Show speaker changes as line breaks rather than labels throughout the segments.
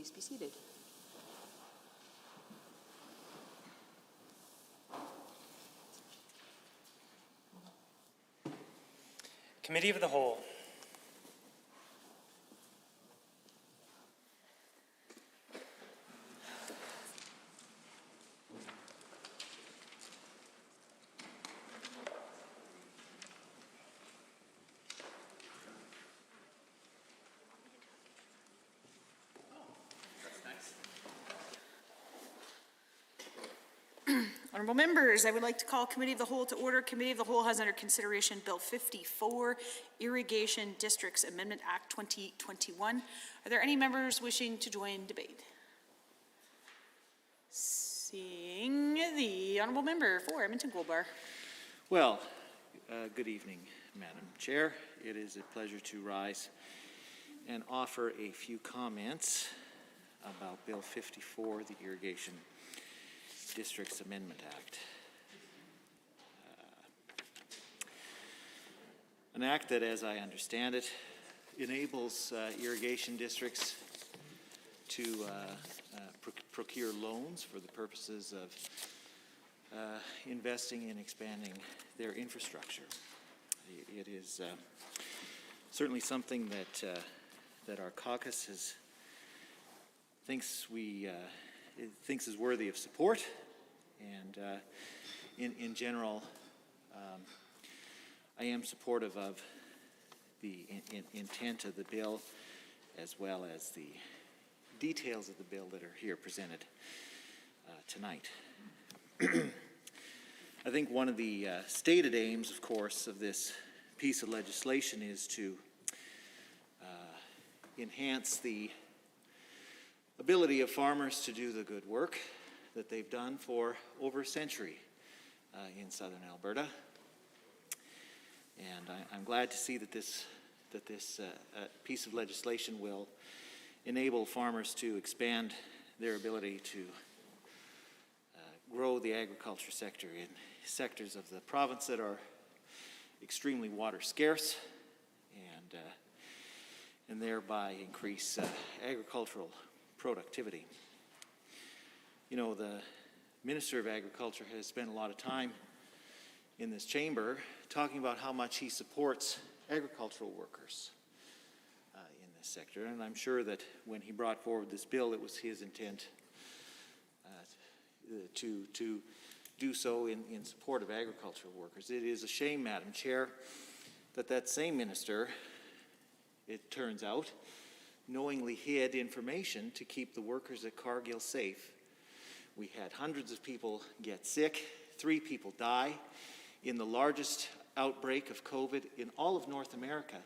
please be seated.
Committee of the Whole.
Honourable members, I would like to call Committee of the Whole to order. Committee of the Whole has under consideration Bill 54, Irrigation Districts Amendment Act 2021. Are there any members wishing to join debate? Seeing the Honourable Member for Edmonton Gold Bar.
Well, good evening, Madam Chair. It is a pleasure to rise and offer a few comments about Bill 54, the Irrigation Districts Amendment Act. An act that, as I understand it, enables irrigation districts to procure loans for the purposes of investing in expanding their infrastructure. It is certainly something that our caucus thinks is worthy of support, and in general, I am supportive of the intent of the bill as well as the details of the bill that are here presented tonight. I think one of the stated aims, of course, of this piece of legislation is to enhance the ability of farmers to do the good work that they've done for over a century in southern Alberta. And I'm glad to see that this piece of legislation will enable farmers to expand their ability to grow the agriculture sector in sectors of the province that are extremely water scarce, and thereby increase agricultural productivity. You know, the Minister of Agriculture has spent a lot of time in this chamber talking about how much he supports agricultural workers in this sector, and I'm sure that when he brought forward this bill, it was his intent to do so in support of agricultural workers. It is a shame, Madam Chair, that same minister, it turns out, knowingly hid information to keep the workers at Cargill safe. We had hundreds of people get sick, 3 people die in the largest outbreak of COVID in all of North America.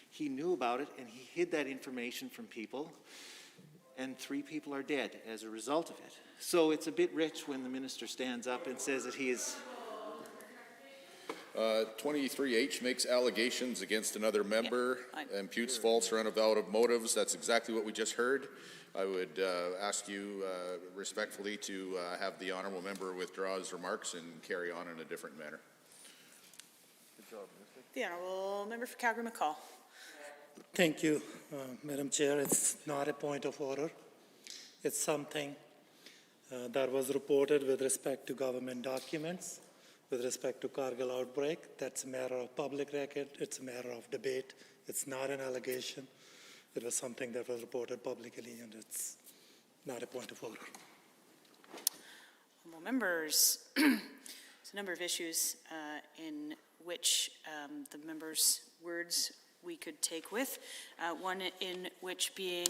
He knew about it and he hid that information from people, and 3 people are dead as a result of it. So it's a bit rich when the minister stands up and says that he is...
23H makes allegations against another member, imputes false or unavowed motives. That's exactly what we just heard. I would ask you respectfully to have the honourable member withdraw his remarks and carry on in a different manner.
Good job, the Honourable Member for Calgary McCall.
Thank you, Madam Chair. It's not a point of order. It's something that was reported with respect to government documents. With respect to Cargill outbreak, that's a matter of public record. It's a matter of debate. It's not an allegation. It was something that was reported publicly, and it's not a point of order.
Honourable members, there's a number of issues in which the members' words we could take with. One in which being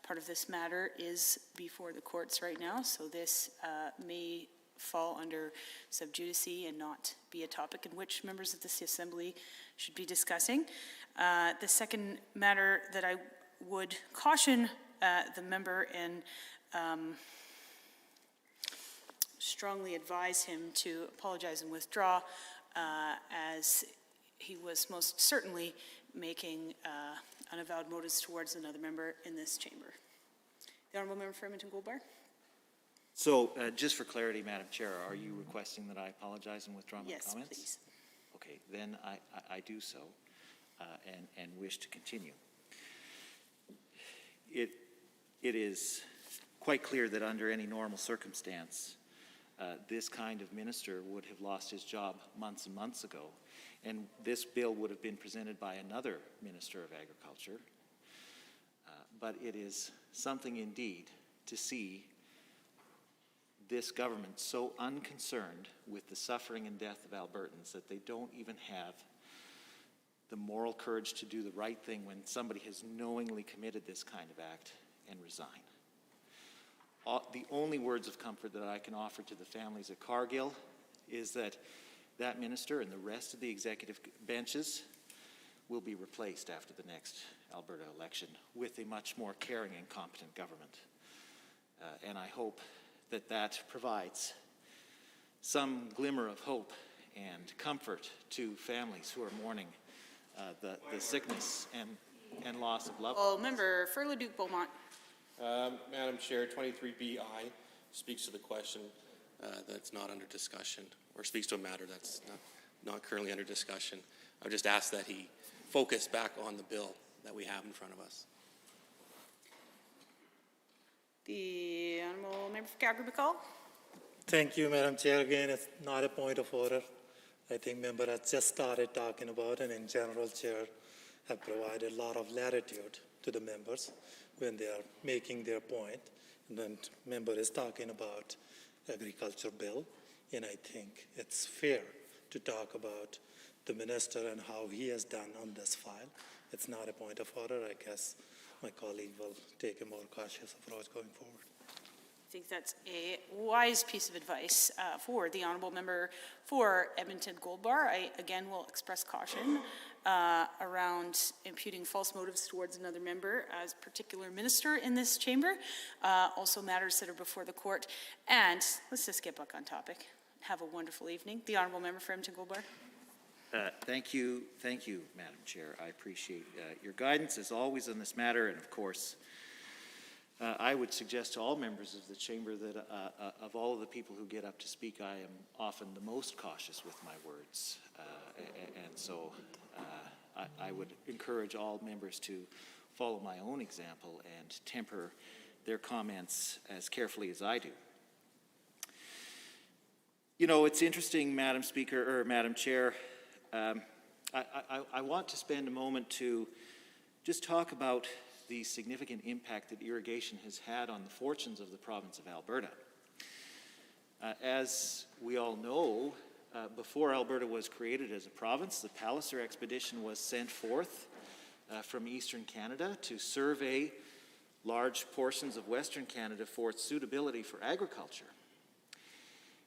part of this matter is before the courts right now, so this may fall under sub judice and not be a topic in which members of this assembly should be discussing. The second matter that I would caution the member and strongly advise him to apologize and withdraw, as he was most certainly making unavowed motives towards another member in this chamber. The Honourable Member for Edmonton Gold Bar.
So, just for clarity, Madam Chair, are you requesting that I apologize and withdraw my comments?
Yes, please.
Okay, then I do so and wish to continue. it is quite clear that under any normal circumstance, this kind of minister would have lost his job months and months ago. And this bill would have been presented by another Minister of Agriculture. But it is something indeed to see this government so unconcerned with the suffering and death of Albertans that they don't even have the moral courage to do the right thing when somebody has knowingly committed this kind of act and resign. The only words of comfort that I can offer to the families at Cargill is that that minister and the rest of the executive benches will be replaced after the next Alberta election with a much more caring and competent government. And I hope that that provides some glimmer of hope and comfort to families who are mourning the sickness and loss of loved ones.
Member for Leduc-Beaumont.
Madam Chair, 23BI speaks to the question that's not under discussion, or speaks to a matter that's not currently under discussion. I would just ask that he focus back on the bill that we have in front of us.
The Honourable Member for Calgary-McCall.
Thank you, Madam Chair. Again, it's not a point of order. I think member has just started talking about, and in general, Chair have provided a lot of latitude to the members when they are making their point. And then member is talking about agriculture bill, and I think it's fair to talk about the minister and how he has done on this file. It's not a point of order. I guess my colleague will take a more cautious approach going forward.
I think that's a wise piece of advice for the Honourable Member for Edmonton Gold Bar. I, again, will express caution around imputing false motives towards another member as particular minister in this chamber. Also matters that are before the court. And let's just get back on topic. Have a wonderful evening. The Honourable Member for Edmonton Gold Bar.
Thank you, Madam Chair. I appreciate your guidance as always on this matter, and of course, I would suggest to all members of the chamber that of all of the people who get up to speak, I am often the most cautious with my words, and so I would encourage all members to follow my own example and temper their comments as carefully as I do. You know, it's interesting, Madam Speaker, or Madam Chair, I want to spend a moment to just talk about the significant impact that irrigation has had on the fortunes of the province of Alberta. As we all know, before Alberta was created as a province, the Palliser expedition was sent forth from eastern Canada to survey large portions of western Canada for its suitability for agriculture.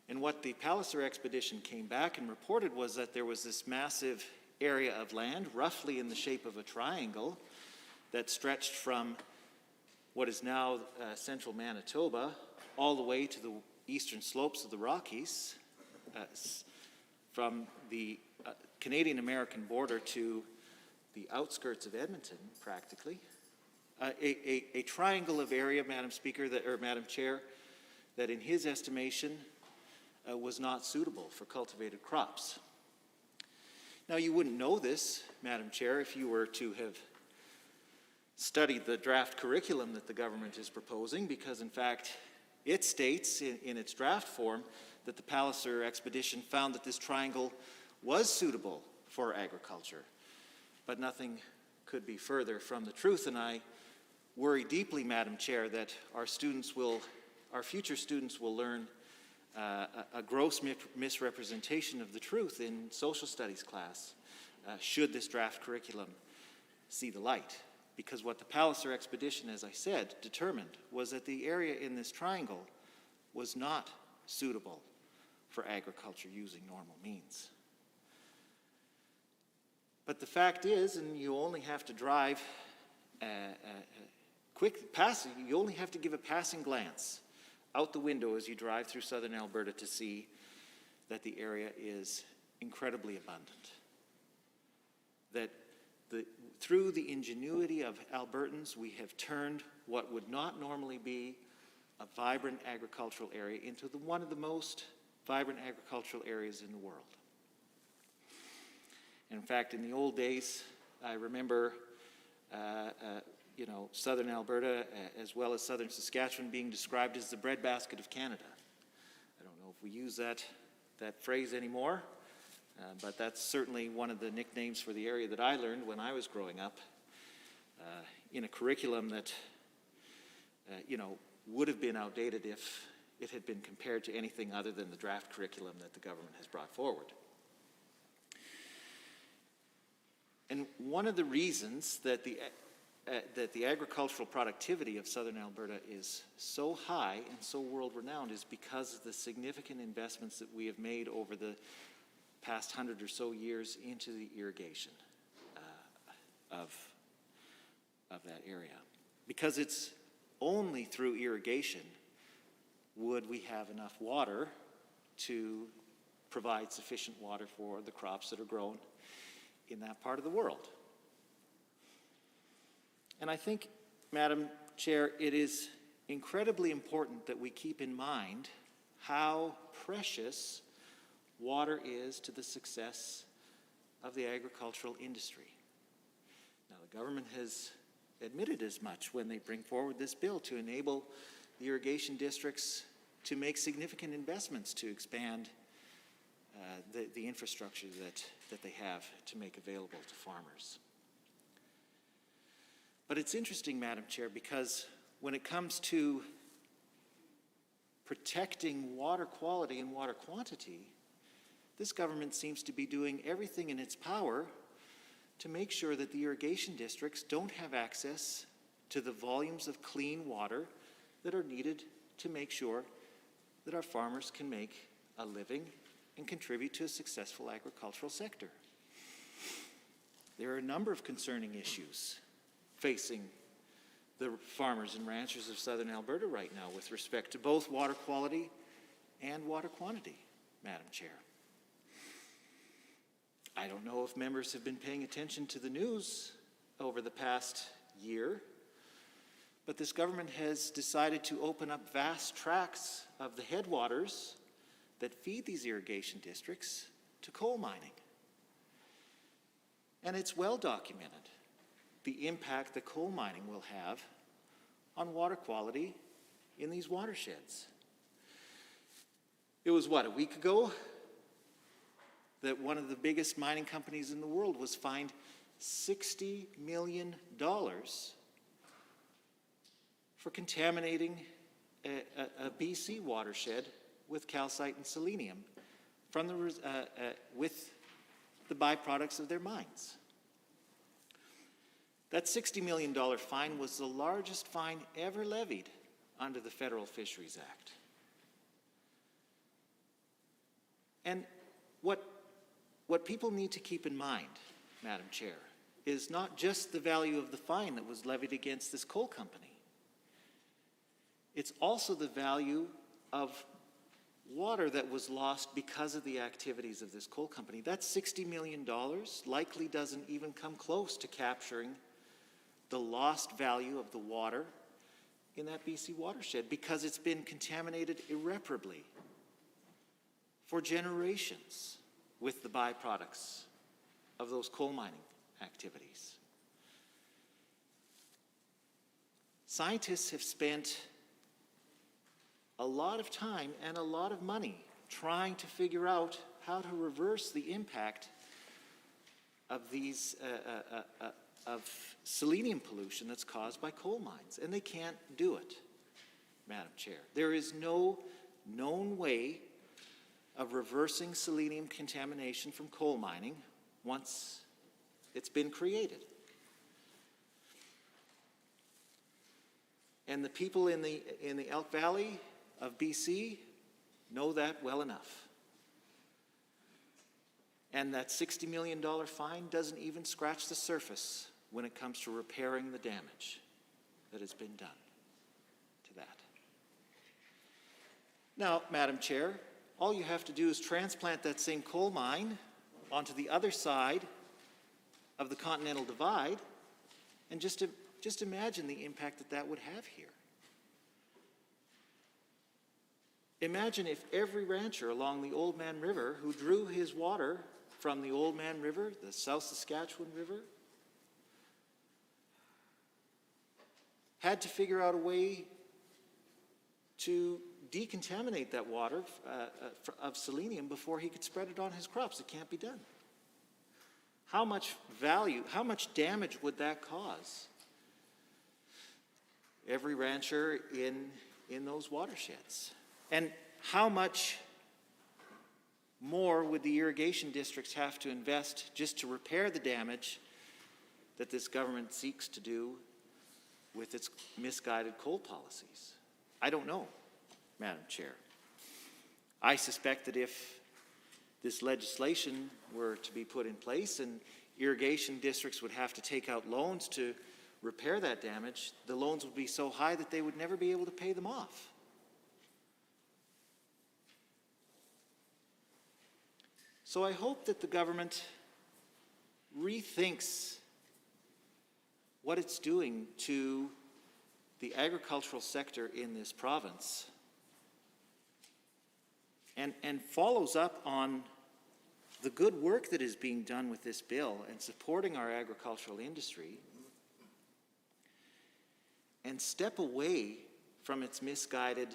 And what the Palliser expedition came back and reported was that there was this massive area of land, roughly in the shape of a triangle, that stretched from what is now central Manitoba all the way to the eastern slopes of the Rockies, from the Canadian-American border to the outskirts of Edmonton, practically. A triangle of area, Madam Speaker, or Madam Chair, that in his estimation was not suitable for cultivated crops. Now, you wouldn't know this, Madam Chair, if you were to have studied the draft curriculum that the government is proposing, because in fact it states in its draft form that the Palliser expedition found that this triangle was suitable for agriculture. But nothing could be further from the truth, and I worry deeply, Madam Chair, that our future students will learn a gross misrepresentation of the truth in social studies class should this draft curriculum see the light. Because what the Palliser expedition, as I said, determined was that the area in this triangle was not suitable for agriculture using normal means. But the fact is, and you only have to drive you only have to give a passing glance out the window as you drive through southern Alberta to see that the area is incredibly abundant. That through the ingenuity of Albertans, we have turned what would not normally be a vibrant agricultural area into one of the most vibrant agricultural areas in the world. And in fact, in the old days, I remember southern Alberta as well as southern Saskatchewan being described as the breadbasket of Canada. I don't know if we use that phrase anymore, but that's certainly one of the nicknames for the area that I learned when I was growing up in a curriculum that, would have been outdated if it had been compared to anything other than the draft curriculum that the government has brought forward. And one of the reasons that the agricultural productivity of southern Alberta is so high and so world-renowned is because of the significant investments that we have made over the past 100 or so years into the irrigation of that area. Because it's only through irrigation would we have enough water to provide sufficient water for the crops that are grown in that part of the world. And I think, Madam Chair, it is incredibly important that we keep in mind how precious water is to the success of the agricultural industry. Now, the government has admitted as much when they bring forward this bill to enable the irrigation districts to make significant investments to expand the infrastructure that they have to make available to farmers. But it's interesting, Madam Chair, because when it comes to protecting water quality and water quantity, this government seems to be doing everything in its power to make sure that the irrigation districts don't have access to the volumes of clean water that are needed to make sure that our farmers can make a living and contribute to a successful agricultural sector. There are a number of concerning issues facing the farmers and ranchers of southern Alberta right now with respect to both water quality and water quantity, Madam Chair. I don't know if members have been paying attention to the news over the past year, but this government has decided to open up vast tracts of the headwaters that feed these irrigation districts to coal mining. And it's well documented the impact that coal mining will have on water quality in these watersheds. It was, a week ago that one of the biggest mining companies in the world was fined $60 million for contaminating a BC watershed with calcite and selenium from with the byproducts of their mines. That $60 million fine was the largest fine ever levied under the Federal Fisheries Act. And what people need to keep in mind, Madam Chair, is not just the value of the fine that was levied against this coal company. It's also the value of water that was lost because of the activities of this coal company. That $60 million likely doesn't even come close to capturing the lost value of the water in that BC watershed because it's been contaminated irreparably for generations with the byproducts of those coal mining activities. Scientists have spent a lot of time and a lot of money trying to figure out how to reverse the impact of these of selenium pollution that's caused by coal mines, and they can't do it, Madam Chair. There is no known way of reversing selenium contamination from coal mining once it's been created. And the people in the Elk Valley of BC know that well enough. And that $60 million fine doesn't even scratch the surface when it comes to repairing the damage that has been done to that. Now, Madam Chair, all you have to do is transplant that same coal mine onto the other side of the Continental Divide, and just imagine the impact that would have here. Imagine if every rancher along the Old Man River who drew his water from the Old Man River, the South Saskatchewan River, had to figure out a way to decontaminate that water of selenium before he could spread it on his crops. It can't be done. How much damage would that cause every rancher in those watersheds? And how much more would the irrigation districts have to invest just to repair the damage that this government seeks to do with its misguided coal policies? I don't know, Madam Chair. I suspect that if this legislation were to be put in place and irrigation districts would have to take out loans to repair that damage, the loans would be so high that they would never be able to pay them off. So I hope that the government rethinks what it's doing to the agricultural sector in this province and follows up on the good work that is being done with this bill and supporting our agricultural industry, and step away from its misguided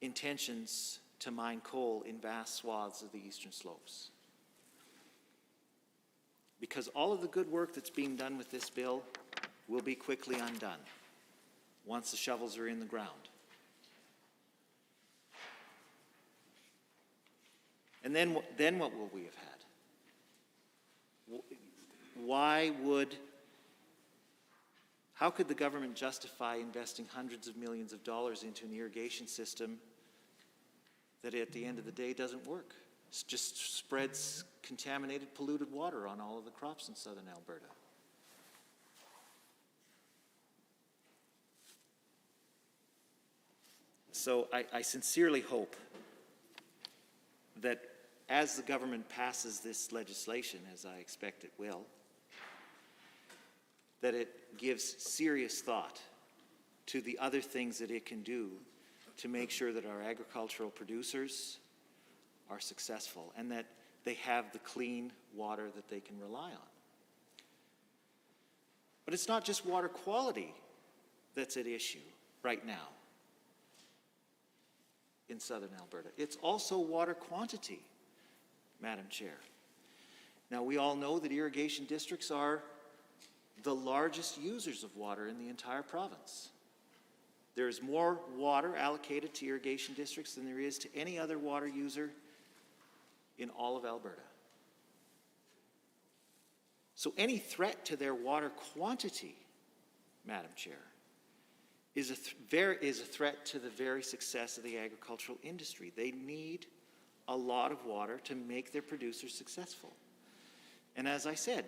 intentions to mine coal in vast swaths of the eastern slopes. Because all of the good work that's being done with this bill will be quickly undone once the shovels are in the ground. And then what will we have had? How could the government justify investing hundreds of millions of dollars into an irrigation system that at the end of the day doesn't work? It just spreads contaminated, polluted water on all of the crops in southern Alberta. So I sincerely hope that as the government passes this legislation, as I expect it will, that it gives serious thought to the other things that it can do to make sure that our agricultural producers are successful and that they have the clean water that they can rely on. But it's not just water quality that's at issue right now in southern Alberta. It's also water quantity, Madam Chair. Now, we all know that irrigation districts are the largest users of water in the entire province. There is more water allocated to irrigation districts than there is to any other water user in all of Alberta. So any threat to their water quantity, Madam Chair, is a threat to the very success of the agricultural industry. They need a lot of water to make their producers successful. And as I said,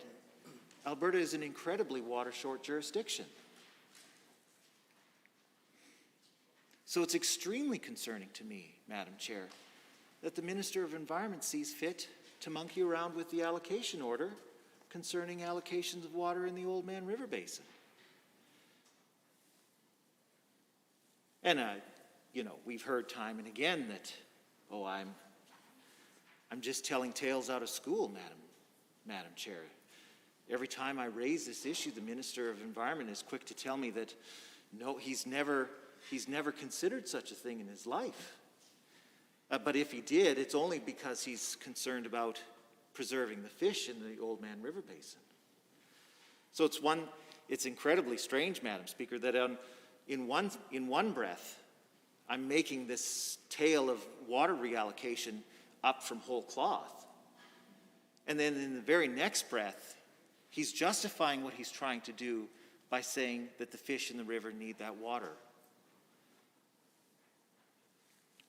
Alberta is an incredibly water-short jurisdiction. So it's extremely concerning to me, Madam Chair, that the Minister of Environment sees fit to monkey around with the allocation order concerning allocations of water in the Oldman River Basin. And, we've heard time and again that, I'm just telling tales out of school, Madam Chair. Every time I raise this issue, the Minister of Environment is quick to tell me that, no, he's never considered such a thing in his life. But if he did, it's only because he's concerned about preserving the fish in the Oldman River Basin. So it's incredibly strange, Madam Speaker, that in one breath, I'm making this tale of water reallocation up from whole cloth. And then in the very next breath, he's justifying what he's trying to do by saying that the fish in the river need that water.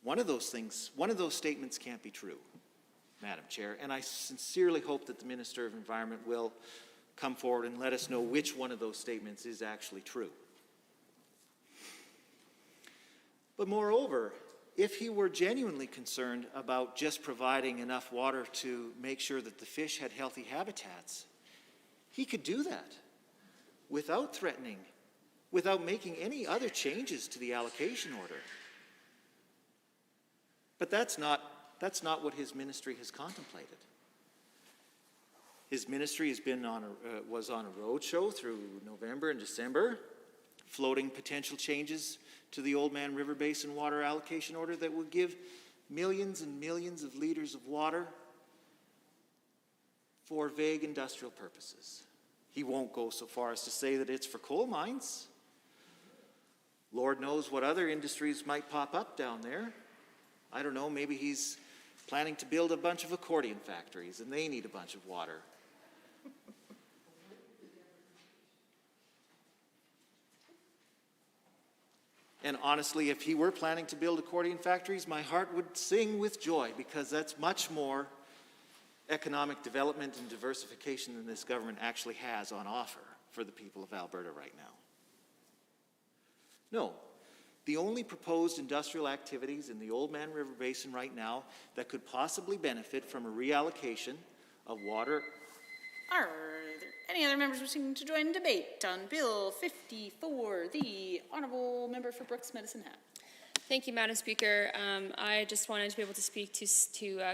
One of those statements can't be true, Madam Chair, and I sincerely hope that the Minister of Environment will come forward and let us know which one of those statements is actually true. But moreover, if he were genuinely concerned about just providing enough water to make sure that the fish had healthy habitats, he could do that without threatening, without making any other changes to the allocation order. But that's not what his ministry has contemplated. His ministry was on a road show through November and December, floating potential changes to the Oldman River Basin water allocation order that would give millions and millions of liters of water for vague industrial purposes. He won't go so far as to say that it's for coal mines. Lord knows what other industries might pop up down there. I don't know, maybe he's planning to build a bunch of accordion factories and they need a bunch of water. And honestly, if he were planning to build accordion factories, my heart would sing with joy, because that's much more economic development and diversification than this government actually has on offer for the people of Alberta right now. No, the only proposed industrial activities in the Oldman River Basin right now that could possibly benefit from a reallocation of water.
Are there any other members wishing to join debate on Bill 54, the Honourable Member for Brooks Medicine Hat?
Thank you, Madam Speaker. I just wanted to be able to speak to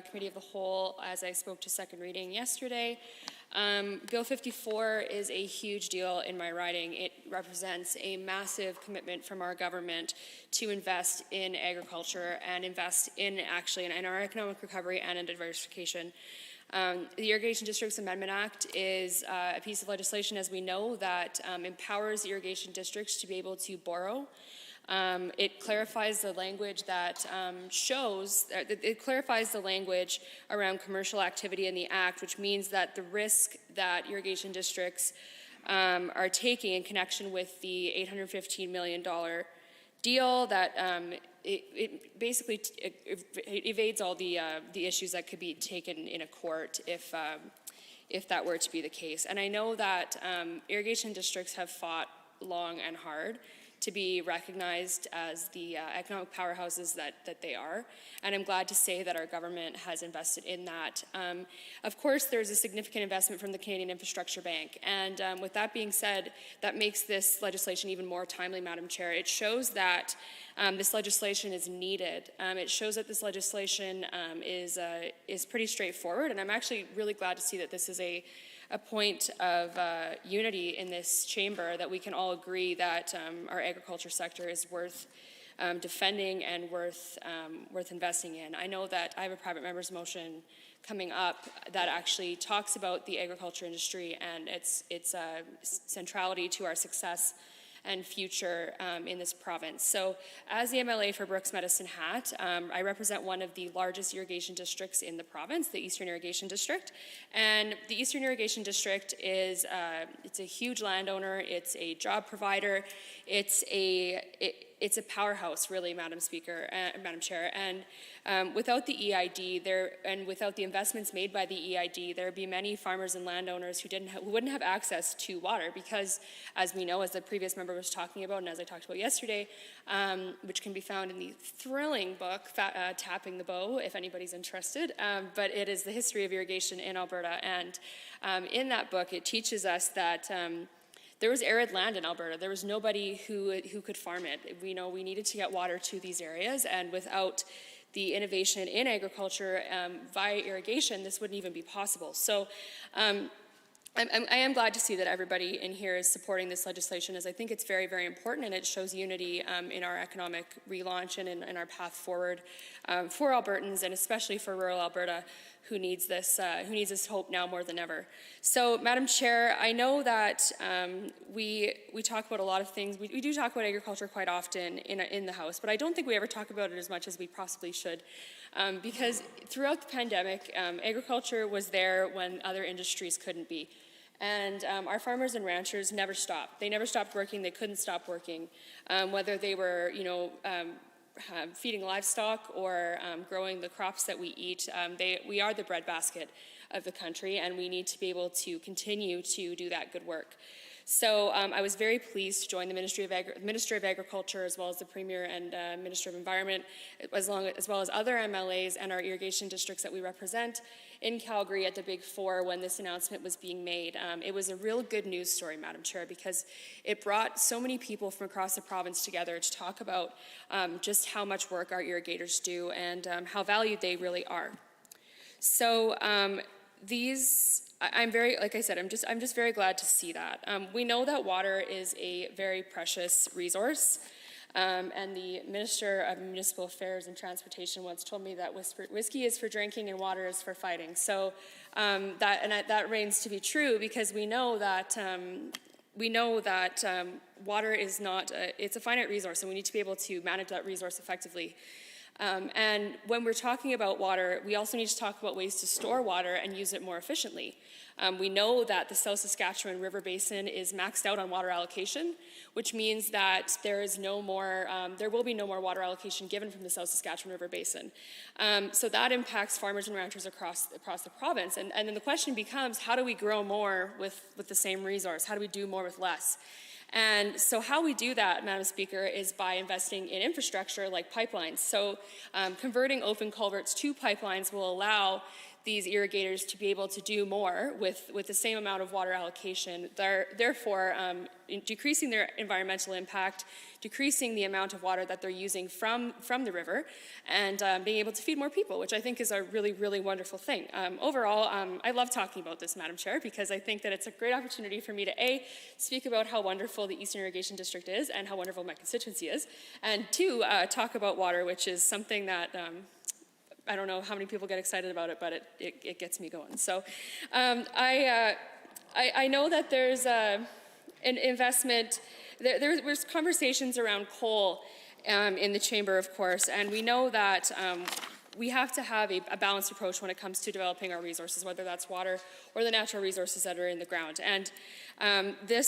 Committee of the Whole as I spoke to second reading yesterday. Bill 54 is a huge deal in my riding. It represents a massive commitment from our government to invest in agriculture and invest in our economic recovery and in diversification. The Irrigation Districts Amendment Act is a piece of legislation, as we know, that empowers irrigation districts to be able to borrow. It clarifies the language that it clarifies the language around commercial activity in the Act, which means that the risk that irrigation districts are taking in connection with the $815 million deal, that it basically evades all the issues that could be taken in a court if that were to be the case. And I know that irrigation districts have fought long and hard to be recognized as the economic powerhouses that they are. And I'm glad to say that our government has invested in that. Of course, there's a significant investment from the Canadian Infrastructure Bank. And with that being said, that makes this legislation even more timely, Madam Chair. It shows that this legislation is needed. It shows that this legislation is pretty straightforward. And I'm actually really glad to see that this is a point of unity in this chamber, that we can all agree that our agriculture sector is worth defending and worth investing in. I know that I have a private member's motion coming up that actually talks about the agriculture industry and its centrality to our success and future in this province. So as the MLA for Brooks Medicine Hat, I represent one of the largest irrigation districts in the province, the Eastern Irrigation District. And the Eastern Irrigation District is it's a huge landowner, it's a job provider, it's a powerhouse, really, Madam Chair. And without the EID and without the investments made by the EID, there would be many farmers and landowners who wouldn't have access to water, because, as we know, as the previous member was talking about, and as I talked about yesterday, which can be found in the thrilling book, Tapping the Bow, if anybody's interested, but it is the history of irrigation in Alberta. And in that book, it teaches us that there was arid land in Alberta. There was nobody who could farm it. We know we needed to get water to these areas, and without the innovation in agriculture via irrigation, this wouldn't even be possible. So I am glad to see that everybody in here is supporting this legislation, as I think it's very, very important, and it shows unity in our economic relaunch and in our path forward for Albertans, and especially for rural Alberta, who needs this hope now more than ever. So, Madam Chair, I know that we talk about a lot of things. We do talk about agriculture quite often in the House, but I don't think we ever talk about it as much as we possibly should, because throughout the pandemic, agriculture was there when other industries couldn't be. And our farmers and ranchers never stopped. They never stopped working. They couldn't stop working, whether they were, feeding livestock or growing the crops that we eat. We are the breadbasket of the country, and we need to be able to continue to do that good work. So I was very pleased to join the Ministry of Agriculture, as well as the Premier and Minister of Environment, as well as other MLAs and our irrigation districts that we represent in Calgary at the Big Four when this announcement was being made. It was a real good news story, Madam Chair, because it brought so many people from across the province together to talk about just how much work our irrigators do and how valued they really are. So I'm very, like I said, I'm just very glad to see that. We know that water is a very precious resource. And the Minister of Municipal Affairs and Transportation once told me that whiskey is for drinking and water is for fighting. So that reigns to be true, because we know that water is not, it's a finite resource, and we need to be able to manage that resource effectively. And when we're talking about water, we also need to talk about ways to store water and use it more efficiently. We know that the South Saskatchewan River Basin is maxed out on water allocation, which means that there will be no more water allocation given from the South Saskatchewan River Basin. So that impacts farmers and ranchers across the province. And then the question becomes, how do we grow more with the same resource? How do we do more with less? And so how we do that, Madam Speaker, is by investing in infrastructure like pipelines. So converting open culverts to pipelines will allow these irrigators to be able to do more with the same amount of water allocation, therefore decreasing their environmental impact, decreasing the amount of water that they're using from the river, and being able to feed more people, which I think is a really, really wonderful thing. Overall, I love talking about this, Madam Chair, because I think that it's a great opportunity for me to, A, speak about how wonderful the Eastern Irrigation District is and how wonderful my constituency is, and 2, talk about water, which is something that I don't know how many people get excited about it, but it gets me going. So I know that there's an investment, there's conversations around coal in the chamber, of course, and we know that we have to have a balanced approach when it comes to developing our resources, whether that's water or the natural resources that are in the ground. And the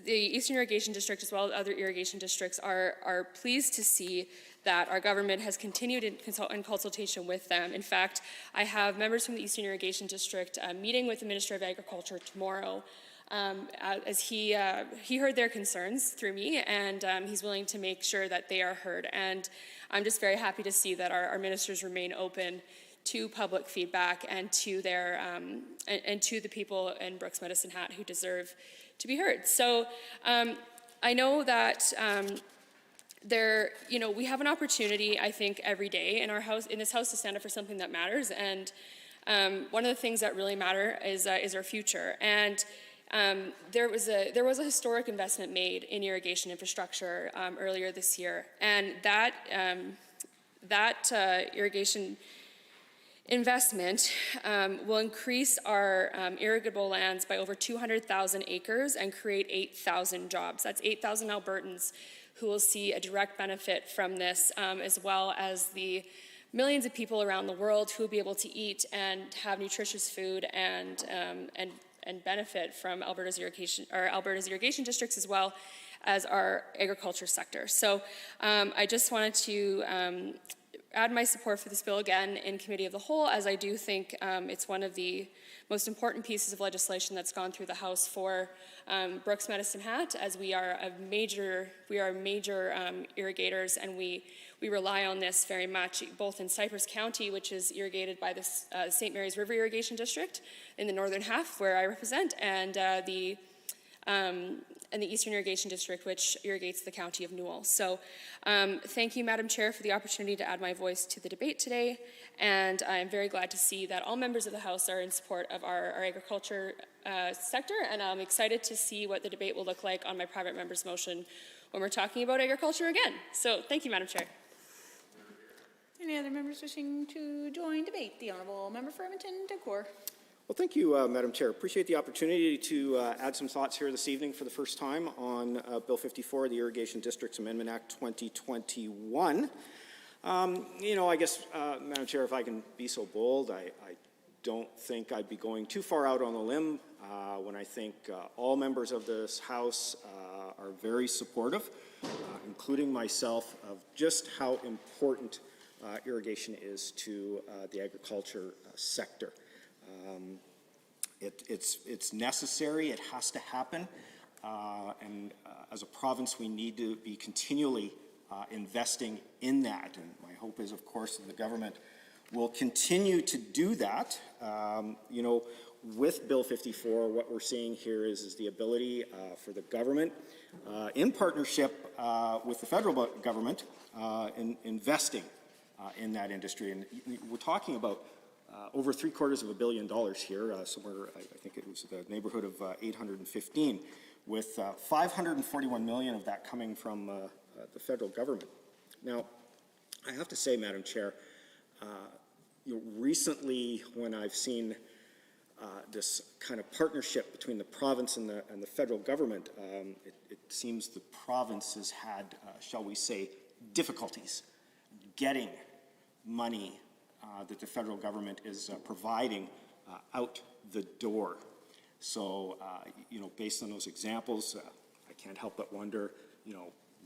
Eastern Irrigation District, as well as other irrigation districts, are pleased to see that our government has continued in consultation with them. In fact, I have members from the Eastern Irrigation District meeting with the Minister of Agriculture tomorrow, as he heard their concerns through me, and he's willing to make sure that they are heard. And I'm just very happy to see that our ministers remain open to public feedback and to their and to the people in Brooks Medicine Hat who deserve to be heard. So I know that we have an opportunity, I think, every day in this house to stand up for something that matters. And one of the things that really matter is our future. And there was a historic investment made in irrigation infrastructure earlier this year, and that irrigation investment will increase our irrigable lands by over 200,000 acres and create 8,000 jobs. That's 8,000 Albertans who will see a direct benefit from this, as well as the millions of people around the world who will be able to eat and have nutritious food and benefit from Alberta's irrigation districts, as well as our agriculture sector. So I just wanted to add my support for this bill again in Committee of the Whole, as I do think it's one of the most important pieces of legislation that's gone through the House for Brooks Medicine Hat, as we are major irrigators, and we rely on this very much, both in Cypress County, which is irrigated by the St. Mary's River Irrigation District in the northern half, where I represent, and the Eastern Irrigation District, which irrigates the county of Newell. So thank you, Madam Chair, for the opportunity to add my voice to the debate today, and I'm very glad to see that all members of the House are in support of our agriculture sector, and I'm excited to see what the debate will look like on my private member's motion when we're talking about agriculture again. So thank you, Madam Chair.
Any other members wishing to join debate? The Honourable Member for Edmonton-Decour.
Well, thank you, Madam Chair. Appreciate the opportunity to add some thoughts here this evening for the first time on Bill 54, the Irrigation Districts Amendment Act 2021. I guess, Madam Chair, if I can be so bold, I don't think I'd be going too far out on a limb when I think all members of this House are very supportive, including myself, of just how important irrigation is to the agriculture sector. It's necessary, it has to happen, and as a province we need to be continually investing in that, and my hope is, of course, that the government will continue to do that. With Bill 54, what we're seeing here is the ability for the government, in partnership with the federal government, in investing in that industry. And we're talking about over $750 million here, somewhere, I think it was the neighborhood of 815, with $541 million of that coming from the federal government. Now, I have to say, Madam Chair, recently when I've seen this kind of partnership between the province and the federal government, it seems the province has had, shall we say, difficulties getting money that the federal government is providing out the door. So, based on those examples, I can't help but wonder,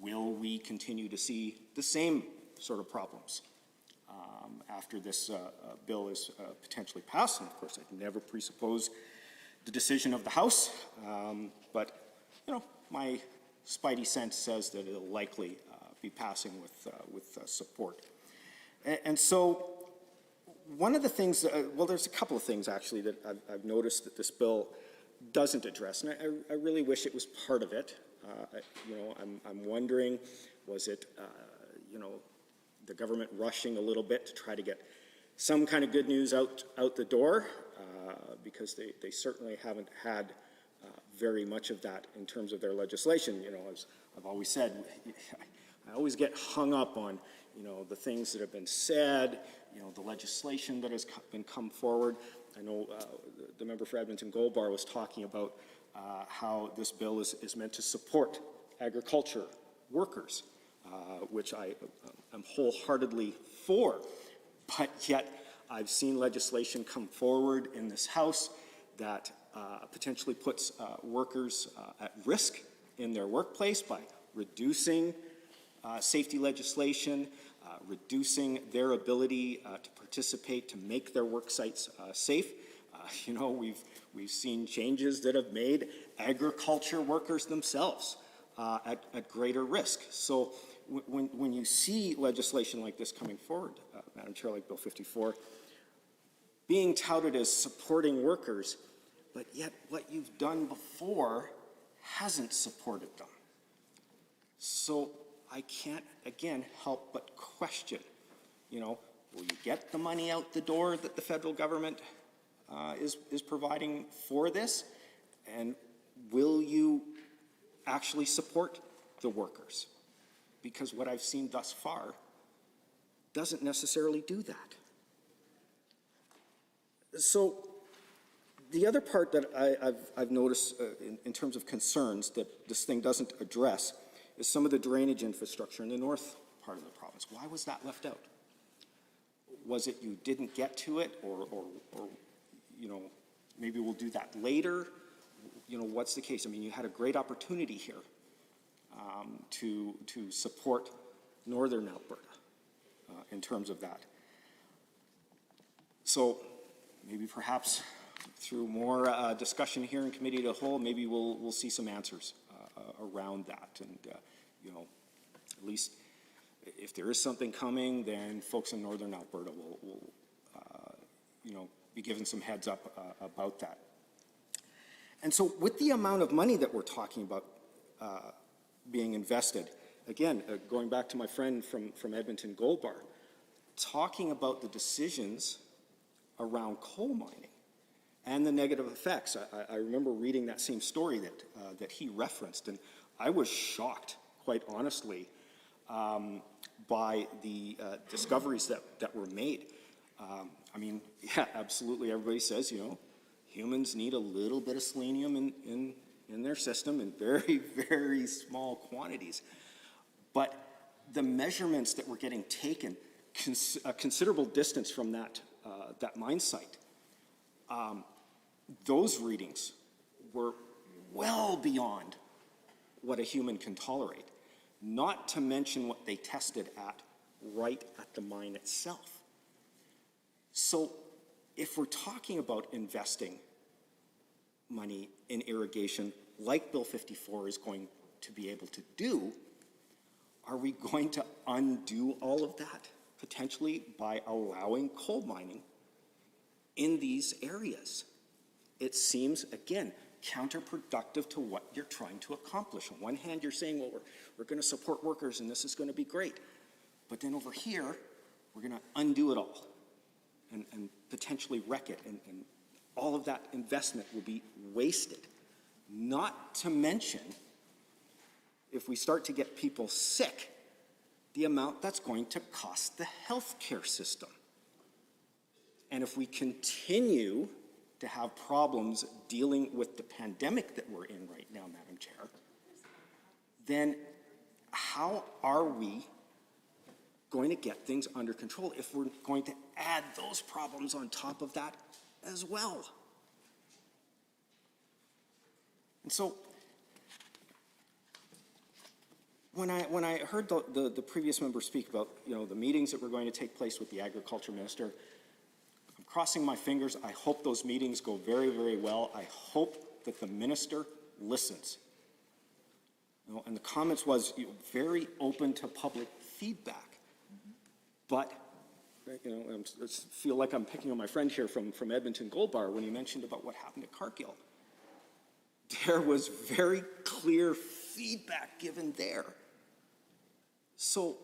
will we continue to see the same sort of problems after this bill is potentially passed? And of course, I'd never presuppose the decision of the House, but, my spidey sense says that it'll likely be passing with support. And so, one of the things, well, there's a couple of things actually that I've noticed that this bill doesn't address, and I really wish it was part of it. I'm wondering, was it, the government rushing a little bit to try to get some kind of good news out the door, because they certainly haven't had very much of that in terms of their legislation. As I've always said, I always get hung up on, the things that have been said, the legislation that has been come forward. I know the member for Edmonton Goldbar was talking about how this bill is meant to support agriculture workers, which I am wholeheartedly for. But yet I've seen legislation come forward in this House that potentially puts workers at risk in their workplace by reducing safety legislation, reducing their ability to participate, to make their work sites safe. We've seen changes that have made agriculture workers themselves at greater risk. So when you see legislation like this coming forward, Madam Chair, like Bill 54, being touted as supporting workers, but yet what you've done before hasn't supported them. So I can't, again, help but question, will you get the money out the door that the federal government is providing for this? And will you actually support the workers? Because what I've seen thus far doesn't necessarily do that. So the other part that I've noticed in terms of concerns that this thing doesn't address is some of the drainage infrastructure in the north part of the province. Why was that left out? Was it you didn't get to it, or maybe we'll do that later? What's the case? I mean, you had a great opportunity here to support northern Alberta in terms of that. So maybe perhaps through more discussion here in committee of the whole, maybe we'll see some answers around that. And, at least if there is something coming, then folks in northern Alberta will be given some heads up about that. And so with the amount of money that we're talking about being invested, again, going back to my friend from Edmonton Goldbar, talking about the decisions around coal mining and the negative effects. I remember reading that same story that he referenced, and I was shocked, quite honestly, by the discoveries that were made. I mean, yeah, absolutely, everybody says, humans need a little bit of selenium in their system in very, very small quantities. But the measurements that were getting taken a considerable distance from that mine site, those readings were well beyond what a human can tolerate, not to mention what they tested at right at the mine itself. So if we're talking about investing money in irrigation like Bill 54 is going to be able to do, are we going to undo all of that potentially by allowing coal mining in these areas? It seems, again, counterproductive to what you're trying to accomplish. On one hand, you're saying, well, we're going to support workers and this is going to be great. But then over here, we're going to undo it all and potentially wreck it, and all of that investment will be wasted. Not to mention, if we start to get people sick, the amount that's going to cost the healthcare system. And if we continue to have problems dealing with the pandemic that we're in right now, Madam Chair, then how are we going to get things under control if we're going to add those problems on top of that as well? And so, when I heard the previous member speak about, the meetings that were going to take place with the Agriculture Minister, I'm crossing my fingers. I hope those meetings go very, very well. I hope that the minister listens. And the comments was very open to public feedback. But, I feel like I'm picking on my friend here from Edmonton Gold Bar when he mentioned about what happened at Cargill. There was very clear feedback given there. So,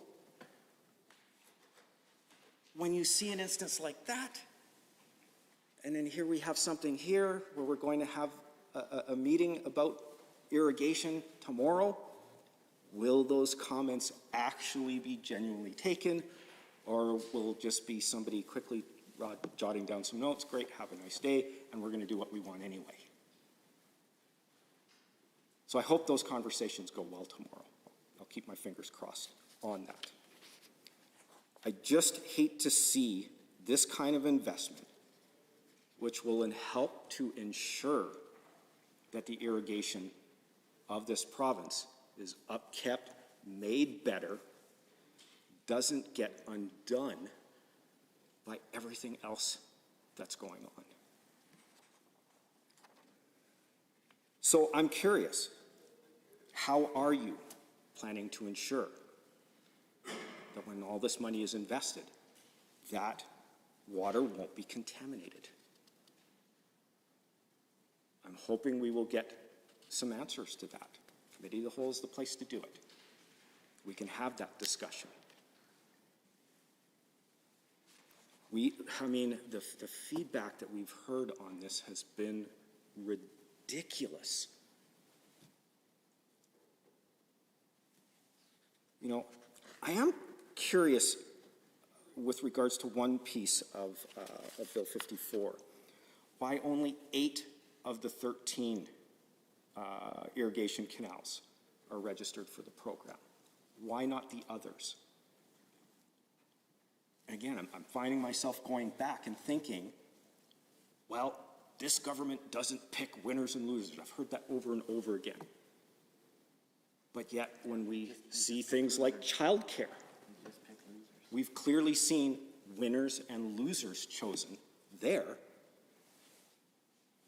when you see an instance like that, and then here we have something here where we're going to have a meeting about irrigation tomorrow, will those comments actually be genuinely taken, or will it just be somebody quickly jotting down some notes, great, have a nice day, and we're going to do what we want anyway? So I hope those conversations go well tomorrow. I'll keep my fingers crossed on that. I just hate to see this kind of investment, which will help to ensure that the irrigation of this province is upkept, made better, doesn't get undone by everything else that's going on. So I'm curious, how are you planning to ensure that when all this money is invested, that water won't be contaminated? I'm hoping we will get some answers to that. Committee of the Whole is the place to do it. We can have that discussion. The feedback that we've heard on this has been ridiculous. I am curious with regards to one piece of Bill 54, why only 8 of the 13 irrigation canals are registered for the program. Why not the others? And again, I'm finding myself going back and thinking, well, this government doesn't pick winners and losers. I've heard that over and over again. But yet, when we see things like childcare, we've clearly seen winners and losers chosen there.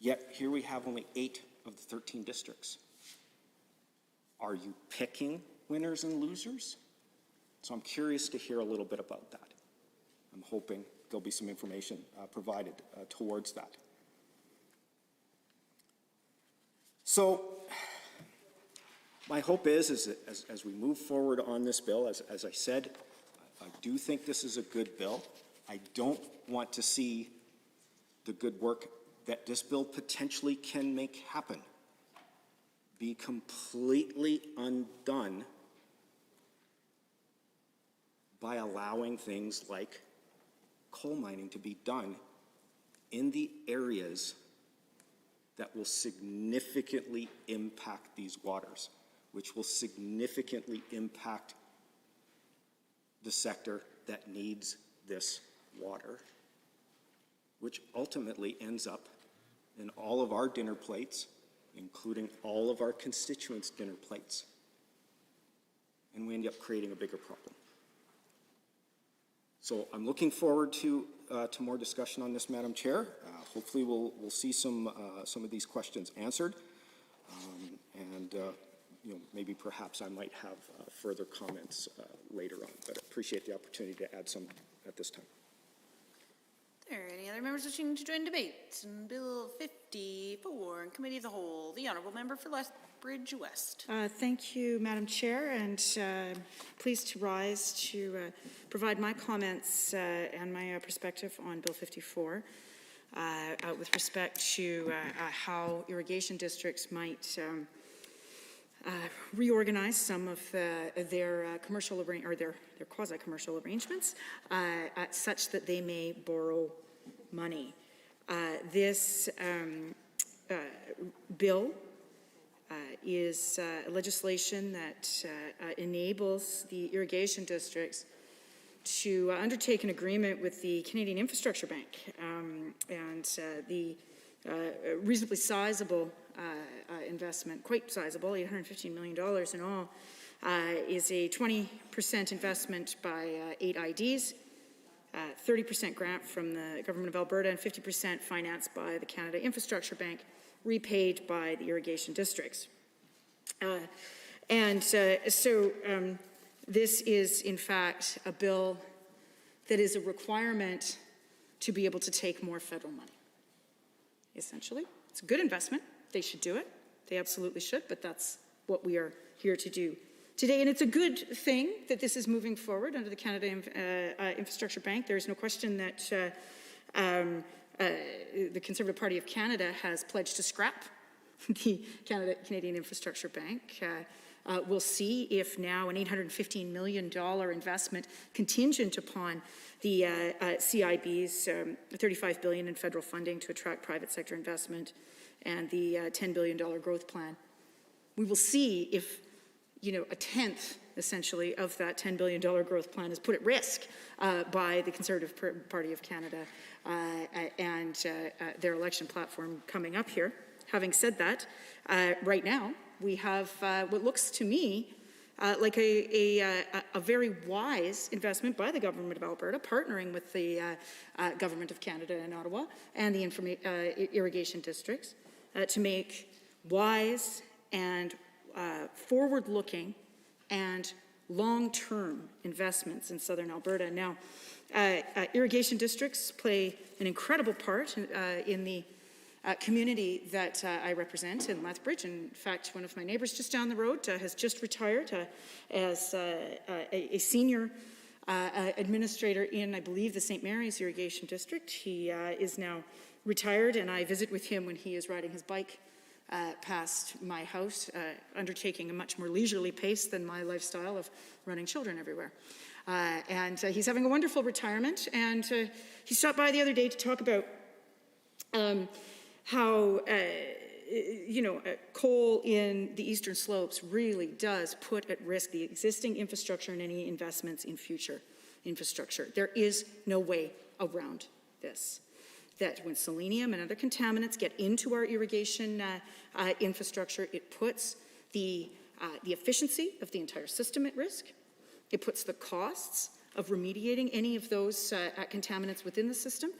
Yet, here we have only 8 of the 13 districts. Are you picking winners and losers? So I'm curious to hear a little bit about that. I'm hoping there'll be some information provided towards that. So my hope is as we move forward on this bill, as I said, I do think this is a good bill. I don't want to see the good work that this bill potentially can make happen be completely undone by allowing things like coal mining to be done in the areas that will significantly impact these waters, which will significantly impact the sector that needs this water, which ultimately ends up in all of our dinner plates, including all of our constituents' dinner plates. And we end up creating a bigger problem. So I'm looking forward to more discussion on this, Madam Chair. Hopefully we'll see some of these questions answered. Maybe perhaps I might have further comments later on, but I appreciate the opportunity to add some at this time.
Are there any other Any members wishing to join debate on Bill 54 in Committee of the Whole? The Honourable Member for Lethbridge West.
Thank you, Madam Chair, and pleased to rise to provide my comments and my perspective on Bill 54 with respect to how irrigation districts might reorganize some of their commercial or their quasi-commercial arrangements such that they may borrow money. This bill is legislation that enables the irrigation districts to undertake an agreement with the Canadian Infrastructure Bank, and the reasonably sizable investment, quite sizable, $815 million in all, is a 20% investment by 8 IDs, 30% grant from the Government of Alberta, and 50% financed by the Canada Infrastructure Bank, repaid by the irrigation districts. This is, in fact, a bill that is a requirement to be able to take more federal money. Essentially, it's a good investment. They should do it. They absolutely should, but that's what we are here to do today. And it's a good thing that this is moving forward under the Canada Infrastructure Bank. There is no question that the Conservative Party of Canada has pledged to scrap the Canadian Infrastructure Bank. We'll see if now an $815 million investment contingent upon the CIB's $35 billion in federal funding to attract private sector investment and the $10 billion growth plan. We will see if, a tenth, essentially, of that $10 billion growth plan is put at risk by the Conservative Party of Canada and their election platform coming up here. Having said that, right now, we have what looks to me like a very wise investment by the Government of Alberta, partnering with the Government of Canada in Ottawa and the irrigation districts to make wise and forward-looking and long-term investments in southern Alberta. Now, irrigation districts play an incredible part in the community that I represent in Lethbridge. In fact, one of my neighbors just down the road has just retired as a senior administrator in, I believe, the St. Mary's Irrigation District. He is now retired, and I visit with him when he is riding his bike past my house, undertaking a much more leisurely pace than my lifestyle of running children everywhere. And he's having a wonderful retirement, and he stopped by the other day to talk about how, coal in the eastern slopes really does put at risk the existing infrastructure and any investments in future infrastructure. There is no way around this. That when selenium and other contaminants get into our irrigation infrastructure, it puts the efficiency of the entire system at risk. It puts the costs of remediating any of those contaminants within the system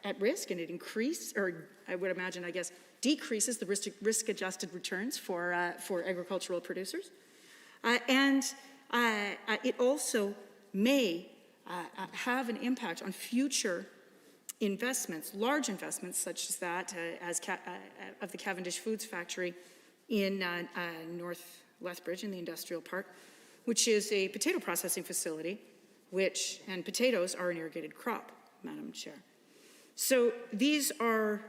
at risk, and it decreases the risk-adjusted returns for agricultural producers. It also may have an impact on future investments, large investments such as that of the Cavendish Foods factory in North Lethbridge in the industrial park, which is a potato processing facility, and potatoes are an irrigated crop, Madam Chair. So these are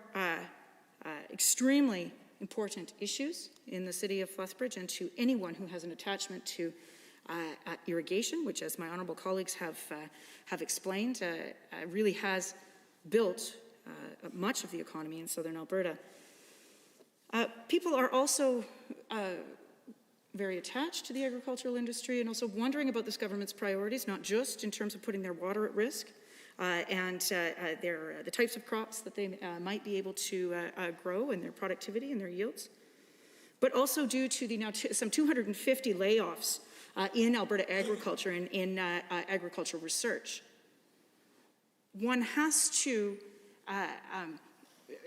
extremely important issues in the city of Lethbridge, and to anyone who has an attachment to irrigation, which, as my honourable colleagues have explained, really has built much of the economy in southern Alberta. People are also very attached to the agricultural industry and also wondering about this government's priorities, not just in terms of putting their water at risk and the types of crops that they might be able to grow and their productivity and their yields, but also due to the now some 250 layoffs in Alberta agriculture and in agricultural research. One has to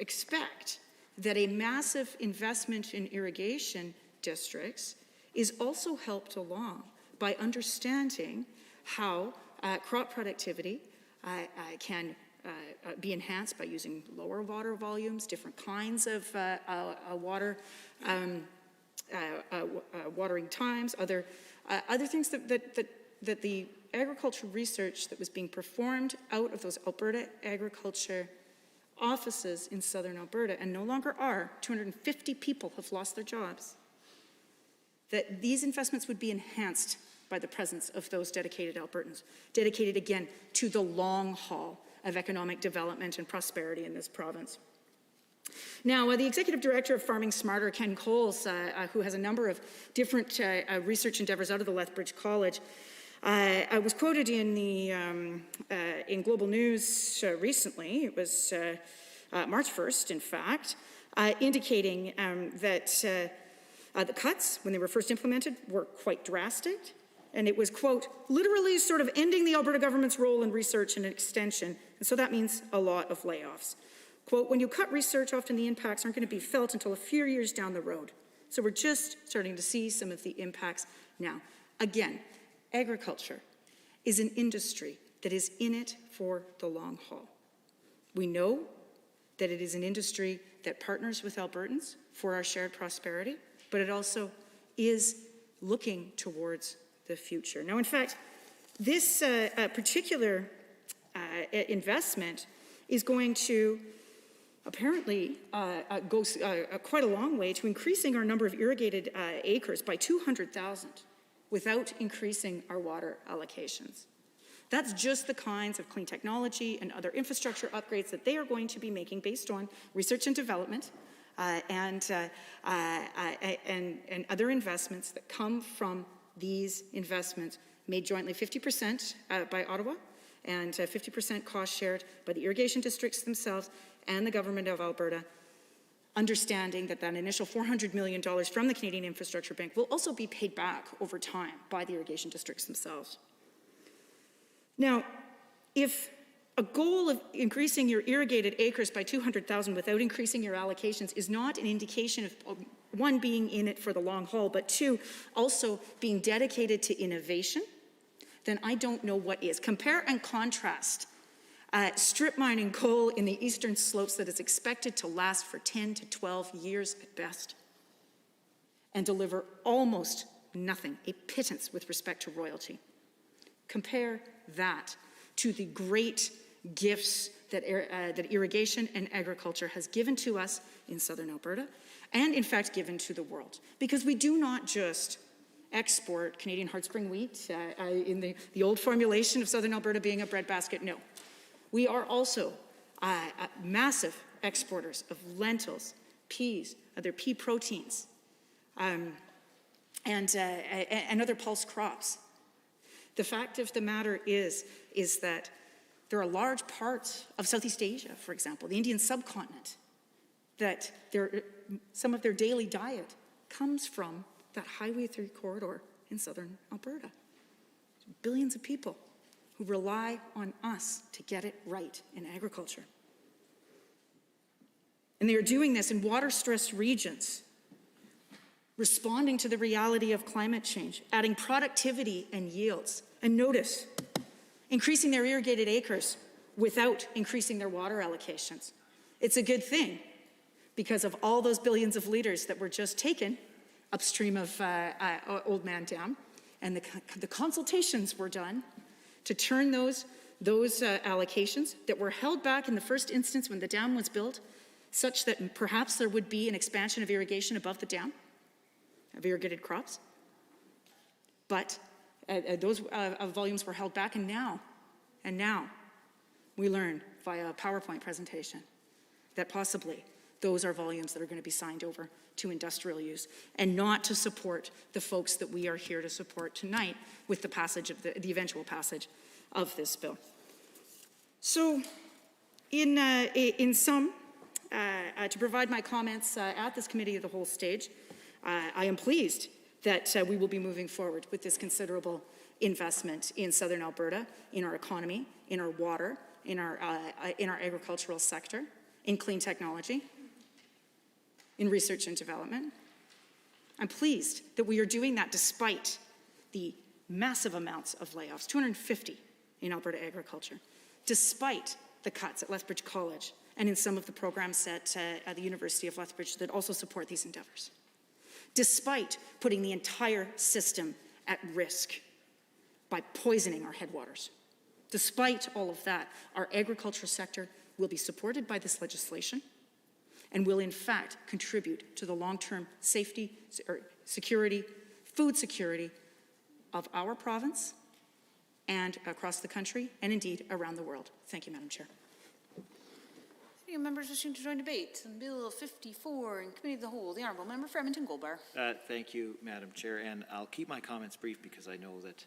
expect that a massive investment in irrigation districts is also helped along by understanding how crop productivity can be enhanced by using lower water volumes, different kinds of watering times, other things that the agricultural research that was being performed out of those Alberta agriculture offices in southern Alberta, and no longer are, 250 people have lost their jobs, that these investments would be enhanced by the presence of those dedicated Albertans, dedicated again to the long haul of economic development and prosperity in this province. Now, the Executive Director of Farming Smarter, Ken Coles, who has a number of different research endeavors out of the Lethbridge College, was quoted in Global News recently. It was March 1st, in fact, indicating that the cuts, when they were first implemented, were quite drastic. And it was, quote, literally sort of ending the Alberta government's role in research and extension. And so that means a lot of layoffs. Quote, when you cut research, often the impacts aren't going to be felt until a few years down the road. So we're just starting to see some of the impacts now. Again, agriculture is an industry that is in it for the long haul. We know that it is an industry that partners with Albertans for our shared prosperity, but it also is looking towards the future. Now, in fact, this particular investment is going to apparently go quite a long way to increasing our number of irrigated acres by 200,000 without increasing our water allocations. That's just the kinds of clean technology and other infrastructure upgrades that they are going to be making based on research and development and other investments that come from these investments, made jointly 50% by Ottawa and 50% cost shared by the irrigation districts themselves and the government of Alberta, understanding that that initial $400 million from the Canadian Infrastructure Bank will also be paid back over time by the irrigation districts themselves. Now, if a goal of increasing your irrigated acres by 200,000 without increasing your allocations is not an indication of, one, being in it for the long haul, but two, also being dedicated to innovation, then I don't know what is. Compare and contrast strip mining coal in the eastern slopes that is expected to last for 10 to 12 years at best and deliver almost nothing, a pittance with respect to royalty. Compare that to the great gifts that irrigation and agriculture has given to us in southern Alberta and, in fact, given to the world. Because we do not just export Canadian hard spring wheat in the old formulation of southern Alberta being a breadbasket, no. We are also massive exporters of lentils, peas, other pea proteins, and other pulse crops. The fact of the matter is that there are large parts of Southeast Asia, for example, the Indian subcontinent, that some of their daily diet comes from that Highway 3 corridor in southern Alberta. Billions of people who rely on us to get it right in agriculture. And they are doing this in water-stressed regions, responding to the reality of climate change, adding productivity and yields. And notice, increasing their irrigated acres without increasing their water allocations. It's a good thing because of all those billions of liters that were just taken upstream of Old Man Dam, and the consultations were done to turn those allocations that were held back in the first instance when the dam was built, such that perhaps there would be an expansion of irrigation above the dam, of irrigated crops. But those volumes were held back, and now we learn via a PowerPoint presentation that possibly those are volumes that are going to be signed over to industrial use and not to support the folks that we are here to support tonight with the passage of the eventual passage of this bill. So in sum, to provide my comments at this committee of the whole stage, I am pleased that we will be moving forward with this considerable investment in southern Alberta, in our economy, in our water, in our agricultural sector, in clean technology, in research and development. I'm pleased that we are doing that despite the massive amounts of layoffs, 250 in Alberta agriculture, despite the cuts at Lethbridge College and in some of the programs at the University of Lethbridge that also support these endeavors. Despite putting the entire system at risk by poisoning our headwaters. Despite all of that, our agriculture sector will be supported by this legislation and will in fact contribute to the long-term safety, or security, food security of our province and across the country and indeed around the world. Thank you, Madam Chair.
Any members wishing to join debate on Bill 54 in Committee of the Whole? The Honourable Member for Edmonton-Goldbar.
Thank you, Madam Chair, and I'll keep my comments brief because I know that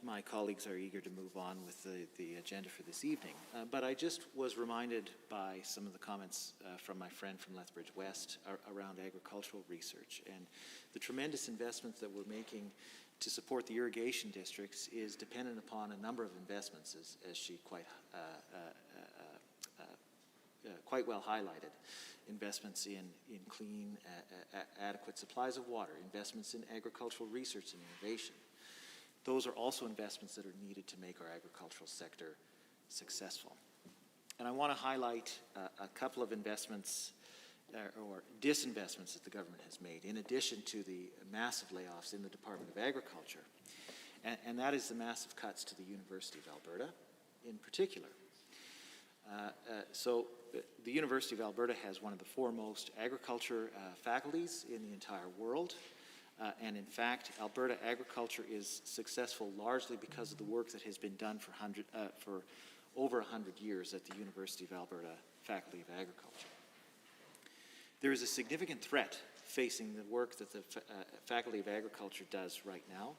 my colleagues are eager to move on with the agenda for this evening. But I just was reminded by some of the comments from my friend from Lethbridge West around agricultural research, and the tremendous investments that we're making to support the irrigation districts is dependent upon a number of investments, as she quite well highlighted. Investments in clean, adequate supplies of water, investments in agricultural research and innovation. Those are also investments that are needed to make our agricultural sector successful. And I want to highlight a couple of investments or disinvestments that the government has made, in addition to the massive layoffs in the Department of Agriculture. And that is the massive cuts to the University of Alberta in particular. So the University of Alberta has one of the foremost agriculture faculties in the entire world. And in fact, Alberta agriculture is successful largely because of the work that has been done for over 100 years at the University of Alberta Faculty of Agriculture. There is a significant threat facing the work that the Faculty of Agriculture does right now,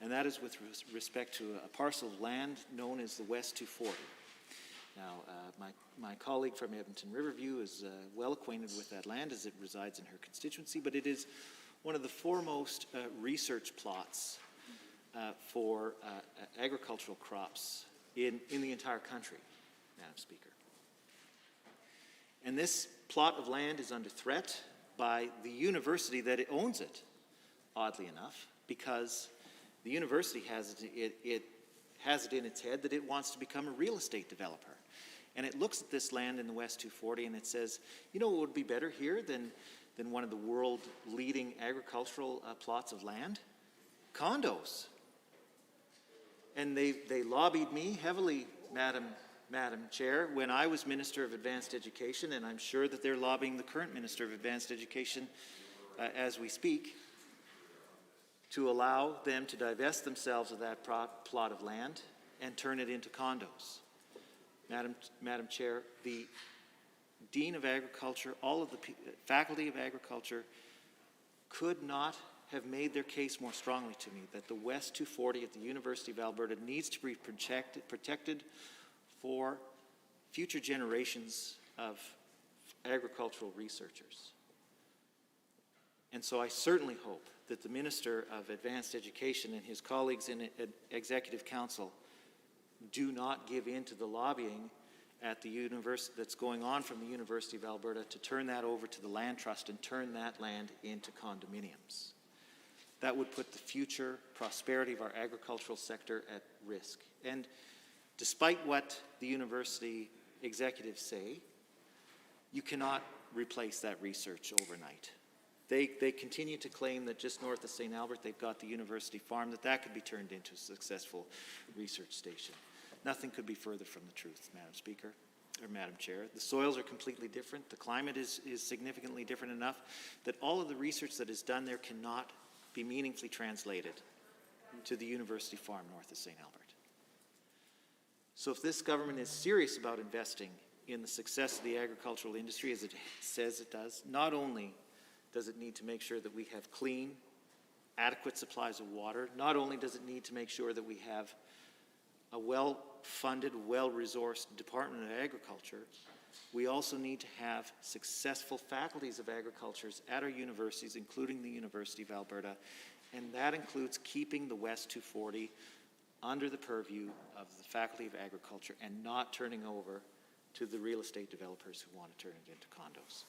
and that is with respect to a parcel of land known as the West 240. Now, my colleague from Edmonton Riverview is well acquainted with that land as it resides in her constituency, but it is one of the foremost research plots for agricultural crops in the entire country, Madam Speaker. And this plot of land is under threat by the university that it owns it, oddly enough, because the university has it in its head that it wants to become a real estate developer. And it looks at this land in the West 240 and it says, you know what would be better here than one of the world leading agricultural plots of land? Condos. And they lobbied me heavily, Madam Chair, when I was Minister of Advanced Education, and I'm sure that they're lobbying the current Minister of Advanced Education as we speak, to allow them to divest themselves of that plot of land and turn it into condos. Madam Chair, the Dean of Agriculture, all of the Faculty of Agriculture could not have made their case more strongly to me that the West 240 at the University of Alberta needs to be protected for future generations of agricultural researchers. And so I certainly hope that the Minister of Advanced Education and his colleagues in Executive Council do not give in to the lobbying at the university that's going on from the University of Alberta to turn that over to the Land Trust and turn that land into condominiums. That would put the future prosperity of our agricultural sector at risk. And despite what the university executives say, you cannot replace that research overnight. They continue to claim that just north of St. Albert, they've got the university farm, that could be turned into a successful research station. Nothing could be further from the truth, Madam Speaker, or Madam Chair. The soils are completely different. The climate is significantly different enough that all of the research that is done there cannot be meaningfully translated to the university farm north of St. Albert. So if this government is serious about investing in the success of the agricultural industry, as it says it does, not only does it need to make sure that we have clean, adequate supplies of water, not only does it need to make sure that we have a well-funded, well-resourced Department of Agriculture, we also need to have successful faculties of agriculture at our universities, including the University of Alberta, and that includes keeping the West 240 under the purview of the Faculty of Agriculture and not turning over to the real estate developers who want to turn it into condos.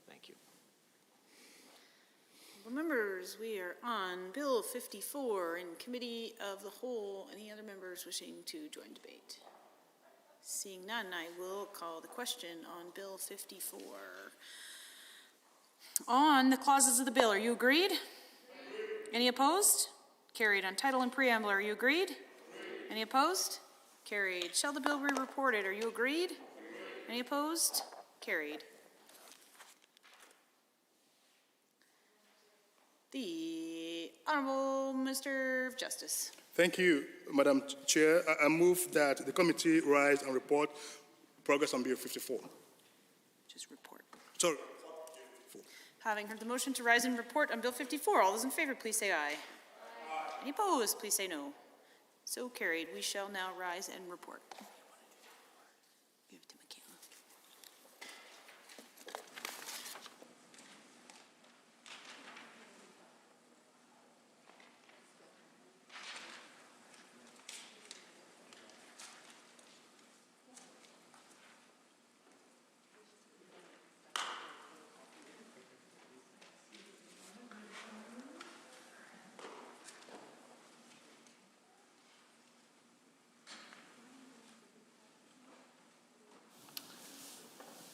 Thank you.
Well, members, we are on Bill 54 in Committee of the Whole. Any other members wishing to join debate? Seeing none, I will call the question on Bill 54. On the clauses of the bill, are you agreed? Any opposed? Carried. On title and preamble, are you agreed? Any opposed? Carried. Shall the bill be reported? Are you agreed? Any opposed? Carried. The Honorable Mr. Justice.
Thank you, Madam Chair. I move that the committee rise and report progress on Bill 54.
Just report.
Sorry.
Having heard the motion to rise and report on Bill 54, all those in favor, please say aye. Any opposed, please say no. So carried. We shall now rise and report. Give it to Michaela.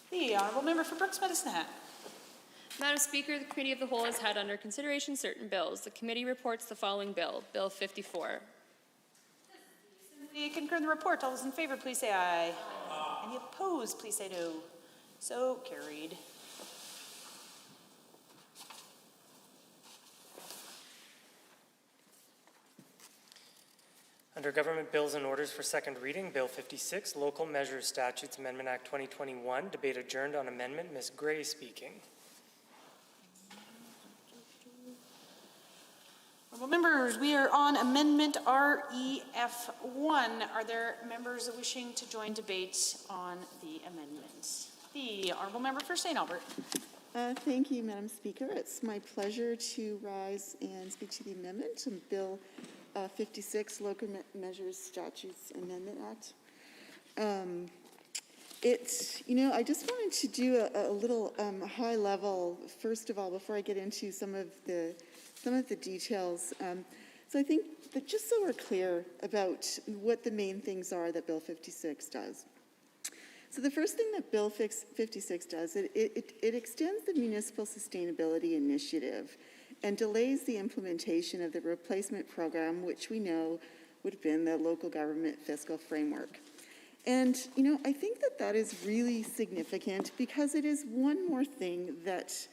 The Honourable Member for Brooks Medicine Hat.
Madam Speaker, the Committee of the Whole has had under consideration certain bills. The committee reports the following bill, Bill 54.
We concur in the report. All those in favor, please say aye. Any opposed, please say no. So carried.
Under Government Bills and Orders for second reading, Bill 56, Local Measures Statutes Amendment Act 2021, debate adjourned on amendment. Ms. Gray speaking.
Honourable members, we are on Amendment REF1. Are there members wishing to join debate on the amendment? The Honourable Member for St. Albert.
Thank you, Madam Speaker. It's my pleasure to rise and speak to the amendment on Bill 56, Local Measures Statutes Amendment Act. I just wanted to do a little high level, first of all, before I get into some of the details. So I think that just so we're clear about what the main things are that Bill 56 does. So the first thing that Bill 56 does, it extends the Municipal Sustainability Initiative and delays the implementation of the replacement program, which we know would have been the local government fiscal framework. And, I think that is really significant because it is one more thing that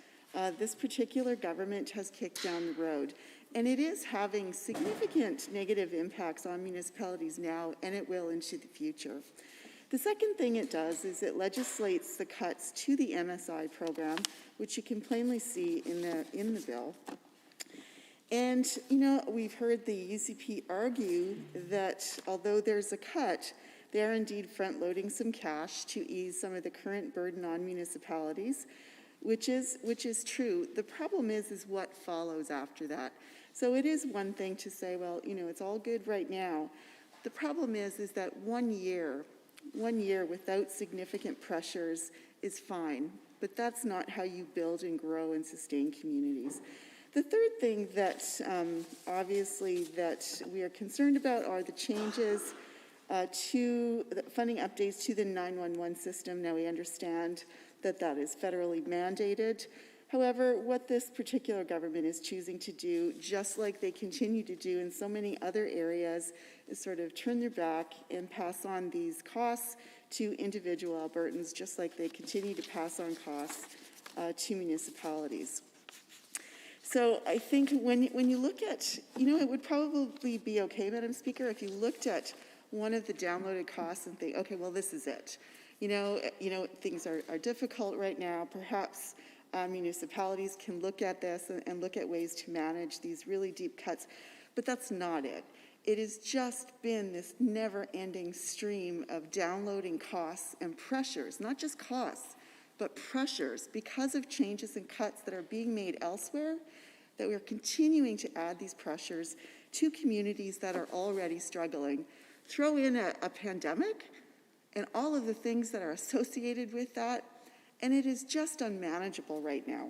this particular government has kicked down the road. And it is having significant negative impacts on municipalities now, and it will into the future. The second thing it does is it legislates the cuts to the MSI program, which you can plainly see in the bill. And, we've heard the UCP argue that although there's a cut, they are indeed front-loading some cash to ease some of the current burden on municipalities, which is true. The problem is what follows after that. So it is one thing to say, well, it's all good right now. The problem is that 1 year without significant pressures is fine, but that's not how you build and grow and sustain communities. The third thing that obviously that we are concerned about are the changes to the funding updates to the 911 system. Now we understand that is federally mandated. However, what this particular government is choosing to do, just like they continue to do in so many other areas, is sort of turn their back and pass on these costs to individual Albertans, just like they continue to pass on costs to municipalities. So I think when you look at, it would probably be okay, Madam Speaker, if you looked at one of the downloaded costs and think, okay, well, this is it. Things are difficult right now. Perhaps municipalities can look at this and look at ways to manage these really deep cuts, but that's not it. It has just been this never-ending stream of downloading costs and pressures, not just costs, but pressures because of changes and cuts that are being made elsewhere, that we're continuing to add these pressures to communities that are already struggling. Throw in a pandemic and all of the things that are associated with that, and it is just unmanageable right now.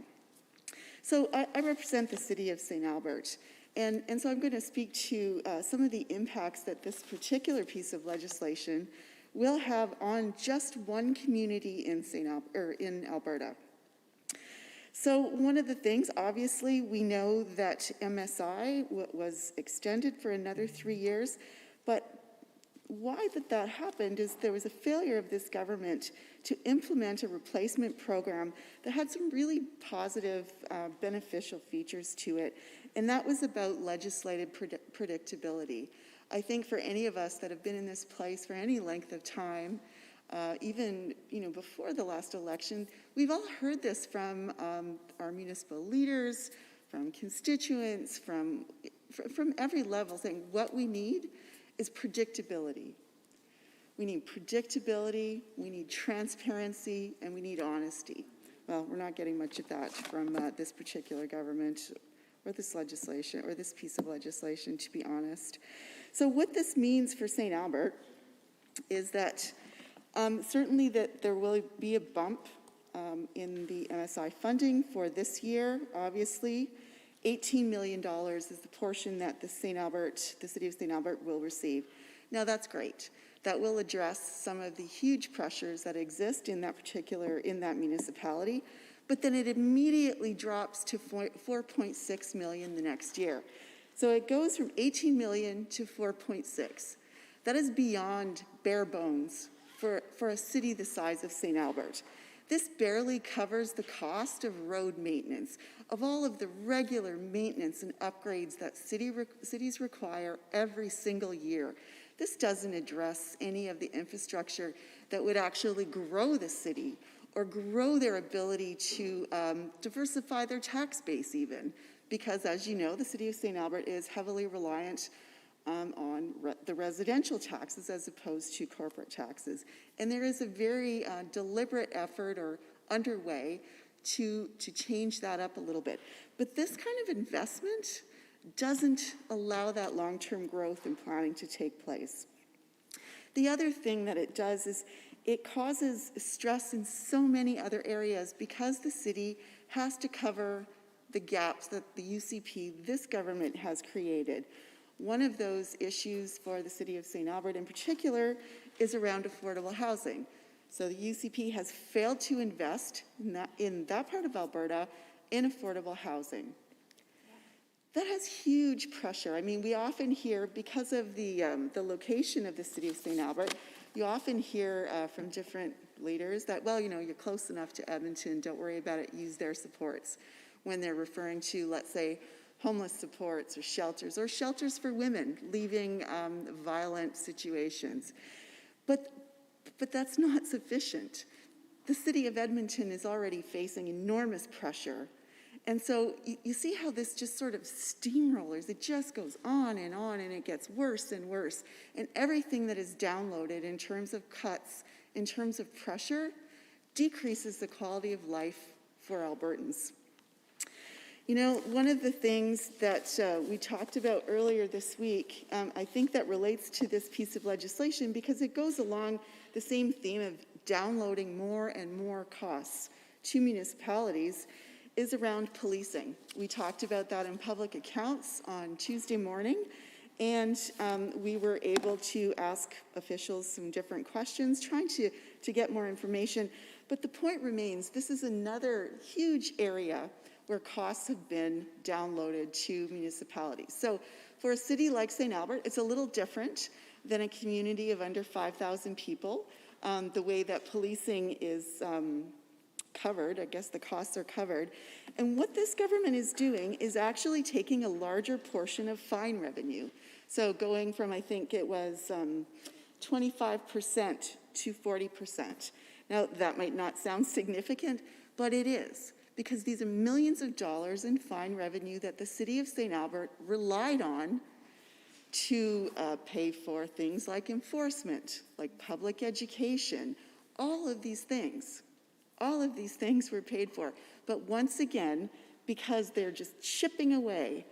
So I represent the city of St. Albert, and so I'm going to speak to some of the impacts that this particular piece of legislation will have on just one community in Alberta. So one of the things, obviously, we know that MSI was extended for another 3 years, but why that happened is there was a failure of this government to implement a replacement program that had some really positive, beneficial features to it, and that was about legislative predictability. I think for any of us that have been in this place for any length of time, even before the last election, we've all heard this from our municipal leaders, from constituents, from every level, saying what we need is predictability. We need predictability, we need transparency, and we need honesty. Well, we're not getting much of that from this particular government or this legislation, or this piece of legislation, to be honest. So what this means for St. Albert is that certainly that there will be a bump in the MSI funding for this year, obviously. $18 million is the portion that the city of St. Albert will receive. Now that's great. That will address some of the huge pressures that exist in that municipality, but then it immediately drops to $4.6 million the next year. So it goes from 18 million to 4.6. That is beyond bare bones for a city the size of St. Albert. This barely covers the cost of road maintenance, of all of the regular maintenance and upgrades that cities require every single year. This doesn't address any of the infrastructure that would actually grow the city or grow their ability to diversify their tax base even, because as you know, the city of St. Albert is heavily reliant on the residential taxes as opposed to corporate taxes. And there is a very deliberate effort or underway to change that up a little bit. But this kind of investment doesn't allow that long-term growth and planning to take place. The other thing that it does is it causes stress in so many other areas because the city has to cover the gaps that the UCP, this government, has created. One of those issues for the city of St. Albert in particular is around affordable housing. So the UCP has failed to invest in that part of Alberta in affordable housing. That has huge pressure. I mean, we often hear, because of the location of the city of St. Albert, you often hear from different leaders that, well, you're close enough to Edmonton, don't worry about it, use their supports, when they're referring to, let's say, homeless supports or shelters for women leaving violent situations. But that's not sufficient. The city of Edmonton is already facing enormous pressure. And so you see how this just sort of steamrollers. It just goes on, and it gets worse and worse. And everything that is downloaded in terms of cuts, in terms of pressure, decreases the quality of life for Albertans. One of the things that we talked about earlier this week, I think that relates to this piece of legislation because it goes along the same theme of downloading more and more costs to municipalities, is around policing. We talked about that in public accounts on Tuesday morning, and we were able to ask officials some different questions, trying to get more information. But the point remains, this is another huge area where costs have been downloaded to municipalities. So for a city like St. Albert, it's a little different than a community of under 5,000 people. The way that policing is covered, I guess the costs are covered. And what this government is doing is actually taking a larger portion of fine revenue. So going from, I think it was 25% to 40%. Now, that might not sound significant, but it is, because these are millions of dollars in fine revenue that the city of St. Albert relied on to pay for things like enforcement, like public education, all of these things. All of these things were paid for. But once again, because they're just chipping away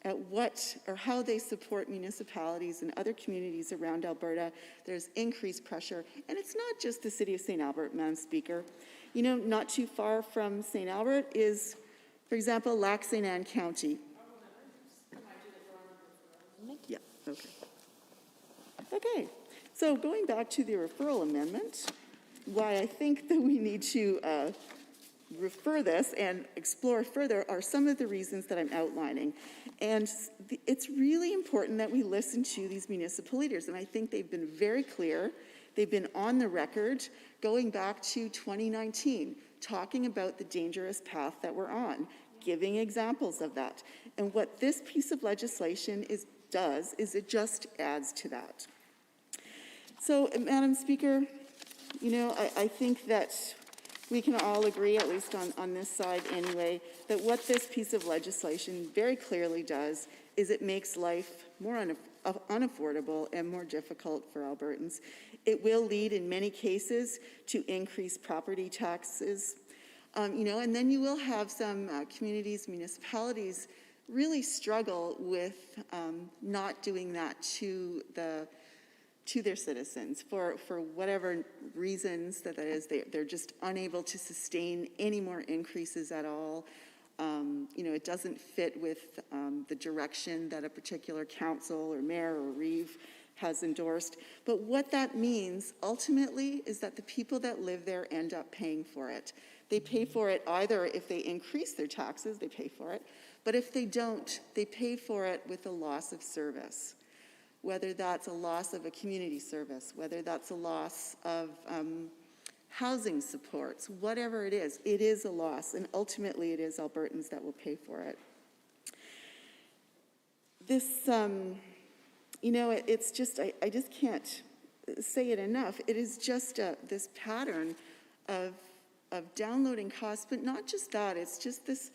at what or how they support municipalities and other communities around Alberta, there's increased pressure. And it's not just the city of St. Albert, Madam Speaker. Not too far from St. Albert is, for example, Lac St. Anne County. Yeah, okay. Okay, So going back to the referral amendment, why I think that we need to refer this and explore further are some of the reasons that I'm outlining. And it's really important that we listen to these municipal leaders, and I think they've been very clear. They've been on the record going back to 2019, talking about the dangerous path that we're on, giving examples of that. And what this piece of legislation does is it just adds to that. So, Madam Speaker, you know, I think that we can all agree, at least on this side anyway, that what this piece of legislation very clearly does is it makes life more unaffordable and more difficult for Albertans. It will lead in many cases to increased property taxes, you know, and then you will have some communities, municipalities really struggle with not doing that to their citizens for whatever reasons that is. They're just unable to sustain any more increases at all. You know, it doesn't fit with the direction that a particular council or mayor or reeve has endorsed. But what that means ultimately is that the people that live there end up paying for it. They pay for it either if they increase their taxes, they pay for it, but if they don't, they pay for it with a loss of service. Whether that's a loss of a community service, whether that's a loss of housing supports, whatever it is a loss, and ultimately it is Albertans that will pay for it. This, you know, it's just, I just can't say it enough. It is just this pattern of downloading costs, but not just that, it's just this,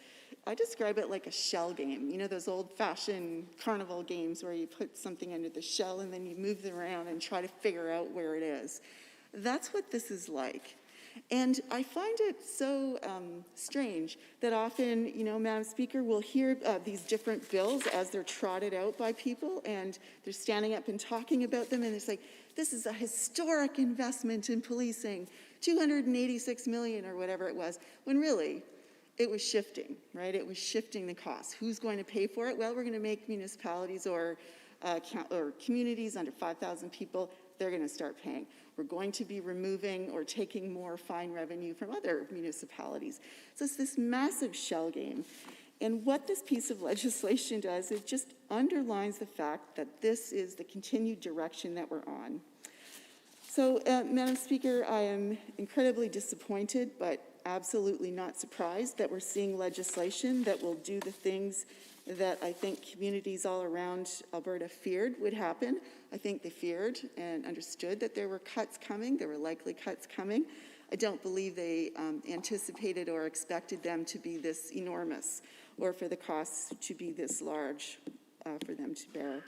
I describe it like a shell game. You know, those old-fashioned carnival games where you put something under the shell and then you move them around and try to figure out where it is. That's what this is like. And I find it so strange that often, you know, Madam Speaker, we'll hear these different bills as they're trotted out by people, and they're standing up and talking about them, and it's like, this is a historic investment in policing, $286 million or whatever it was, when really, it was shifting, right? It was shifting the cost. Who's going to pay for it? Well, we're going to make municipalities or communities under 5,000 people, they're going to start paying. We're going to be removing or taking more fine revenue from other municipalities. So it's this massive shell game. And what this piece of legislation does, it just underlines the fact that this is the continued direction that we're on. So, Madam Speaker, I am incredibly disappointed, but absolutely not surprised that we're seeing legislation that will do the things that I think communities all around Alberta feared would happen. I think they feared and understood that there were cuts coming. There were likely cuts coming. I don't believe they anticipated or expected them to be this enormous or for the costs to be this large for them to bear.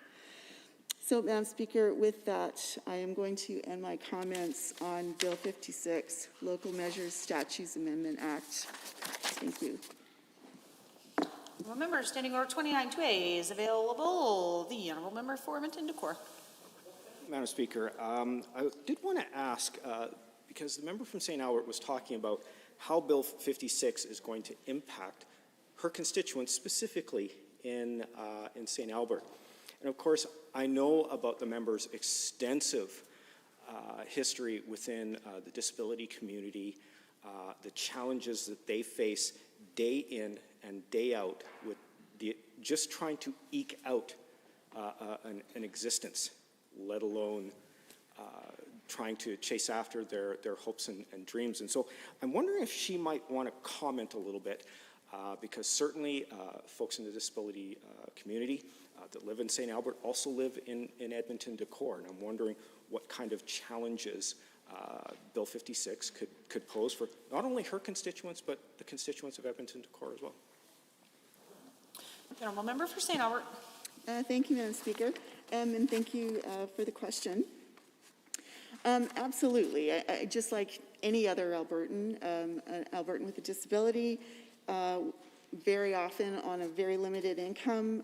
So, Madam Speaker, with that, I am going to end my comments on Bill 56, Local Measures Statutes Amendment Act. Thank you.
Honourable Member, Standing Order 29-2A is available. The Honourable Member for Edmonton Decor.
Madam Speaker, I did want to ask, because the member from St. Albert was talking about how Bill 56 is going to impact her constituents, specifically in St. Albert. And of course, I know about the member's extensive history within the disability community, the challenges that they face day in and day out with just trying to eke out an existence, let alone trying to chase after their hopes and dreams. And so I'm wondering if she might want to comment a little bit, because certainly folks in the disability community that live in St. Albert also live in Edmonton Decor, and I'm wondering what kind of challenges Bill 56 could pose for not only her constituents, but the constituents of Edmonton Decor as well.
The Honourable Member for St. Albert.
Thank you, Madam Speaker, and thank you for the question. Absolutely. I just like any other Albertan, an Albertan with a disability, very often on a very limited income,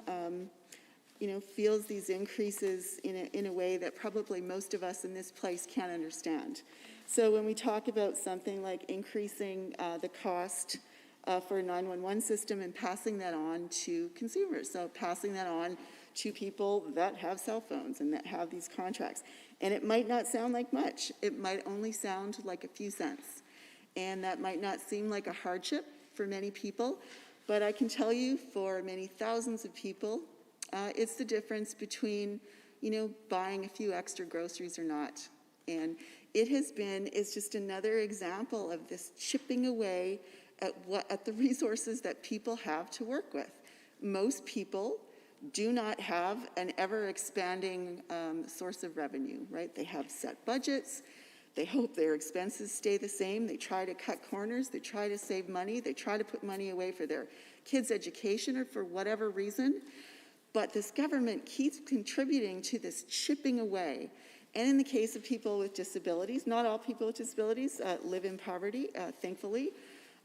you know, feels these increases in a way that probably most of us in this place can't understand. So when we talk about something like increasing the cost for a 911 system and passing that on to consumers, so passing that on to people that have cell phones and that have these contracts. And it might not sound like much. It might only sound like a few cents. And that might not seem like a hardship for many people, but I can tell you for many thousands of people, it's the difference between, buying a few extra groceries or not. And it's just another example of this chipping away at the resources that people have to work with. Most people do not have an ever-expanding source of revenue, right? They have set budgets. They hope their expenses stay the same. They try to cut corners. They try to save money. They try to put money away for their kids' education or for whatever reason. But this government keeps contributing to this chipping away. And in the case of people with disabilities, not all people with disabilities live in poverty, thankfully,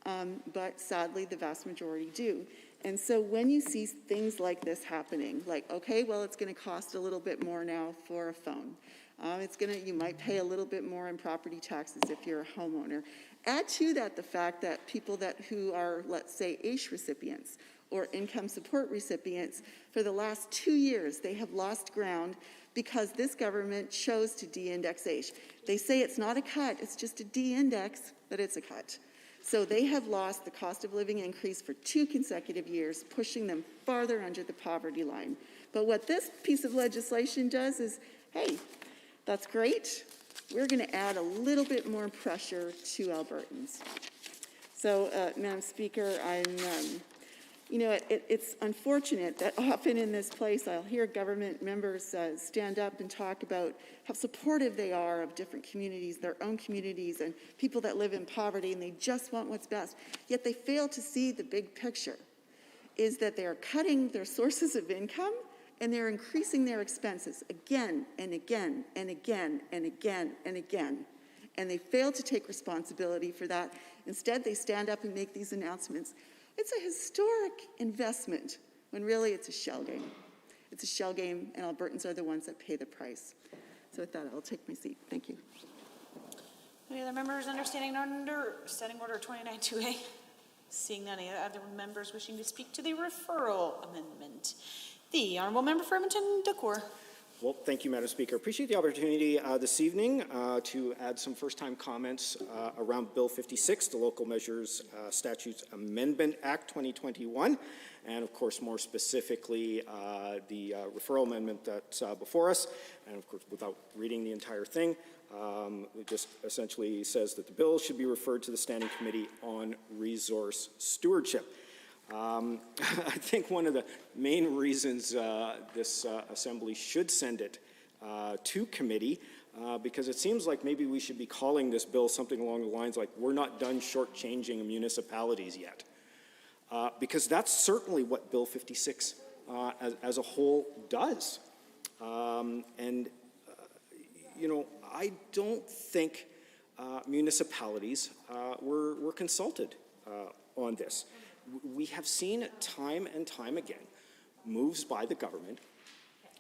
but sadly the vast majority do. And so when you see things like this happening, like, okay, well, it's going to cost a little bit more now for a phone. You might pay a little bit more in property taxes if you're a homeowner. Add to that the fact that people who are, let's say, AISH recipients or income support recipients, for the last 2 years, they have lost ground because this government chose to de-index AISH. They say it's not a cut, it's just a de-index, but it's a cut. So they have lost the cost of living increase for 2 consecutive years, pushing them farther under the poverty line. But what this piece of legislation does is, hey, that's great. We're going to add a little bit more pressure to Albertans. So, Madam Speaker, it's unfortunate that often in this place I'll hear government members stand up and talk about how supportive they are of different communities, their own communities, and people that live in poverty, and they just want what's best. Yet they fail to see the big picture, is that they are cutting their sources of income and they're increasing their expenses again and again and again and again and again. And they fail to take responsibility for that. Instead, they stand up and make these announcements. It's a historic investment when really it's a shell game. It's a shell game, and Albertans are the ones that pay the price. So with that, I'll take my seat. Thank you.
Any other members understanding Standing Order 29-2A? Seeing none, any other members wishing to speak to the referral amendment? The Honourable Member for Edmonton-Decour.
Well, thank you, Madam Speaker. Appreciate the opportunity this evening to add some first-time comments around Bill 56, the Local Measures Statutes Amendment Act 2021, and of course, more specifically, the referral amendment that's before us. And of course, without reading the entire thing, it just essentially says that the bill should be referred to the Standing Committee on Resource Stewardship. I think one of the main reasons this Assembly should send it to committee, because it seems like maybe we should be calling this bill something along the lines like, we're not done shortchanging municipalities yet. Because that's certainly what Bill 56 as a whole does. I don't think municipalities were consulted on this. We have seen time and time again moves by the government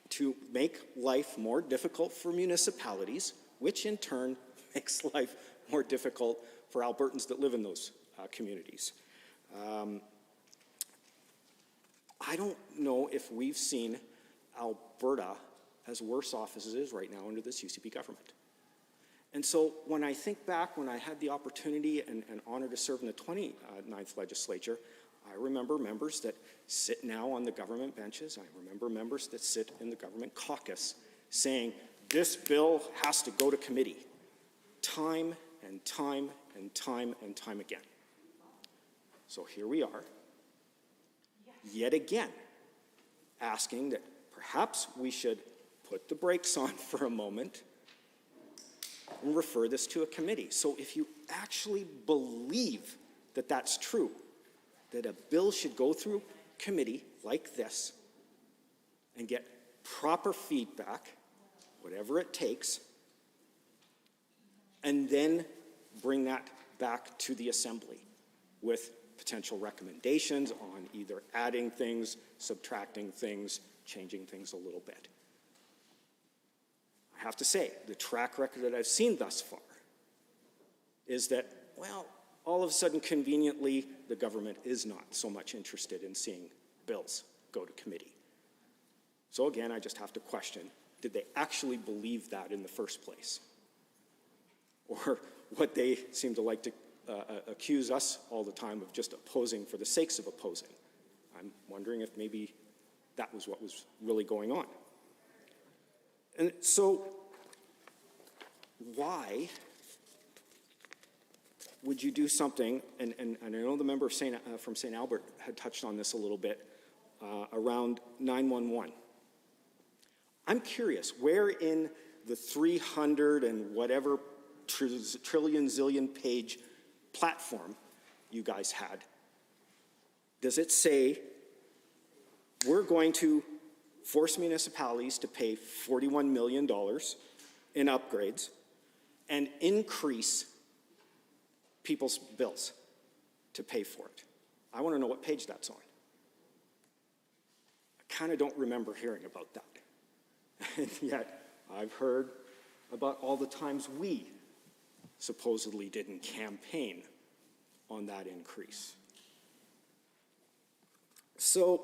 to make life more difficult for municipalities, which in turn makes life more difficult for Albertans that live in those communities. I don't know if we've seen Alberta as worse off as it is right now under this UCP government. And so when I think back, when I had the opportunity and honor to serve in the 29th legislature, I remember members that sit now on the government benches. I remember members that sit in the government caucus saying, this bill has to go to committee, time and time and time and time again. So here we are, yet again, asking that perhaps we should put the brakes on for a moment and refer this to a committee. So if you actually believe that that's true, that a bill should go through committee like this and get proper feedback, whatever it takes, and then bring that back to the Assembly with potential recommendations on either adding things, subtracting things, changing things a little bit. I have to say, the track record that I've seen thus far is that, well, all of a sudden, conveniently, the government is not so much interested in seeing bills go to committee. So again, I just have to question, did they actually believe that in the first place? Or what they seem to like to accuse us all the time of just opposing for the sakes of opposing. I'm wondering if maybe that was what was really going on. And so, why would you do something, and I know the member of from St. Albert had touched on this a little bit, around 911. I'm curious, where in the 300 and whatever trillion zillion page platform you guys had, does it say we're going to force municipalities to pay $41 million in upgrades and increase people's bills to pay for it? I want to know what page that's on. I kind of don't remember hearing about that. And yet, I've heard about all the times we supposedly didn't campaign on that increase. So,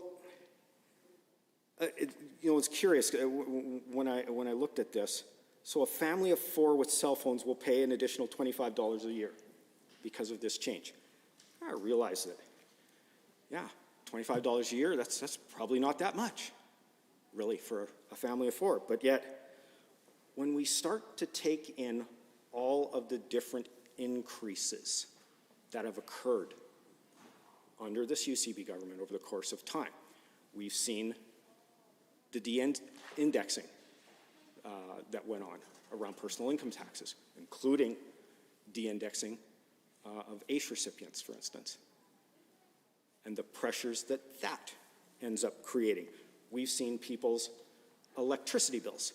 it's curious when I looked at this. So a family of 4 with cell phones will pay an additional $25 a year because of this change. I realize that, yeah, $25 a year, that's probably not that much, really, for a family of 4. But yet, when we start to take in all of the different increases that have occurred under this UCB government over the course of time, we've seen the de-indexing that went on around personal income taxes, including de-indexing of ACE recipients, for instance, and the pressures that ends up creating. We've seen people's electricity bills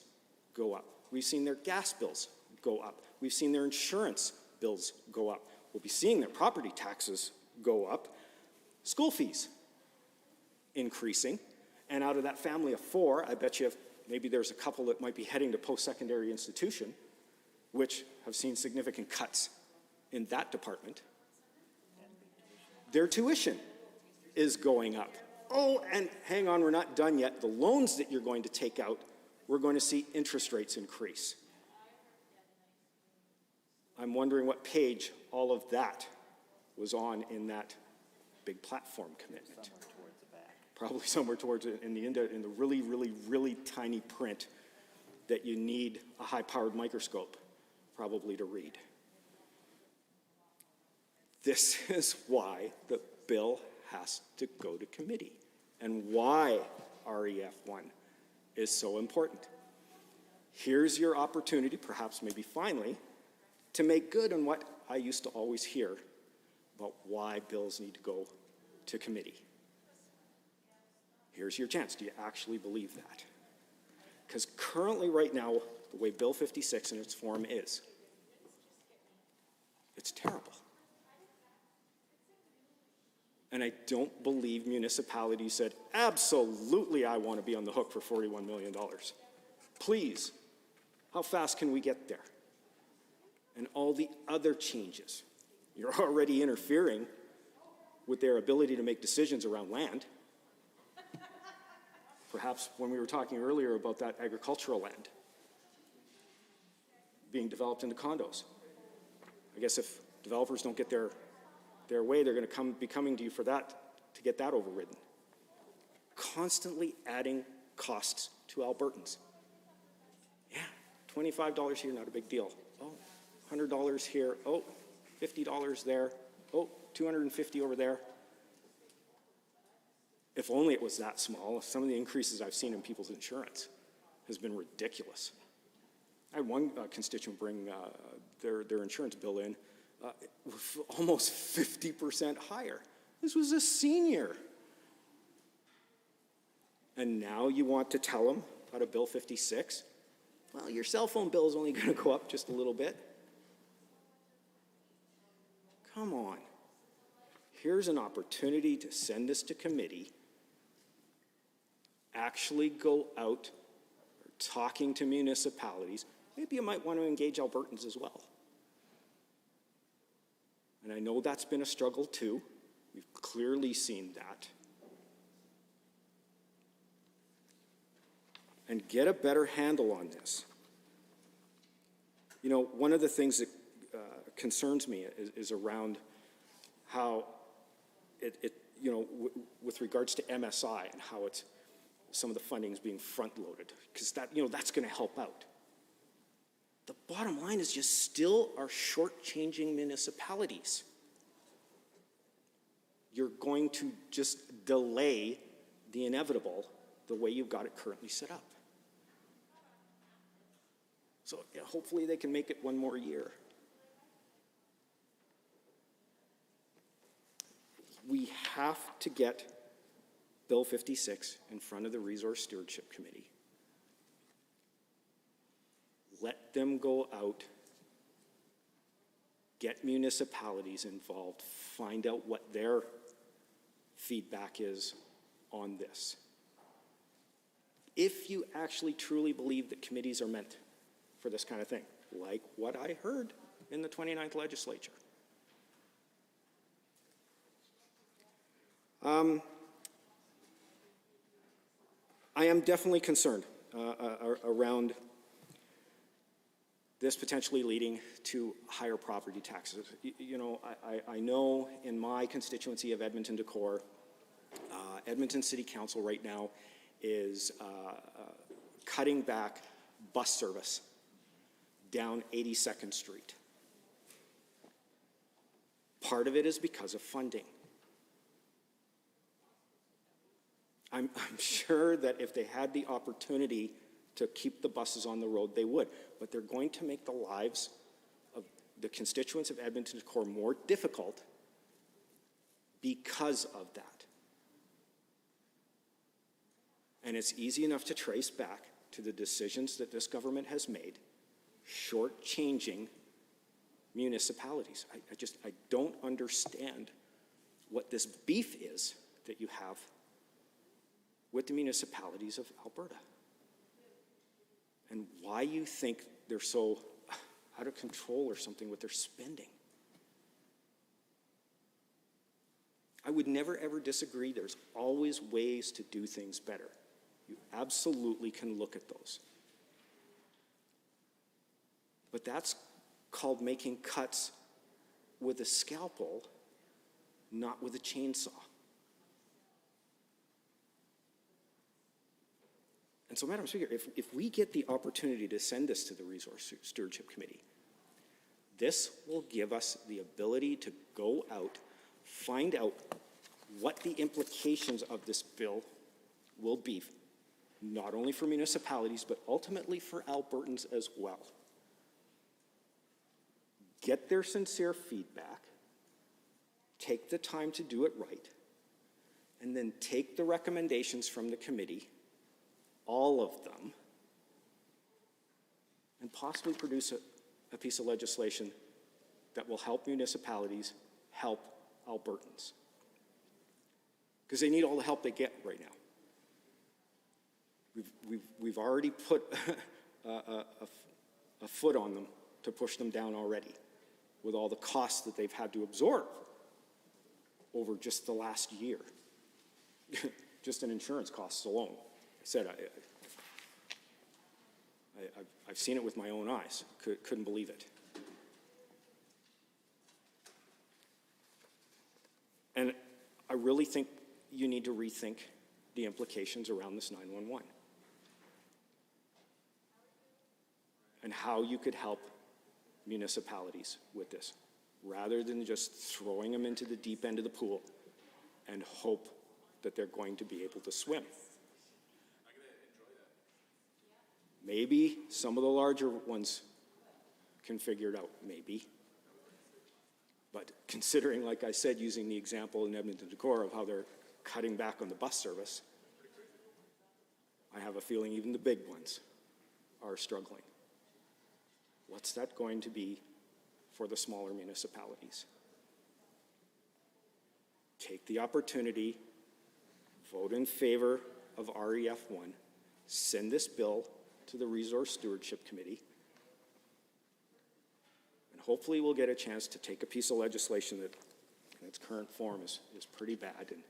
go up. We've seen their gas bills go up. We've seen their insurance bills go up. We'll be seeing their property taxes go up. School fees increasing. And out of that family of 4, I bet you maybe there's a couple that might be heading to post-secondary institution, which have seen significant cuts in that department. Their tuition is going up. Oh, and hang on, we're not done yet. The loans that you're going to take out, we're going to see interest rates increase. I'm wondering what page all of that was on in that big platform commitment. Probably somewhere towards it in the really, really, really tiny print that you need a high-powered microscope probably to read. This is why the bill has to go to committee and why REF1 is so important. Here's your opportunity, perhaps maybe finally, to make good on what I used to always hear about why bills need to go to committee. Here's your chance. Do you actually believe that? Because currently, right now, the way Bill 56 in its form is, it's terrible. And I don't believe municipalities said, absolutely, I want to be on the hook for $41 million. Please, how fast can we get there? And all the other changes. You're already interfering with their ability to make decisions around land. Perhaps when we were talking earlier about that agricultural land being developed into condos. I guess if developers don't get their way, they're going to be coming to you for that, to get that overridden. Constantly adding costs to Albertans. Yeah, $25 here, not a big deal. Oh, $100 here. Oh, $50 there. Oh, $250 over there. If only it was that small. Some of the increases I've seen in people's insurance has been ridiculous. I had one constituent bring their insurance bill in almost 50% higher. This was a senior. And now you want to tell them out of Bill 56, well, your cell phone bill is only going to go up just a little bit. Come on. Here's an opportunity to send this to committee, actually go out talking to municipalities. Maybe you might want to engage Albertans as well. And I know that's been a struggle too. We've clearly seen that. and get a better handle on this. You know, one of the things that concerns me is around how you know, with regards to MSI and how it's, some of the funding is being front-loaded, because that, you know, that's going to help out. The bottom line is you still are shortchanging municipalities. You're going to just delay the inevitable the way you've got it currently set up. So yeah, hopefully they can make it one more year. We have to get Bill 56 in front of the Resource Stewardship Committee. Let them go out, get municipalities involved, find out what their feedback is on this. If you actually truly believe that committees are meant for this kind of thing, like what I heard in the 29th legislature. I am definitely concerned around this potentially leading to higher property taxes. You know, I know in my constituency of Edmonton-Decore, Edmonton City Council right now is cutting back bus service down 82nd Street. Part of it is because of funding. I'm sure that if they had the opportunity to keep the buses on the road, they would. But they're going to make the lives of the constituents of Edmonton-Decore more difficult because of that. And it's easy enough to trace back to the decisions that this government has made, shortchanging municipalities. I don't understand what this beef is that you have with the municipalities of Alberta, and why you think they're so out of control or something with their spending. I would never ever disagree. There's always ways to do things better. You absolutely can look at those. But that's called making cuts with a scalpel, not with a chainsaw. And so, Madam Speaker, if we get the opportunity to send this to the Resource Stewardship Committee, this will give us the ability to go out, find out what the implications of this bill will be, not only for municipalities, but ultimately for Albertans as well. Get their sincere feedback, take the time to do it right, and then take the recommendations from the committee, all of them, and possibly produce a piece of legislation that will help municipalities help Albertans. Because they need all the help they get right now. We've already put a foot on them to push them down already, with all the costs that they've had to absorb over just the last year. Just in insurance costs alone. I said I've seen it with my own eyes. Couldn't believe it. And I really think you need to rethink the implications around this 911 and how you could help municipalities with this, rather than just throwing them into the deep end of the pool and hope that they're going to be able to swim. Maybe some of the larger ones can figure it out, maybe. But considering, like I said, using the example in Edmonton-Decore of how they're cutting back on the bus service, I have a feeling even the big ones are struggling. What's that going to be for the smaller municipalities? Take the opportunity, vote in favor of REF1, send this bill to the Resource Stewardship Committee, and hopefully we'll get a chance to take a piece of legislation that in its current form is pretty bad, and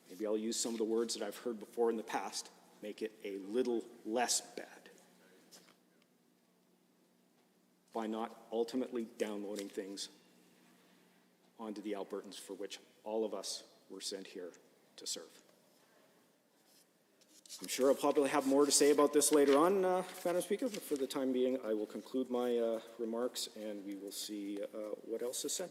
maybe I'll use some of the words that I've heard before in the past, make it a little less bad by not ultimately downloading things onto the Albertans for which all of us were sent here to serve. I'm sure I'll probably have more to say about this later on, Madam Speaker, but for the time being, I will conclude my remarks and we will see what else is said.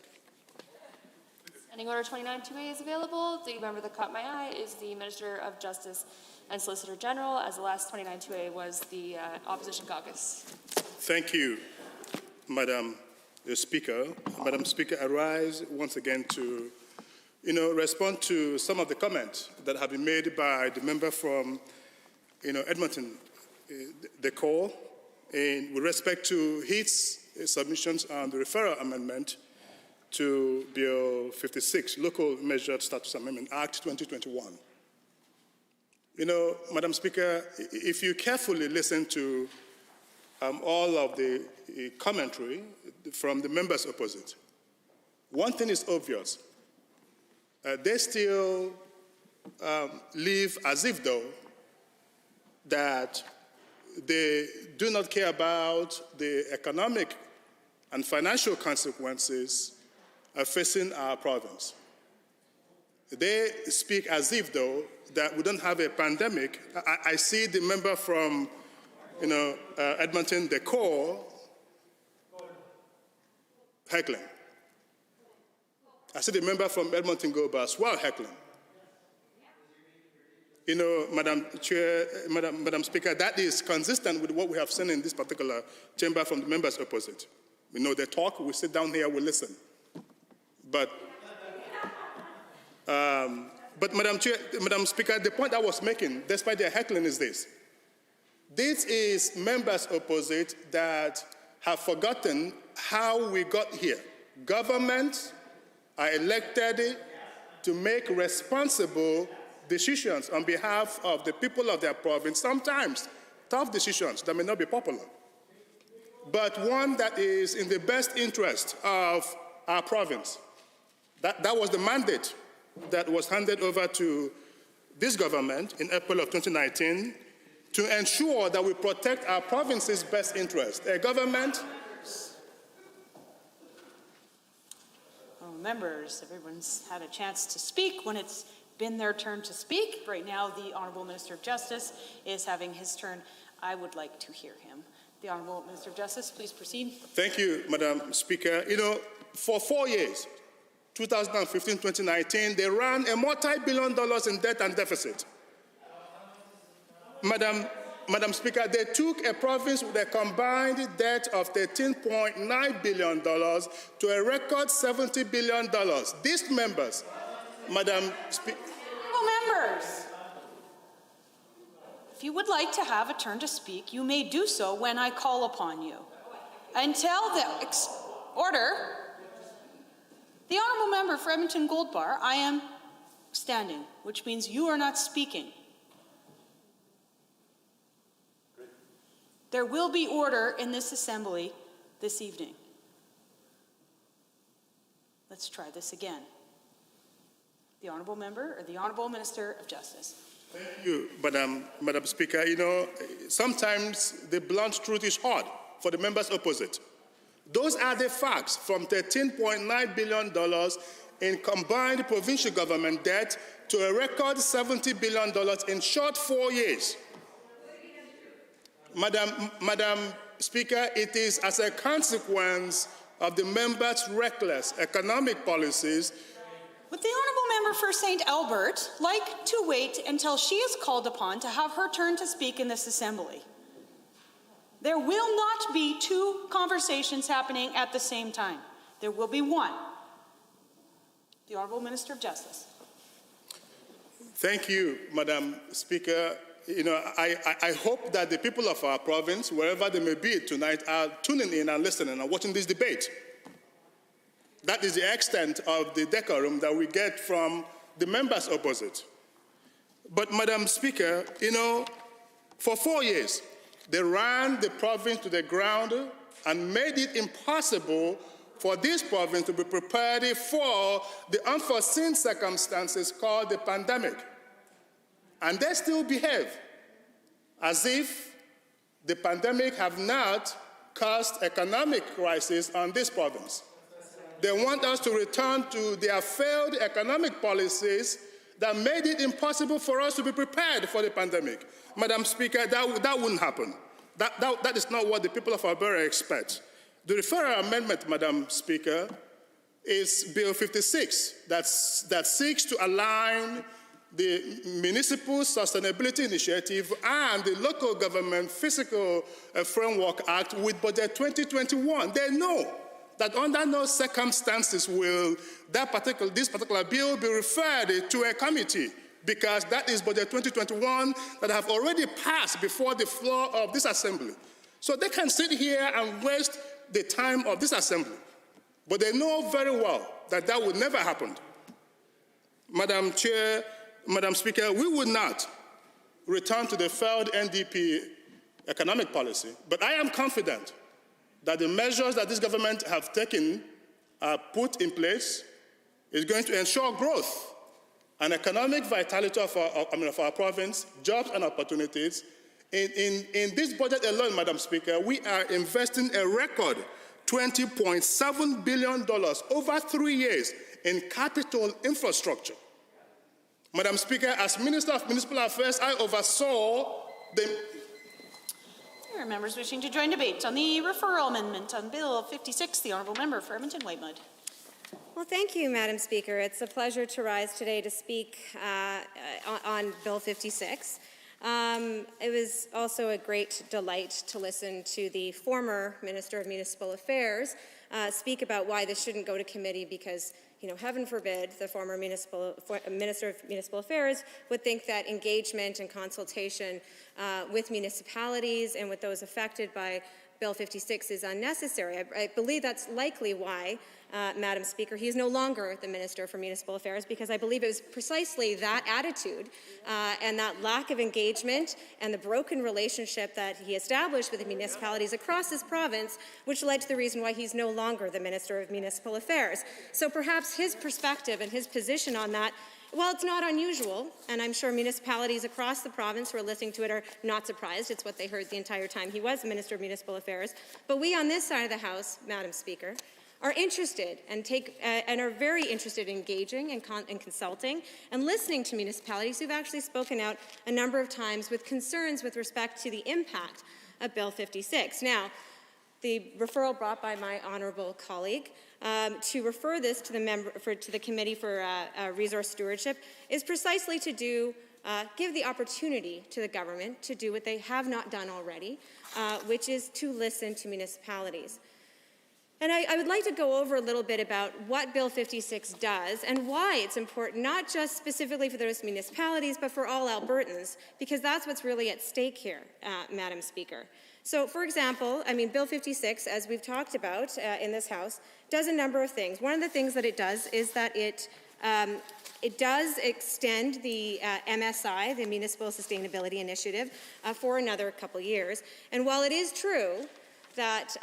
Standing Order 29-2A is available. The member that caught my eye is the Minister of Justice and Solicitor General, as the last 29-2A was the Opposition Caucus.
Thank you, Madam Speaker. Madam Speaker, I rise once again to, respond to some of the comments that have been made by the member from, Edmonton, the call, and with respect to his submissions on the Referral Amendment to Bill 56, Local Measured Status Amendment Act 2021. Madam Speaker, if you carefully listen to all of the commentary from the members opposite, one thing is obvious. They still live as if though that they do not care about the economic and financial consequences facing our province. They speak as if though that we don't have a pandemic. I see the member from Edmonton, the core, heckling. I see the member from Edmonton Goba as well heckling. Madam Chair, Madam Speaker, that is consistent with what we have seen in this particular chamber from the members opposite. They talk, we sit down here, we listen. But Madam Chair, Madam Speaker, the point I was making, despite their heckling, is this. This is members opposite that have forgotten how we got here. Governments are elected to make responsible decisions on behalf of the people of their province, sometimes tough decisions that may not be popular, but one that is in the best interest of our province. That was the mandate that was handed over to this government in April of 2019 to ensure that we protect our province's best interest. A government...
Members, everyone's had a chance to speak when it's been their turn to speak. Right now, the Honourable Minister of Justice is having his turn. I would like to hear him. The Honourable Minister of Justice, please proceed.
Thank you, Madam Speaker. For 4 years, 2015-2019, they ran a multi-billion dollars in debt and deficit. Madam Speaker, they took a province with a combined debt of $13.9 billion to a record $70 billion. These members, Madam Speaker...
Members, if you would like to have a turn to speak, you may do so when I call upon you. Until the order, the Honourable Member for Edmonton Gold Bar, I am standing, which means you are not speaking. There will be order in this assembly this evening. Let's try this again. The Honourable Member or the Honourable Minister of Justice.
Thank you, Madam Speaker. Sometimes the blunt truth is hard for the members opposite. Those are the facts, from $13.9 billion in combined provincial government debt to a record $70 billion in short 4 years. Madam Speaker, it is as a consequence of the members' reckless economic policies.
Would the Honourable Member for St. Albert like to wait until she is called upon to have her turn to speak in this assembly? There will not be two conversations happening at the same time. There will be one. The Honourable Minister of Justice.
Thank you, Madam Speaker. I hope that the people of our province, wherever they may be tonight, are tuning in and listening and watching this debate. That is the extent of the decorum that we get from the members opposite. But, Madam Speaker, for 4 years, they ran the province to the ground and made it impossible for this province to be prepared for the unforeseen circumstances called the pandemic. And they still behave as if the pandemic have not caused economic crisis on this province. They want us to return to their failed economic policies that made it impossible for us to be prepared for the pandemic. Madam Speaker, that wouldn't happen. That is not what the people of Alberta expect. The Referral Amendment, Madam Speaker, is Bill 56 that seeks to align the Municipal Sustainability Initiative and the Local Government Fiscal Framework Act with Budget 2021. They know that under no circumstances will this particular bill be referred to a committee, because that is Budget 2021 that have already passed before the floor of this assembly. So they can sit here and waste the time of this assembly, but they know very well that that would never happen. Madam Chair, Madam Speaker, we would not return to the failed NDP economic policy, but I am confident that the measures that this government have taken, put in place, is going to ensure growth and economic vitality of our province, jobs and opportunities. In this budget alone, Madam Speaker, we are investing a record $20.7 billion over 3 years in capital infrastructure. Madam Speaker, as Minister of Municipal Affairs, I oversaw the...
There are members wishing to join debate on the referral amendment on Bill 56. The Honourable Member for Edmonton-Whitemud.
Well, thank you, Madam Speaker. It's a pleasure to rise today to speak on Bill 56. It was also a great delight to listen to the former Minister of Municipal Affairs speak about why this shouldn't go to committee, because, you know, heaven forbid the former Minister of Municipal Affairs would think that engagement and consultation with municipalities and with those affected by Bill 56 is unnecessary. I believe that's likely why, Madam Speaker, he is no longer the Minister for Municipal Affairs, because I believe it was precisely that attitude and that lack of engagement and the broken relationship that he established with the municipalities across this province which led to the reason why he's no longer the Minister of Municipal Affairs. So perhaps his perspective and his position on that, well, it's not unusual, and I'm sure municipalities across the province who are listening to it are not surprised. It's what they heard the entire time he was the Minister of Municipal Affairs. But we on this side of the House, Madam Speaker, are interested and are very interested in engaging and consulting and listening to municipalities who've actually spoken out a number of times with concerns with respect to the impact of Bill 56. Now, the referral brought by my honourable colleague to refer this to the Committee for Resource Stewardship is precisely to give the opportunity to the government to do what they have not done already, which is to listen to municipalities. And I would like to go over a little bit about what Bill 56 does and why it's important, not just specifically for those municipalities, but for all Albertans, because that's what's really at stake here, Madam Speaker. So, for example, Bill 56, as we've talked about in this House, does a number of things. One of the things that it does is that it does extend the MSI, the Municipal Sustainability Initiative, for another couple years. And while it is true that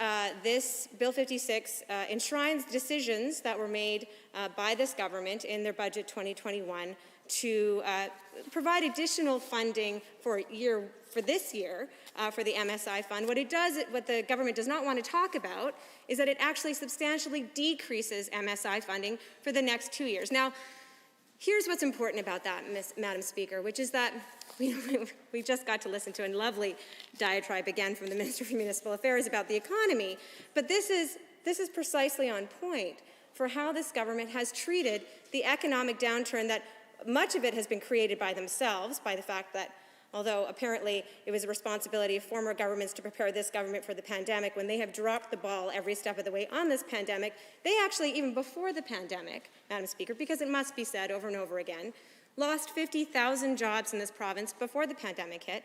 this Bill 56 enshrines decisions that were made by this government in their budget 2021 to provide additional funding for this year for the MSI fund. What the government does not want to talk about is that it actually substantially decreases MSI funding for the next 2 years. Now, here's what's important about that, Madam Speaker, which is that we just got to listen to a lovely diatribe again from the Minister for Municipal Affairs about the economy, but this is precisely on point for how this government has treated the economic downturn that much of it has been created by themselves, by the fact that although apparently it was a responsibility of former governments to prepare this government for the pandemic, when they have dropped the ball every step of the way on this pandemic, they actually, even before the pandemic, Madam Speaker, because it must be said over and over again, lost 50,000 jobs in this province before the pandemic hit,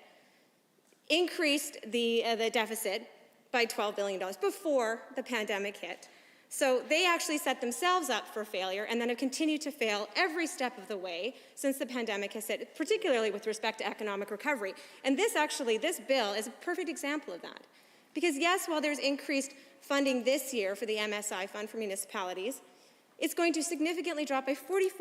increased the deficit by $12 billion before the pandemic hit. So they actually set themselves up for failure and then have continued to fail every step of the way since the pandemic has hit, particularly with respect to economic recovery. And this bill is a perfect example of that. Because yes, while there's increased funding this year for the MSI fund for municipalities, it's going to significantly drop by 44%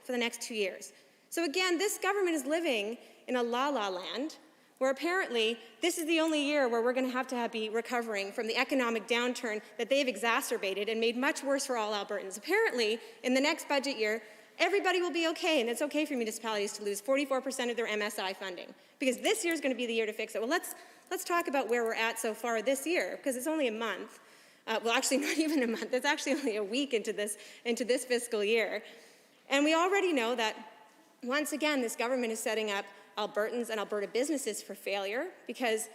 for the next 2 years. So again, this government is living in a la-la land where apparently this is the only year where we're going to be recovering from the economic downturn that they've exacerbated and made much worse for all Albertans. Apparently, in the next budget year, everybody will be okay, and it's okay for municipalities to lose 44% of their MSI funding, because this year is going to be the year to fix it. Well, let's talk about where we're at so far this year, because it's only a month. Well, actually, not even a month. It's actually only a week into this fiscal year. And we already know that, once again, this government is setting up Albertans and Alberta businesses for failure because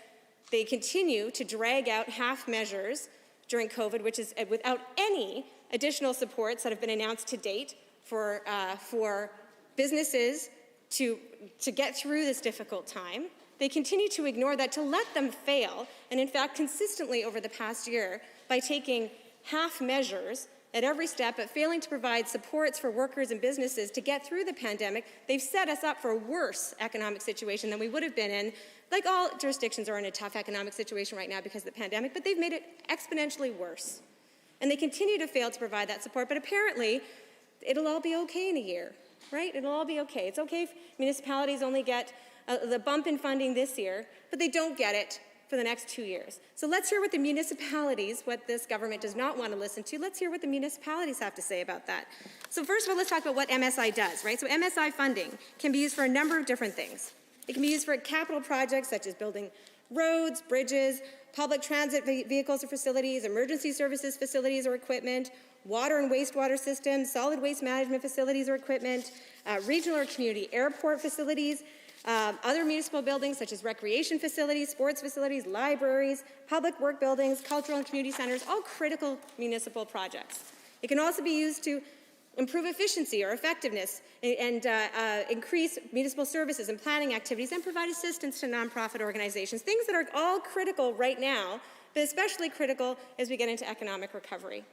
they continue to drag out half measures during COVID, which is without any additional supports that have been announced to date for businesses to get through this difficult time. They continue to ignore that, to let them fail, and in fact, consistently over the past year, by taking half measures at every step, but failing to provide supports for workers and businesses to get through the pandemic, they've set us up for a worse economic situation than we would have been in. Like all jurisdictions are in a tough economic situation right now because of the pandemic, but they've made it exponentially worse. And they continue to fail to provide that support, but apparently it'll all be okay in a year, right? It'll all be okay. It's okay if municipalities only get the bump in funding this year, but they don't get it for the next 2 years. So let's hear what the municipalities, what this government does not want to listen to, let's hear what the municipalities have to say about that. So first of all, let's talk about what MSI does, right? So MSI funding can be used for a number of different things. It can be used for capital projects such as building roads, bridges, public transit vehicles or facilities, emergency services facilities or equipment, water and wastewater systems, solid waste management facilities or equipment, regional or community airport facilities, other municipal buildings such as recreation facilities, sports facilities, libraries, public work buildings, cultural and community centers, all critical municipal projects. It can also be used to improve efficiency or effectiveness and increase municipal services and planning activities and provide assistance to nonprofit organizations, things that are all critical right now, but especially critical as we get into economic recovery.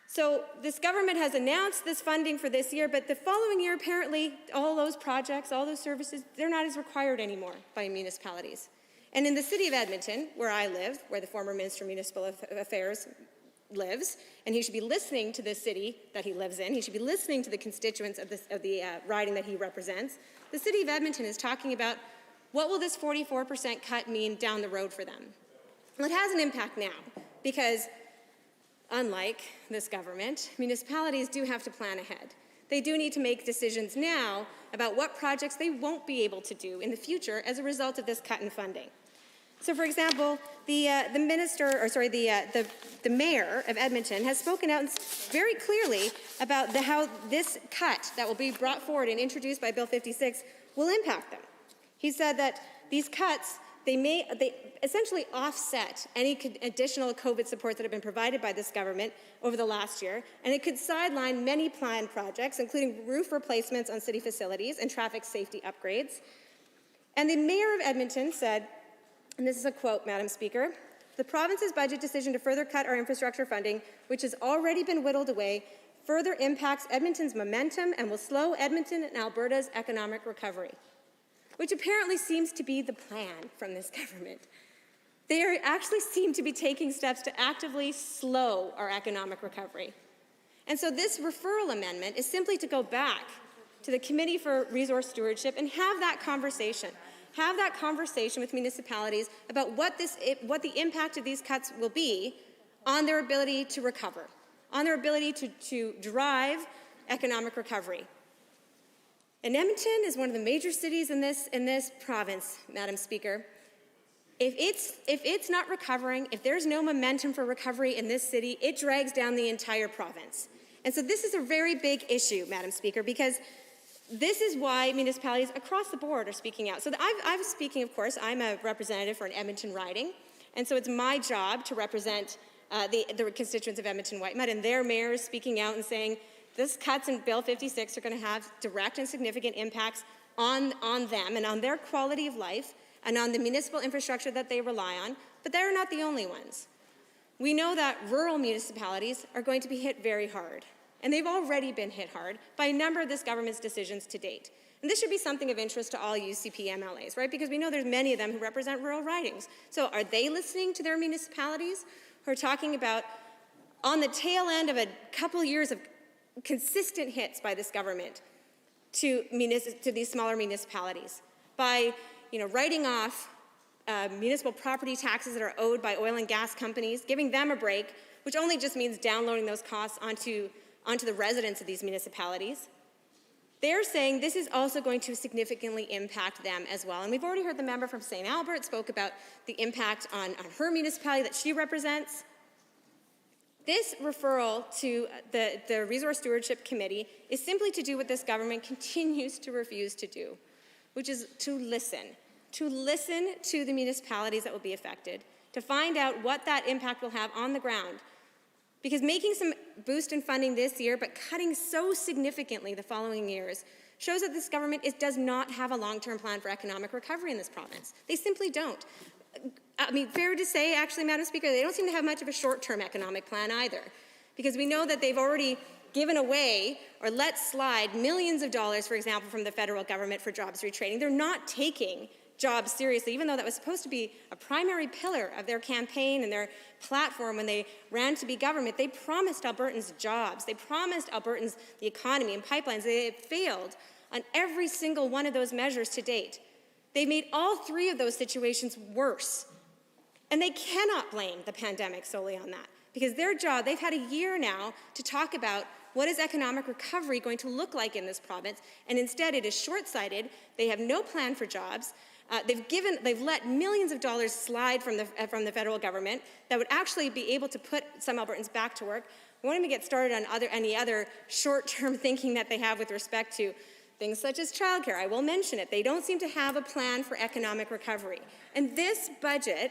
So this government has announced this funding for this year, but the following year, apparently, all those projects, all those services, they're not as required anymore by municipalities. And in the city of Edmonton, where I live, where the former Minister of Municipal Affairs lives, and he should be listening to the city that he lives in, he should be listening to the constituents of the riding that he represents, the city of Edmonton is talking about what will this 44% cut mean down the road for them. Well, it has an impact now, because unlike this government, municipalities do have to plan ahead. They do need to make decisions now about what projects they won't be able to do in the future as a result of this cut in funding. So, for example, the mayor of Edmonton has spoken out very clearly about how this cut that will be brought forward and introduced by Bill 56 will impact them. He said that these cuts, they essentially offset any additional COVID supports that have been provided by this government over the last year, and it could sideline many planned projects, including roof replacements on city facilities and traffic safety upgrades. And the mayor of Edmonton said, and this is a quote, Madam Speaker, "The province's budget decision to further cut our infrastructure funding, which has already been whittled away, further impacts Edmonton's momentum and will slow Edmonton and Alberta's economic recovery," which apparently seems to be the plan from this government. They actually seem to be taking steps to actively slow our economic recovery. And so this referral amendment is simply to go back to the Committee for Resource Stewardship and have that conversation. Have that conversation with municipalities about what the impact of these cuts will be on their ability to recover, on their ability to drive economic recovery. And Edmonton is one of the major cities in this province, Madam Speaker. If it's not recovering, if there's no momentum for recovery in this city, it drags down the entire province. And so this is a very big issue, Madam Speaker, because this is why municipalities across the board are speaking out. So I'm speaking, of course, I'm a representative for an Edmonton riding, and so it's my job to represent the constituents of Edmonton-Whitemud, and their mayors speaking out and saying, this cuts in Bill 56 are going to have direct and significant impacts on them and on their quality of life and on the municipal infrastructure that they rely on, but they're not the only ones. We know that rural municipalities are going to be hit very hard, and they've already been hit hard by a number of this government's decisions to date. And this should be something of interest to all UCP MLAs, right? Because we know there's many of them who represent rural ridings. So are they listening to their municipalities who are talking about, on the tail end of a couple years of consistent hits by this government to these smaller municipalities, by writing off municipal property taxes that are owed by oil and gas companies, giving them a break, which only just means downloading those costs onto the residents of these municipalities. They're saying this is also going to significantly impact them as well. And we've already heard the member from St. Albert spoke about the impact on her municipality that she represents. This referral to the Resource Stewardship Committee is simply to do what this government continues to refuse to do, which is to listen to the municipalities that will be affected, to find out what that impact will have on the ground. Because making some boost in funding this year, but cutting so significantly the following years, shows that this government does not have a long-term plan for economic recovery in this province. They simply don't. I mean, fair to say, actually, Madam Speaker, they don't seem to have much of a short-term economic plan either. Because we know that they've already given away or let slide millions of dollars, for example, from the federal government for jobs retraining. They're not taking jobs seriously, even though that was supposed to be a primary pillar of their campaign and their platform when they ran to be government. They promised Albertans jobs. They promised Albertans the economy and pipelines. They have failed on every single one of those measures to date. They've made all three of those situations worse. And they cannot blame the pandemic solely on that, because their job, they've had a year now to talk about what is economic recovery going to look like in this province, and instead it is short-sighted. They have no plan for jobs. They've let millions of dollars slide from the federal government that would actually be able to put some Albertans back to work. I won't even get started on any other short-term thinking that they have with respect to things such as childcare. I will mention it. They don't seem to have a plan for economic recovery. And this budget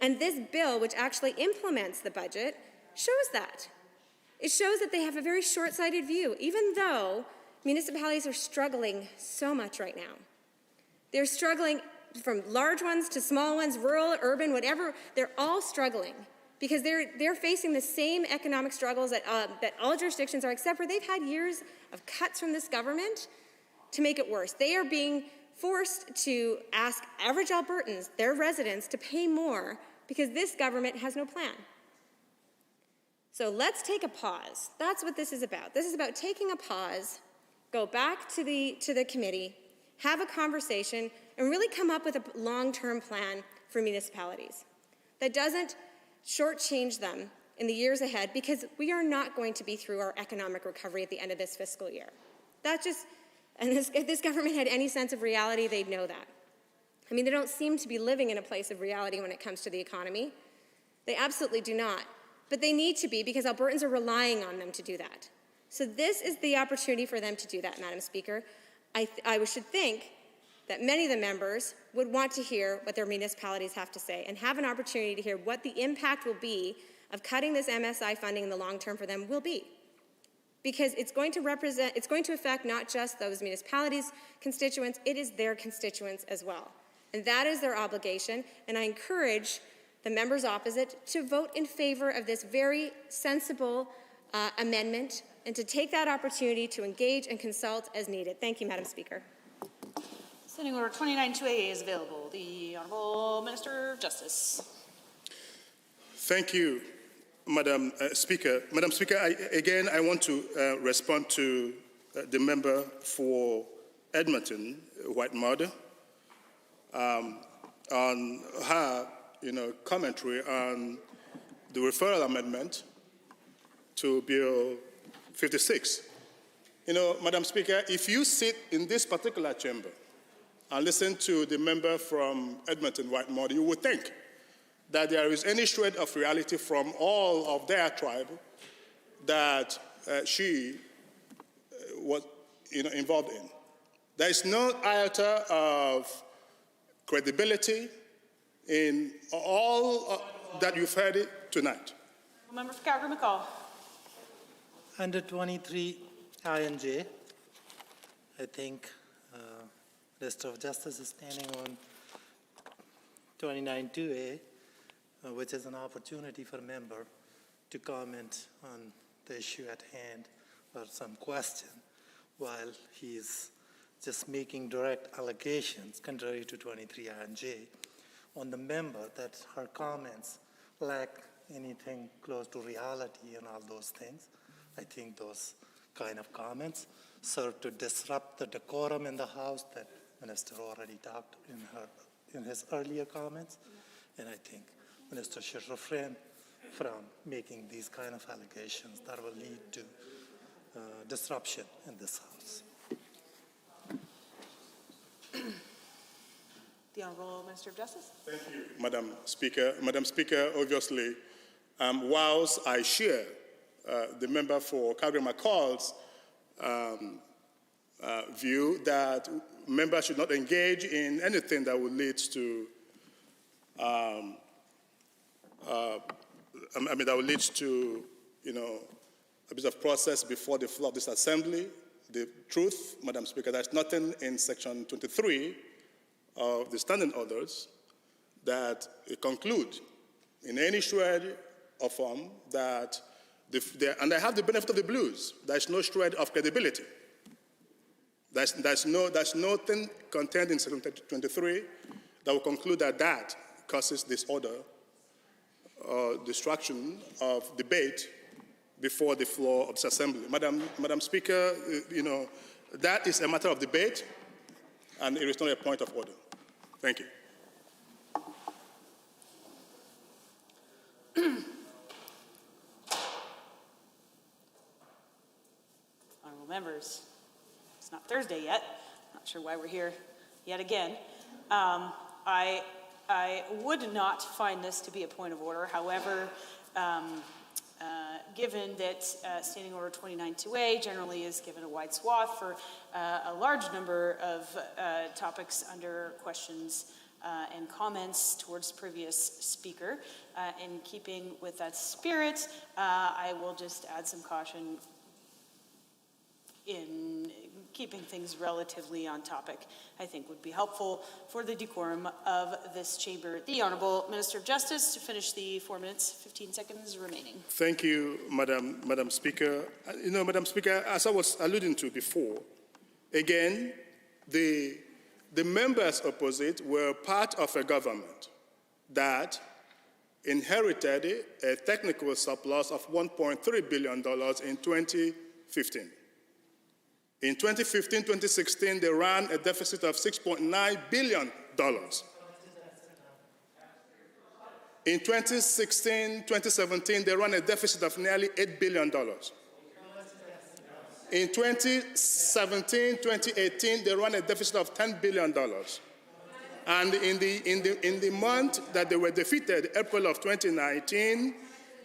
and this bill, which actually implements the budget, shows that. It shows that they have a very short-sighted view, even though municipalities are struggling so much right now. They're struggling from large ones to small ones, rural, urban, whatever. They're all struggling because they're facing the same economic struggles that all jurisdictions are, except for they've had years of cuts from this government to make it worse. They are being forced to ask average Albertans, their residents, to pay more because this government has no plan. So let's take a pause. That's what this is about. This is about taking a pause, go back to the committee, have a conversation, and really come up with a long-term plan for municipalities that doesn't shortchange them in the years ahead, because we are not going to be through our economic recovery at the end of this fiscal year. If this government had any sense of reality, they'd know that. I mean, they don't seem to be living in a place of reality when it comes to the economy. They absolutely do not. But they need to be, because Albertans are relying on them to do that. So this is the opportunity for them to do that, Madam Speaker. I should think that many of the members would want to hear what their municipalities have to say and have an opportunity to hear what the impact will be of cutting this MSI funding in the long term for them will be. Because it's going to affect not just those municipalities' constituents, it is their constituents as well. And that is their obligation, and I encourage the members opposite to vote in favor of this very sensible amendment and to take that opportunity to engage and consult as needed. Thank you, Madam Speaker.
Standing Order 29-2A is available. The Honourable Minister of Justice.
Thank you, Madam Speaker. Madam Speaker, I want to respond to the member for Edmonton, White-Mud, on her commentary on the referral amendment to Bill 56. Madam Speaker, if you sit in this particular chamber and listen to the member from Edmonton, White-Mud, you would think that there is any shred of reality from all of their tribe that she was involved in. There is no iota of credibility in all that you've heard it tonight.
Member for Calgary McCall.
Under 23 INJ, I think Minister of Justice is standing on 29-2A, which is an opportunity for a member to comment on the issue at hand or some question while he's just making direct allegations contrary to 23 INJ on the member that her comments lack anything close to reality and all those things. I think those kind of comments serve to disrupt the decorum in the House that Minister already talked in his earlier comments, and I think Minister should refrain from making these kind of allegations that will lead to disruption in this House.
The Honourable Minister of Justice.
Thank you, Madam Speaker. Madam Speaker, obviously, whilst I share the member for Calgary McCall's view that members should not engage in anything that would lead to that will lead to, a bit of process before the floor of this assembly. The truth, Madam Speaker, there's nothing in Section 23 of the standing orders that conclude in any shred or form that, and I have the benefit of the blues, there's no shred of credibility. There's nothing contained in Section 23 that will conclude that causes disorder or destruction of debate before the floor of this assembly. Madam Speaker, that is a matter of debate, and it is not a point of order. Thank you.
Honourable members, it's not Thursday yet. Not sure why we're here yet again. I would not find this to be a point of order. However, given that Standing Order 29-2A generally is given a wide swath for a large number of topics under questions and comments towards the previous speaker, in keeping with that spirit, I will just add some caution in keeping things relatively on topic, I think would be helpful for the decorum of this chamber. The Honourable Minister of Justice to finish the 4 minutes, 15 seconds remaining.
Thank you, Madam Speaker. Madam Speaker, as I was alluding to before, again, the members opposite were part of a government that inherited a technical surplus of $1.3 billion in 2015. In 2015-2016, they ran a deficit of $6.9 billion. In 2016-2017, they ran a deficit of nearly $8 billion. In 2017-2018, they ran a deficit of $10 billion. And in the month that they were defeated, April of 2019,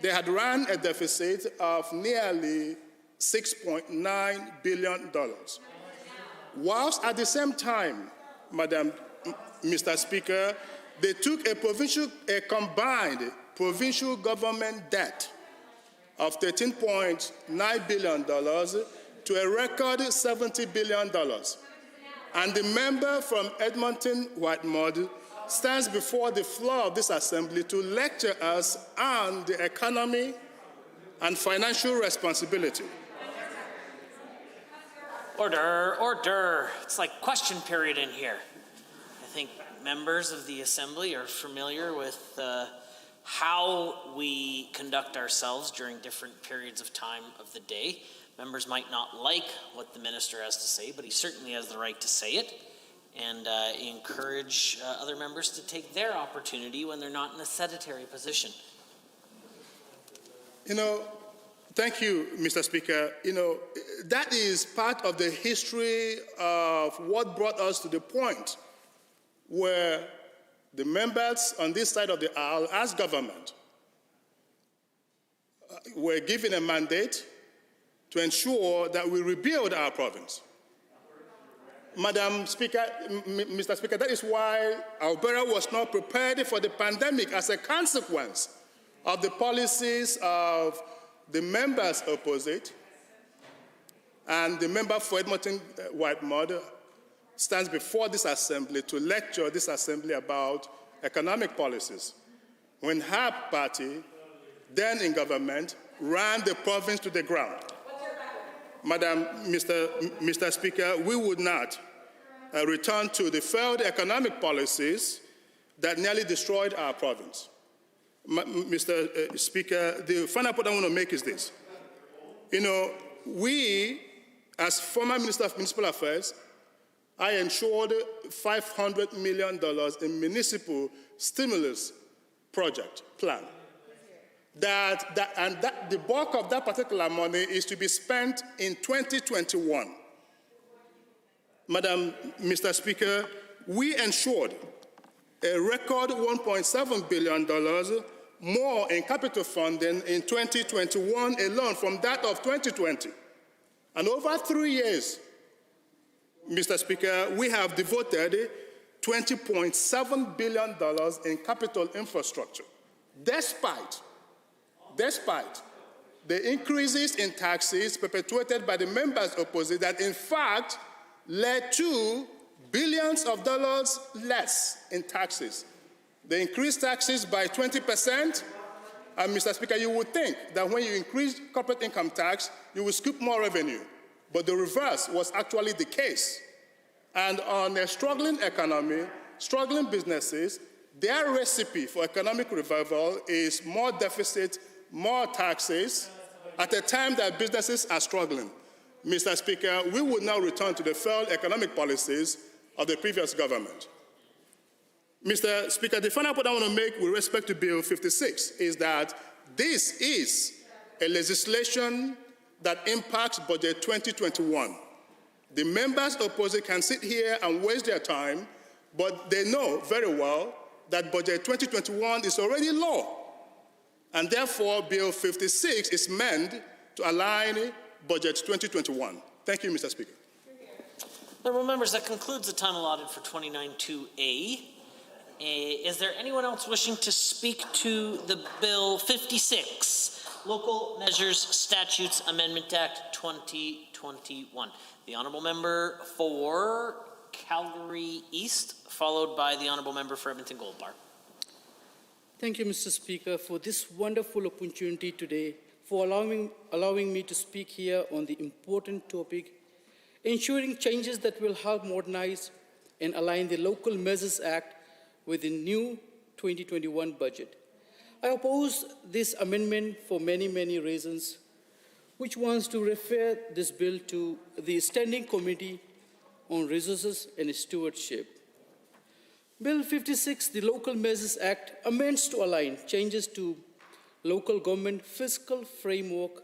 they had run a deficit of nearly $6.9 billion. Whilst at the same time, Mr. Speaker, they took a combined provincial government debt of $13.9 billion to a record $70 billion. And the member from Edmonton Whitemud stands before the floor of this assembly to lecture us on the economy and financial responsibility.
Order, order. It's like question period in here. I think members of the Assembly are familiar with how we conduct ourselves during different periods of time of the day. Members might not like what the minister has to say, but he certainly has the right to say it, and encourage other members to take their opportunity when they're not in a sedentary position.
Thank you, Mr. Speaker. That is part of the history of what brought us to the point where the members on this side of the aisle, as government, were given a mandate to ensure that we rebuild our province. Madam Speaker, Mr. Speaker, that is why Alberta was not prepared for the pandemic as a consequence of the policies of the members opposite, and the member for Edmonton Whitemud stands before this assembly to lecture this assembly about economic policies, when her party, then in government, ran the province to the ground. Mr. Speaker, we would not return to the failed economic policies that nearly destroyed our province. Mr. Speaker, the final point I want to make is this. We, as former Minister of Municipal Affairs, I ensured $500 million in municipal stimulus project plan. The bulk of that particular money is to be spent in 2021. Mr. Speaker, we ensured a record $1.7 billion more in capital funding in 2021 alone from that of 2020. And over 3 years, Mr. Speaker, we have devoted $20.7 billion in capital infrastructure, despite the increases in taxes perpetuated by the members opposite that in fact led to billions of dollars less in taxes. They increased taxes by 20%, and Mr. Speaker, you would think that when you increase corporate income tax, you will scoop more revenue. But the reverse was actually the case. And on a struggling economy, struggling businesses, their recipe for economic revival is more deficit, more taxes, at a time that businesses are struggling. Mr. Speaker, we would now return to the failed economic policies of the previous government. Mr. Speaker, the final point I want to make with respect to Bill 56 is that this is a legislation that impacts Budget 2021. The members opposite can sit here and waste their time, but they know very well that Budget 2021 is already law. And therefore, Bill 56 is meant to align Budget 2021. Thank you, Mr. Speaker.
Honourable members, that concludes the time allotted for 29.2A. Is there anyone else wishing to speak to the Bill 56, Local Measures Statutes Amendment Act 2021? The Honourable Member for Calgary East, followed by the Honourable Member for Edmonton Gold Bar.
Thank you, Mr. Speaker, for this wonderful opportunity today, for allowing me to speak here on the important topic, ensuring changes that will help modernize and align the Local Measures Act with the new 2021 budget. I oppose this amendment for many, many reasons, which wants to refer this bill to the Standing Committee on Resources and Stewardship. Bill 56, the Local Measures Act, amends to align changes to Local Government Fiscal Framework,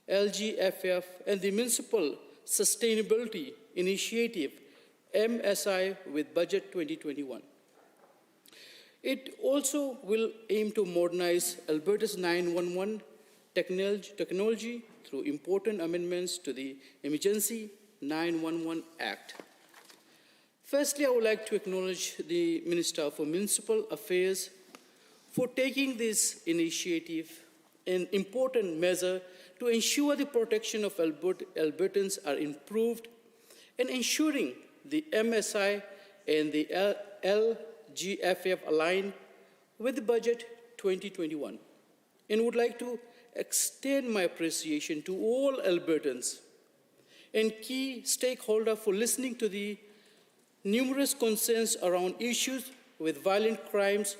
LGFF, and the Municipal Sustainability Initiative, MSI, with Budget 2021. It also will aim to modernize Alberta's 911 technology through important amendments to the Emergency 911 Act. Firstly, I would like to acknowledge the Minister for Municipal Affairs for taking this initiative, an important measure to ensure the protection of Albertans are improved and ensuring the MSI and the LGFF align with the Budget 2021, and would like to extend my appreciation to all Albertans and key stakeholders for listening to the numerous concerns around issues with violent crimes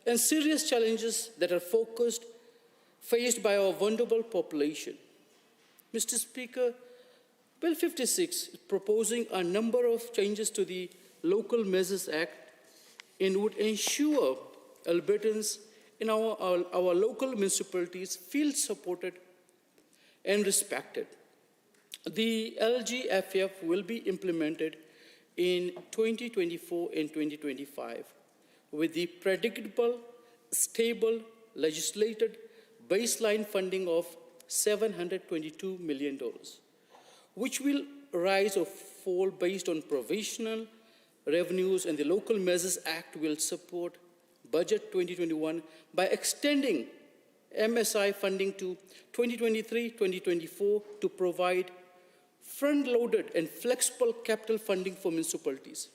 and serious challenges that are faced by our vulnerable population. Mr. Speaker, Bill 56 is proposing a number of changes to the Local Measures Act and would ensure Albertans in our local municipalities feel supported and respected. The LGFF will be implemented in 2024 and 2025 with the predictable, stable, legislated baseline funding of $722 million, which will rise or fall based on provisional revenues, and the Local Measures Act will support Budget 2021 by extending MSI funding to 2023-2024 to provide front-loaded and flexible capital funding for municipalities.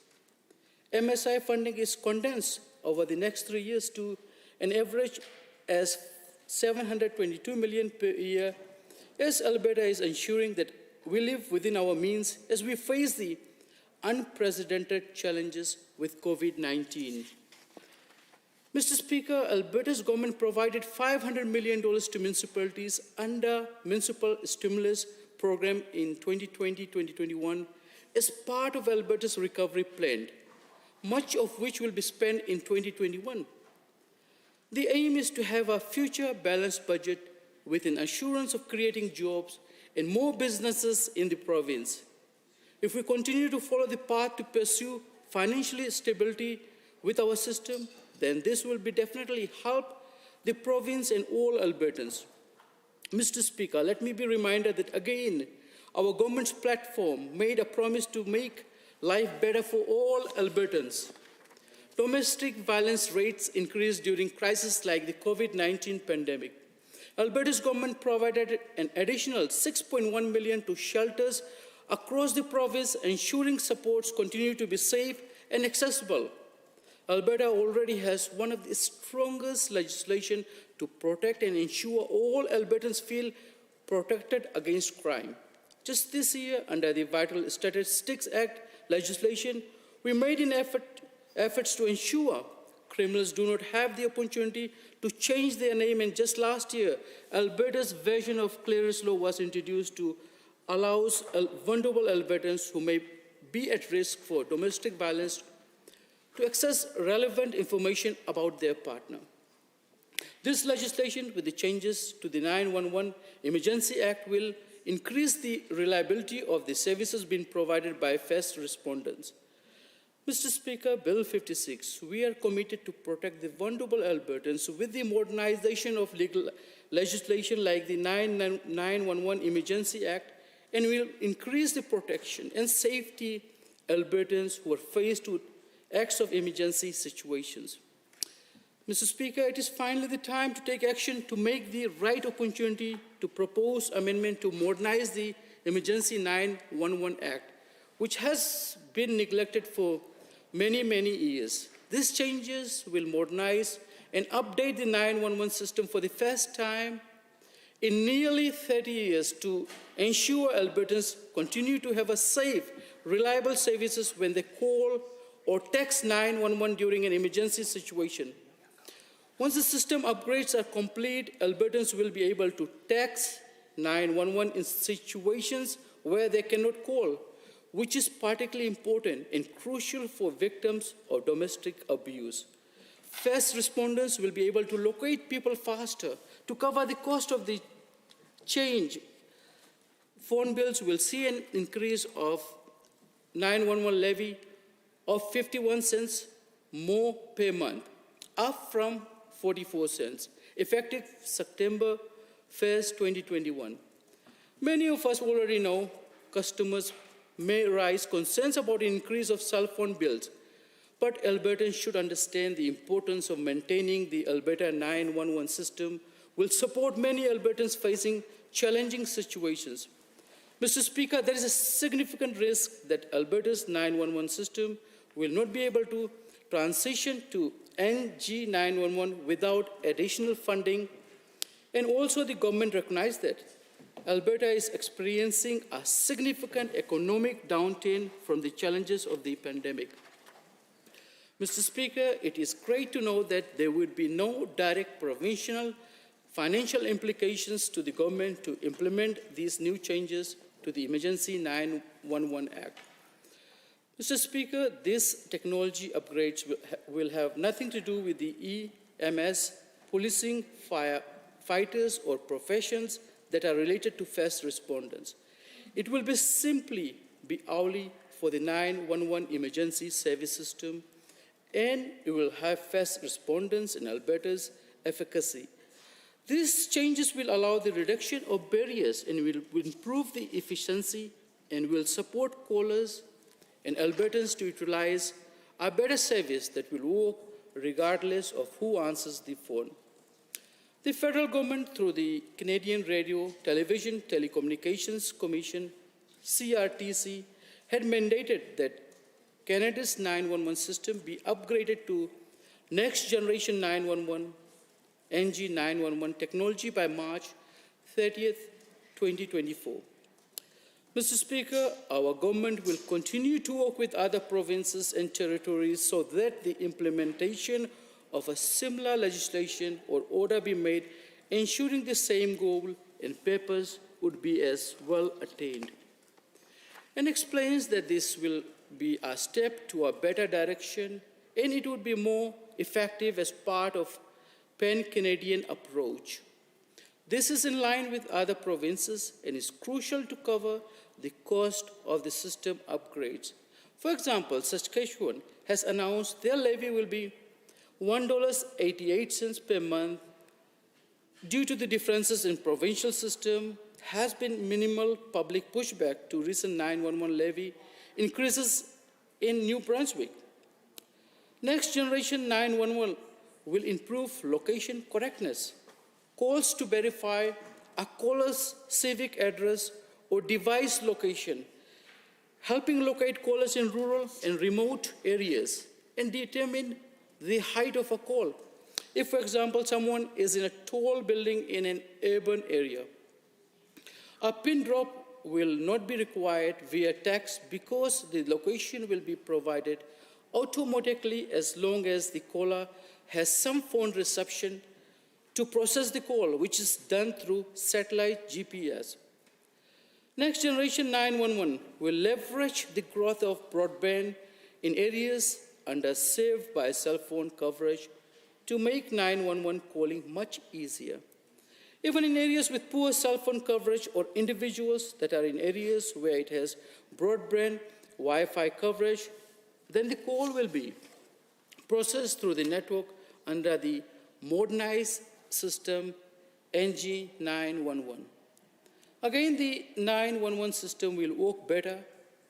MSI funding is condensed over the next 3 years to an average as $722 million per year, as Alberta is ensuring that we live within our means as we face the unprecedented challenges with COVID-19. Mr. Speaker, Alberta's government provided $500 million to municipalities under Municipal Stimulus Program in 2020-2021 as part of Alberta's recovery plan. much of which will be spent in 2021. The aim is to have a future balanced budget with an assurance of creating jobs and more businesses in the province. If we continue to follow the path to pursue financial stability with our system, then this will be definitely help the province and all Albertans. Mr. Speaker, let me be reminded that again, our government's platform made a promise to make life better for all Albertans. Domestic violence rates increased during crises like the COVID-19 pandemic. Alberta's government provided an additional $6.1 million to shelters across the province, ensuring supports continue to be safe and accessible. Alberta already has one of the strongest legislation to protect and ensure all Albertans feel protected against crime. Just this year, under the Vital Statistics Act legislation, we made an efforts to ensure criminals do not have the opportunity to change their name, and just last year, Alberta's version of clearance law was introduced to allow vulnerable Albertans who may be at risk for domestic violence to access relevant information about their partner. This legislation, with the changes to the 911 Emergency Act, will increase the reliability of the services being provided by first responders. Mr. Speaker, Bill 56, we are committed to protect the vulnerable Albertans with the modernization of legal legislation like the 911 Emergency Act, and will increase the protection and safety Albertans who are faced with acts of emergency situations. Mr. Speaker, it is finally the time to take action to make the right opportunity to propose amendment to modernize the Emergency 911 Act, which has been neglected for many years. These changes will modernize and update the 911 system for the first time in nearly 30 years to ensure Albertans continue to have a safe, reliable services when they call or text 911 during an emergency situation. Once the system upgrades are complete, Albertans will be able to text 911 in situations where they cannot call, which is particularly important and crucial for victims of domestic abuse. First responders will be able to locate people faster to cover the cost of the change. Phone bills will see an increase of 911 levy of 51 cents more per month, up from 44 cents, effective September 1st, 2021. Many of us already know customers may raise concerns about the increase of cell phone bills, but Albertans should understand the importance of maintaining the Alberta 911 system will support many Albertans facing challenging situations. Mr. Speaker, there is a significant risk that Alberta's 911 system will not be able to transition to NG 911 without additional funding, and also the government recognized that Alberta is experiencing a significant economic downturn from the challenges of the pandemic. Mr. Speaker, it is great to know that there would be no direct provincial financial implications to the government to implement these new changes to the Emergency 911 Act. Mr. Speaker, these technology upgrades will have nothing to do with the EMS, policing, firefighters, or professions that are related to first responders. It will be simply be only for the 911 emergency service system, and it will have first responders in Alberta's efficacy. These changes will allow the reduction of barriers and will improve the efficiency and will support callers and Albertans to utilize a better service that will work regardless of who answers the phone. The federal government, through the Canadian Radio, Television, Telecommunications Commission, CRTC, had mandated that Canada's 911 system be upgraded to next generation 911, NG 911 technology by March 30th, 2024. Mr. Speaker, our government will continue to work with other provinces and territories so that the implementation of a similar legislation or order be made, ensuring the same goal and purpose would be as well attained. And explains that this will be a step to a better direction, and it would be more effective as part of pan-Canadian approach. This is in line with other provinces and is crucial to cover the cost of the system upgrades. For example, Saskatchewan has announced their levy will be $1.88 per month. Due to the differences in provincial system, has been minimal public pushback to recent 911 levy increases in New Brunswick. Next generation 911 will improve location correctness. Calls to verify a caller's civic address or device location, helping locate callers in rural and remote areas and determine the height of a call. If, for example, someone is in a tall building in an urban area, a pin drop will not be required via text because the location will be provided automatically as long as the caller has some phone reception to process the call, which is done through satellite GPS. Next generation 911 will leverage the growth of broadband in areas underserved by cell phone coverage to make 911 calling much easier. Even in areas with poor cell phone coverage or individuals that are in areas where it has broadband Wi-Fi coverage, then the call will be processed through the network under the Modernize system NG911. Again, the 911 system will work better,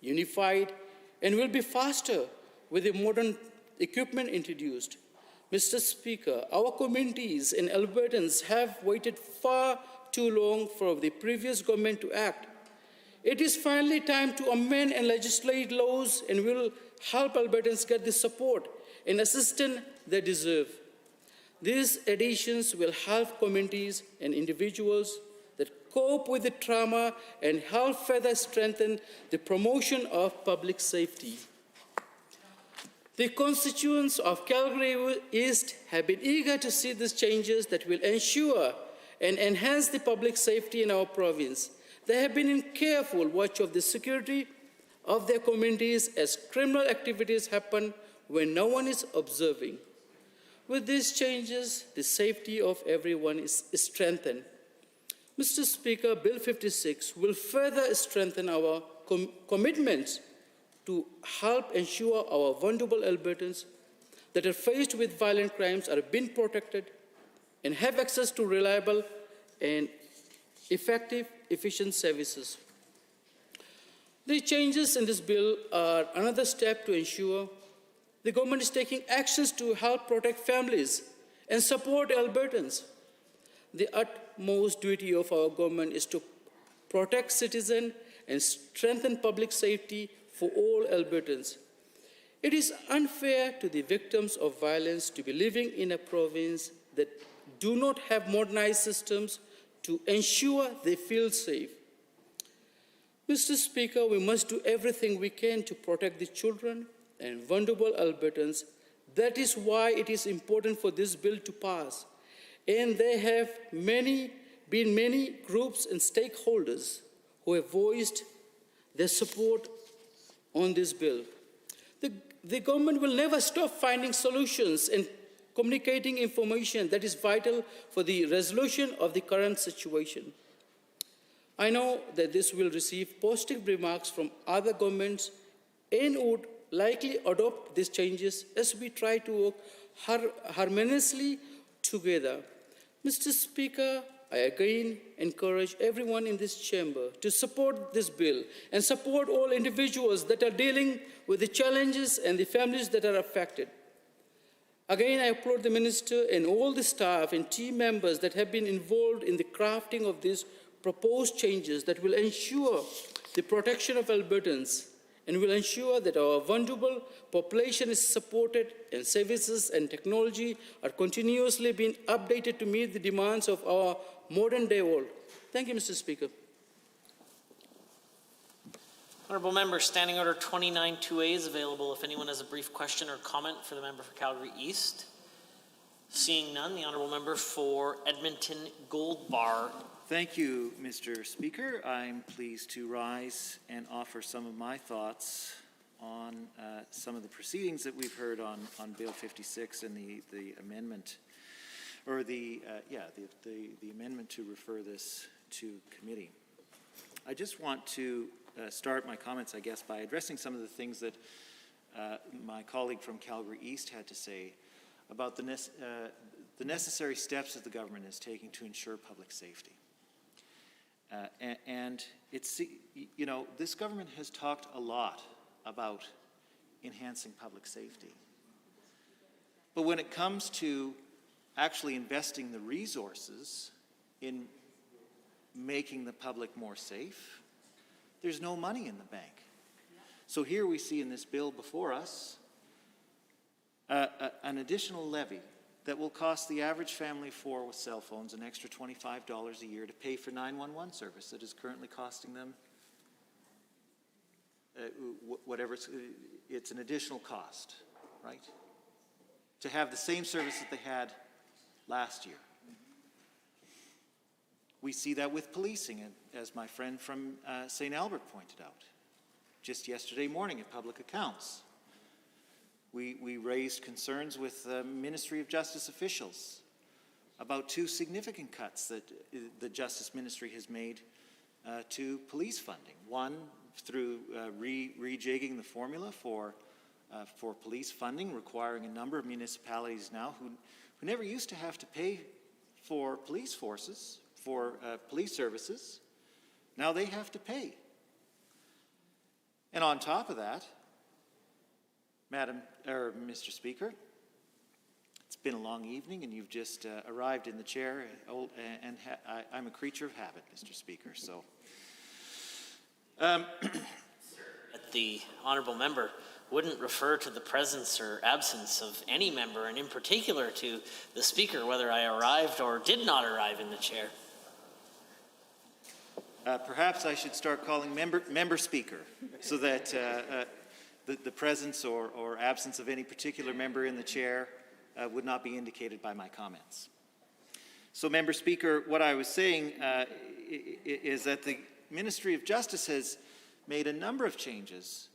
unified, and will be faster with the modern equipment introduced. Mr. Speaker, our communities and Albertans have waited far too long for the previous government to act. It is finally time to amend and legislate laws and will help Albertans get the support and assistance they deserve. These additions will help communities and individuals that cope with the trauma and help further strengthen the promotion of public safety. The constituents of Calgary East have been eager to see these changes that will ensure and enhance the public safety in our province. They have been in careful watch of the security of their communities as criminal activities happen when no one is observing. With these changes, the safety of everyone is strengthened. Mr. Speaker, Bill 56 will further strengthen our commitments to help ensure our vulnerable Albertans that are faced with violent crimes are being protected and have access to reliable and effective, efficient services. The changes in this bill are another step to ensure the government is taking actions to help protect families and support Albertans. The utmost duty of our government is to protect citizens and strengthen public safety for all Albertans. It is unfair to the victims of violence to be living in a province that do not have modernized systems to ensure they feel safe. Mr. Speaker, we must do everything we can to protect the children and vulnerable Albertans. That is why it is important for this bill to pass. And there have been many groups and stakeholders who have voiced their support on this bill. The government will never stop finding solutions and communicating information that is vital for the resolution of the current situation. I know that this will receive positive remarks from other governments and would likely adopt these changes as we try to work harmoniously together. Mr. Speaker, I again encourage everyone in this chamber to support this bill and support all individuals that are dealing with the challenges and the families that are affected. Again, I applaud the Minister and all the staff and team members that have been involved in the crafting of these proposed changes that will ensure the protection of Albertans and will ensure that our vulnerable population is supported and services and technology are continuously being updated to meet the demands of our modern day world. Thank you, Mr. Speaker.
Honourable Member, Standing Order 29-2A is available if anyone has a brief question or comment for the member for Calgary East. Seeing none, the Honourable Member for Edmonton Gold Bar.
Thank you, Mr. Speaker. I'm pleased to rise and offer some of my thoughts on some of the proceedings that we've heard on Bill 56 and the amendment, or the amendment to refer this to committee. I just want to start my comments, I guess, by addressing some of the things that my colleague from Calgary East had to say about the necessary steps that the government is taking to ensure public safety. And it's, you know, this government has talked a lot about enhancing public safety. But when it comes to actually investing the resources in making the public more safe, there's no money in the bank. So here we see in this bill before us an additional levy that will cost the average family of four with cell phones an extra $25 a year to pay for 911 service that is currently costing them whatever, it's an additional cost, right? To have the same service that they had last year. We see that with policing, as my friend from St. Albert pointed out. Just yesterday morning at Public Accounts, we raised concerns with Ministry of Justice officials about two significant cuts that the Justice Ministry has made to police funding. One, through rejigging the formula for police funding, requiring a number of municipalities now who never used to have to pay for police forces, for police services, now they have to pay. And on top of that, Mr. Speaker, it's been a long evening and you've just arrived in the chair, and I'm a creature of habit, Mr. Speaker, so.
The honourable member wouldn't refer to the presence or absence of any member, and in particular to the Speaker, whether I arrived or did not arrive in the chair.
Perhaps I should start calling member Speaker, so that the presence or absence of any particular member in the chair would not be indicated by my comments. So, Member Speaker, what I was saying is that the Ministry of Justice has made a number of changes,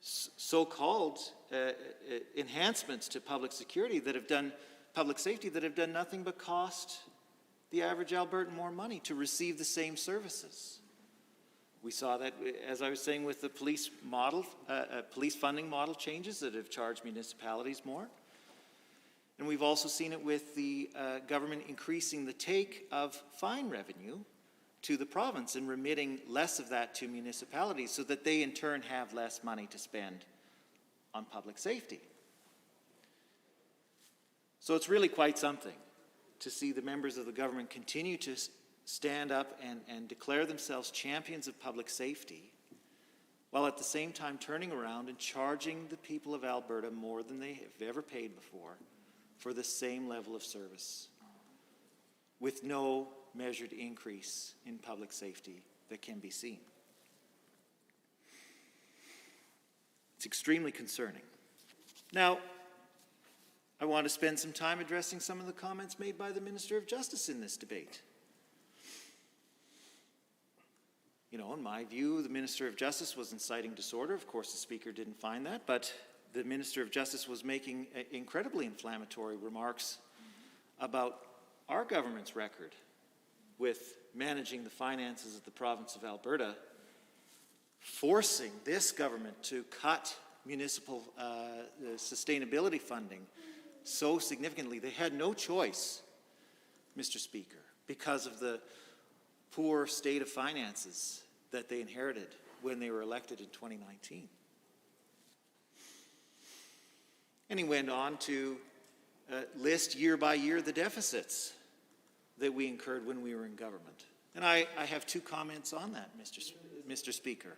so-called enhancements to public security that have done, public safety, that have done nothing but cost the average Albertan more money to receive the same services. We saw that, as I was saying, with the police model, police funding model changes that have charged municipalities more. And we've also seen it with the government increasing the take of fine revenue to the province and remitting less of that to municipalities so that they in turn have less money to spend on public safety. So it's really quite something to see the members of the government continue to stand up and declare themselves champions of public safety, while at the same time turning around and charging the people of Alberta more than they have ever paid before for the same level of service, with no measured increase in public safety that can be seen. It's extremely concerning. Now, I want to spend some time addressing some of the comments made by the Minister of Justice in this debate. You know, in my view, the Minister of Justice was inciting disorder. Of course, the Speaker didn't find that, but the Minister of Justice was making incredibly inflammatory remarks about our government's record with managing the finances of the province of Alberta, forcing this government to cut municipal sustainability funding so significantly. They had no choice, Mr. Speaker, because of the poor state of finances that they inherited when they were elected in 2019. And he went on to list year by year the deficits that we incurred when we were in government. And I have two comments on that, Mr. Speaker.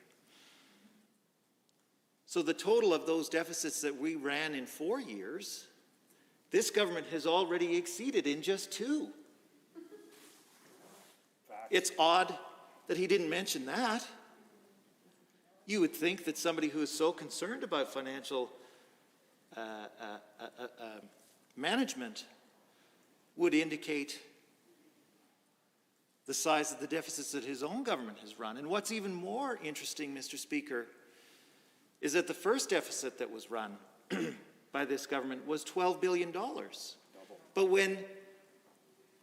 So the total of those deficits that we ran in 4 years, this government has already exceeded in just 2. It's odd that he didn't mention that. You would think that somebody who is so concerned about financial management would indicate the size of the deficits that his own government has run. And what's even more interesting, Mr. Speaker, is that the first deficit that was run by this government was $12 billion. But when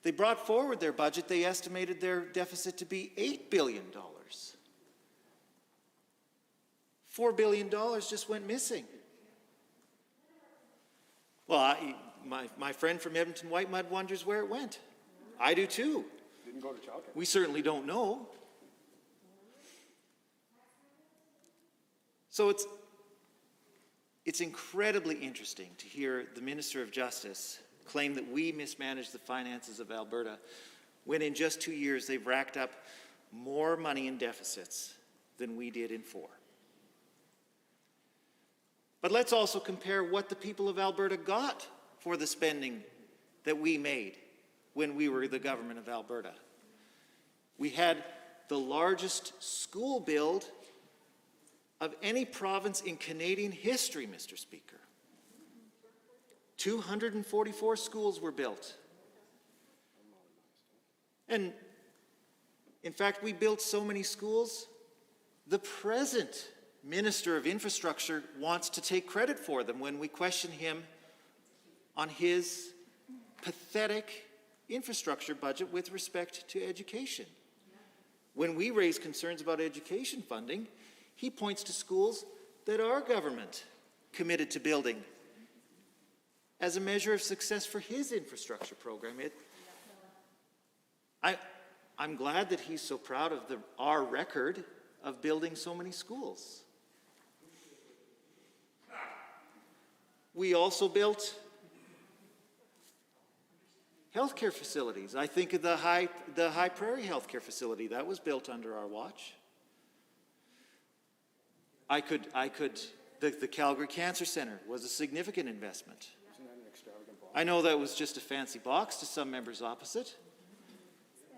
they brought forward their budget, they estimated their deficit to be $8 billion. $4 billion just went missing. Well, my friend from Edmonton White Mud wonders where it went. I do too.
Didn't go to childcare.
We certainly don't know. So it's incredibly interesting to hear the Minister of Justice claim that we mismanaged the finances of Alberta when in just 2 years they've racked up more money in deficits than we did in 4. But let's also compare what the people of Alberta got for the spending that we made when we were the government of Alberta. We had the largest school build of any province in Canadian history, Mr. Speaker. 244 schools were built. And in fact, we built so many schools, the present Minister of Infrastructure wants to take credit for them when we question him on his pathetic infrastructure budget with respect to education. When we raise concerns about education funding, he points to schools that our government committed to building as a measure of success for his infrastructure program. I'm glad that he's so proud of our record of building so many schools. We also built healthcare facilities. I think of the High Prairie healthcare facility that was built under our watch. The Calgary Cancer Center was a significant investment. I know that was just a fancy box to some members opposite,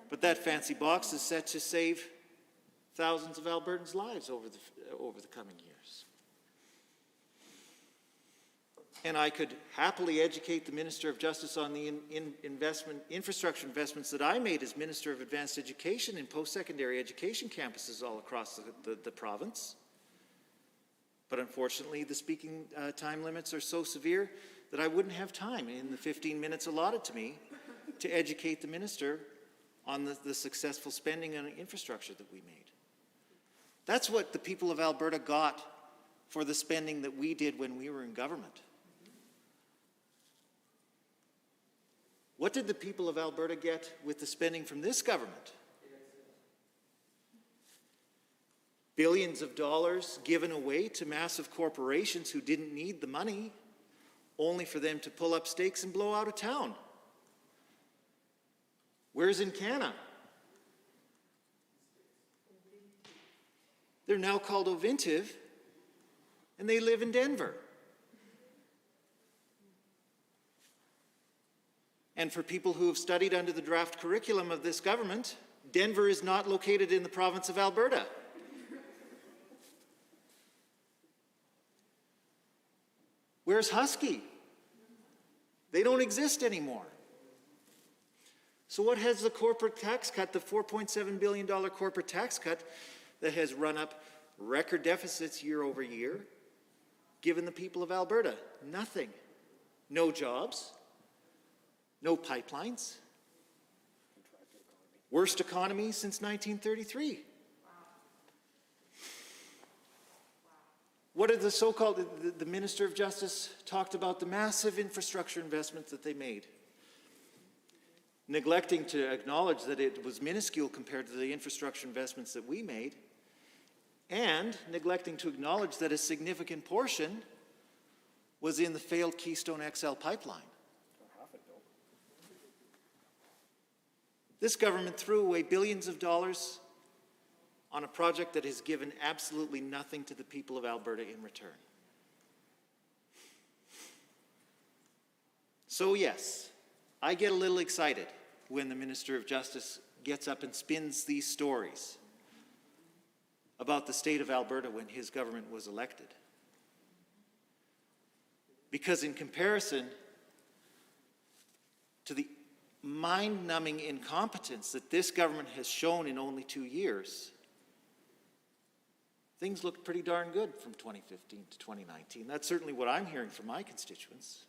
but that fancy box is set to save thousands of Albertans' lives over the coming years. And I could happily educate the Minister of Justice on the infrastructure investments that I made as Minister of Advanced Education in post-secondary education campuses all across the province. But unfortunately, the speaking time limits are so severe that I wouldn't have time in the 15 minutes allotted to me to educate the Minister on the successful spending on infrastructure that we made. That's what the people of Alberta got for the spending that we did when we were in government. What did the people of Alberta get with the spending from this government? Billions of dollars given away to massive corporations who didn't need the money, only for them to pull up stakes and blow out of town. Where's Encana? They're now called Ovintiv, and they live in Denver. And for people who have studied under the draft curriculum of this government, Denver is not located in the province of Alberta. Where's Husky? They don't exist anymore. So what has the corporate tax cut, the $4.7 billion corporate tax cut that has run up record deficits year over year, given the people of Alberta? Nothing. No jobs. No pipelines. Worst economy since 1933. What are the so-called, the Minister of Justice talked about the massive infrastructure investments that they made, neglecting to acknowledge that it was minuscule compared to the infrastructure investments that we made, and neglecting to acknowledge that a significant portion was in the failed Keystone XL pipeline. This government threw away billions of dollars on a project that has given absolutely nothing to the people of Alberta in return. So yes, I get a little excited when the Minister of Justice gets up and spins these stories about the state of Alberta when his government was elected. Because in comparison to the mind-numbing incompetence that this government has shown in only 2 years, things looked pretty darn good from 2015 to 2019. That's certainly what I'm hearing from my constituents.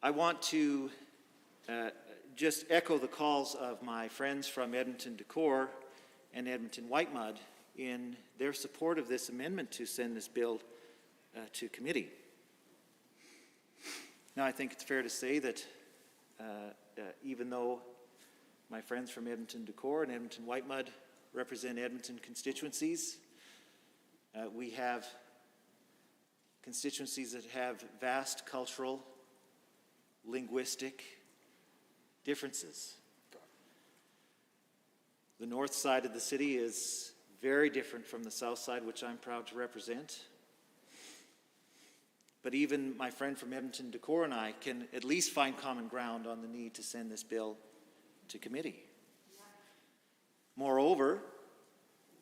I want to just echo the calls of my friends from Edmonton Decor and Edmonton Whitemud in their support of this amendment to send this bill to committee. Now, I think it's fair to say that even though my friends from Edmonton Decor and Edmonton Whitemud represent Edmonton constituencies, we have constituencies that have vast cultural, linguistic differences. The north side of the city is very different from the south side, which I'm proud to represent. But even my friend from Edmonton Decor and I can at least find common ground on the need to send this bill to committee. Moreover,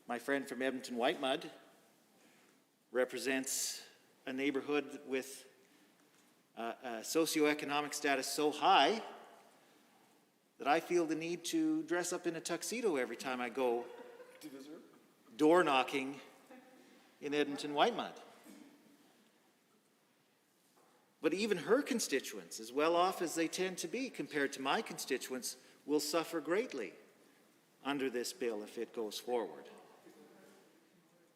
my friend from Edmonton Whitemud represents a neighborhood with a socioeconomic status so high that I feel the need to dress up in a tuxedo every time I go door knocking in Edmonton Whitemud. But even her constituents, as well off as they tend to be compared to my constituents, will suffer greatly under this bill if it goes forward.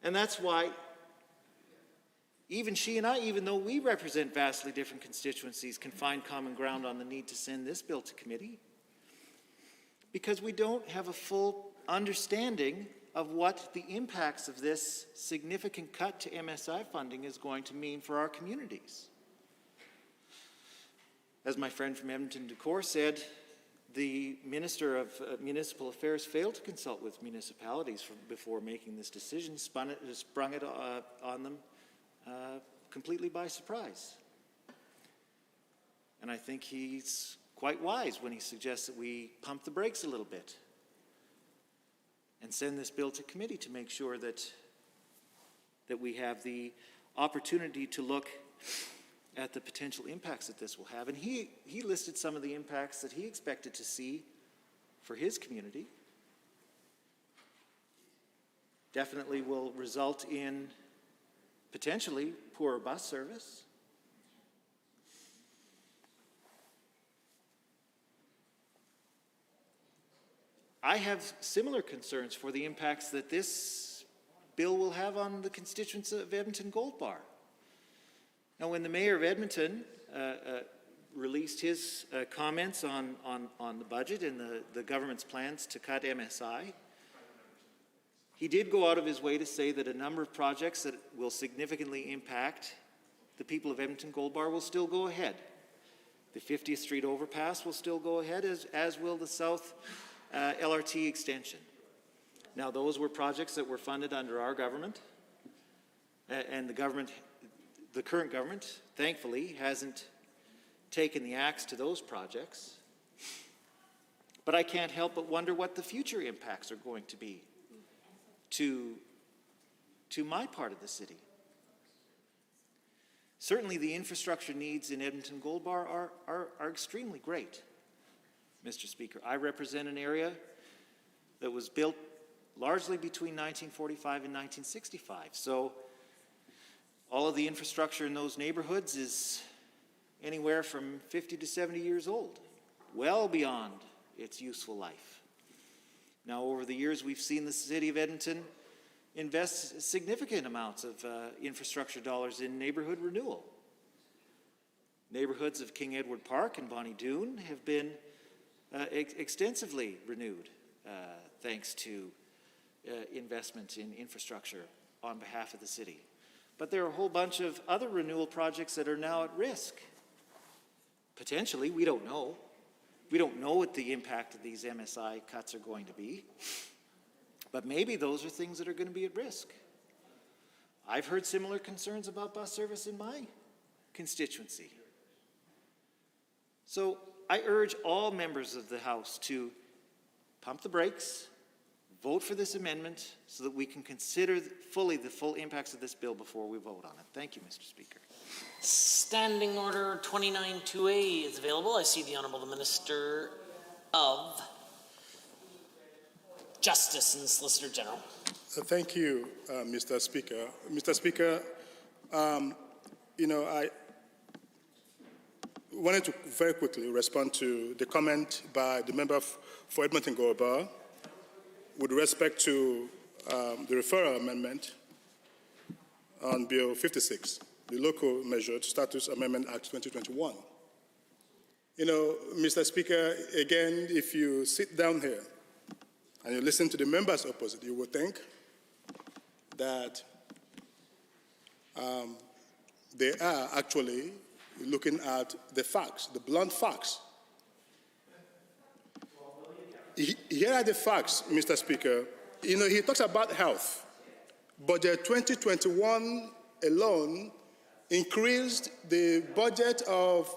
And that's why even she and I, even though we represent vastly different constituencies, can find common ground on the need to send this bill to committee, because we don't have a full understanding of what the impacts of this significant cut to MSI funding is going to mean for our communities. As my friend from Edmonton Decor said, the Minister of Municipal Affairs failed to consult with municipalities before making this decision, sprung it on them completely by surprise. And I think he's quite wise when he suggests that we pump the brakes a little bit and send this bill to committee to make sure that we have the opportunity to look at the potential impacts that this will have. And he listed some of the impacts that he expected to see for his community. Definitely will result in potentially poorer bus service. I have similar concerns for the impacts that this bill will have on the constituents of Edmonton Gold Bar. Now, when the mayor of Edmonton released his comments on the budget and the government's plans to cut MSI, he did go out of his way to say that a number of projects that will significantly impact the people of Edmonton Gold Bar will still go ahead. The 50th Street overpass will still go ahead, as will the South LRT extension. Now, those were projects that were funded under our government, and the current government, thankfully, hasn't taken the axe to those projects. But I can't help but wonder what the future impacts are going to be to my part of the city. Certainly the infrastructure needs in Edmonton Gold Bar are extremely great, Mr. Speaker. I represent an area that was built largely between 1945 and 1965. So all of the infrastructure in those neighborhoods is anywhere from 50 to 70 years old, well beyond its useful life. Now, over the years, we've seen the city of Edmonton invest significant amounts of infrastructure dollars in neighborhood renewal. Neighborhoods of King Edward Park and Bonnie Doon have been extensively renewed thanks to investment in infrastructure on behalf of the city. But there are a whole bunch of other renewal projects that are now at risk. Potentially, we don't know. We don't know what the impact of these MSI cuts are going to be. But maybe those are things that are going to be at risk. I've heard similar concerns about bus service in my constituency. So I urge all members of the House to pump the brakes, vote for this amendment so that we can consider fully the full impacts of this bill before we vote on it. Thank you, Mr. Speaker.
Standing Order 29-2A is available. I see the Honourable Minister of Justice and Solicitor General.
Thank you, Mr. Speaker. Mr. Speaker, I wanted to very quickly respond to the comment by the member for Edmonton Gorba with respect to the referral amendment on Bill 56, the Local Measure Status Amendment Act 2021. Mr. Speaker, again, if you sit down here and you listen to the members opposite, you will think that they are actually looking at the facts, the blunt facts. Here are the facts, Mr. Speaker. He talks about health. Budget 2021 alone increased the budget of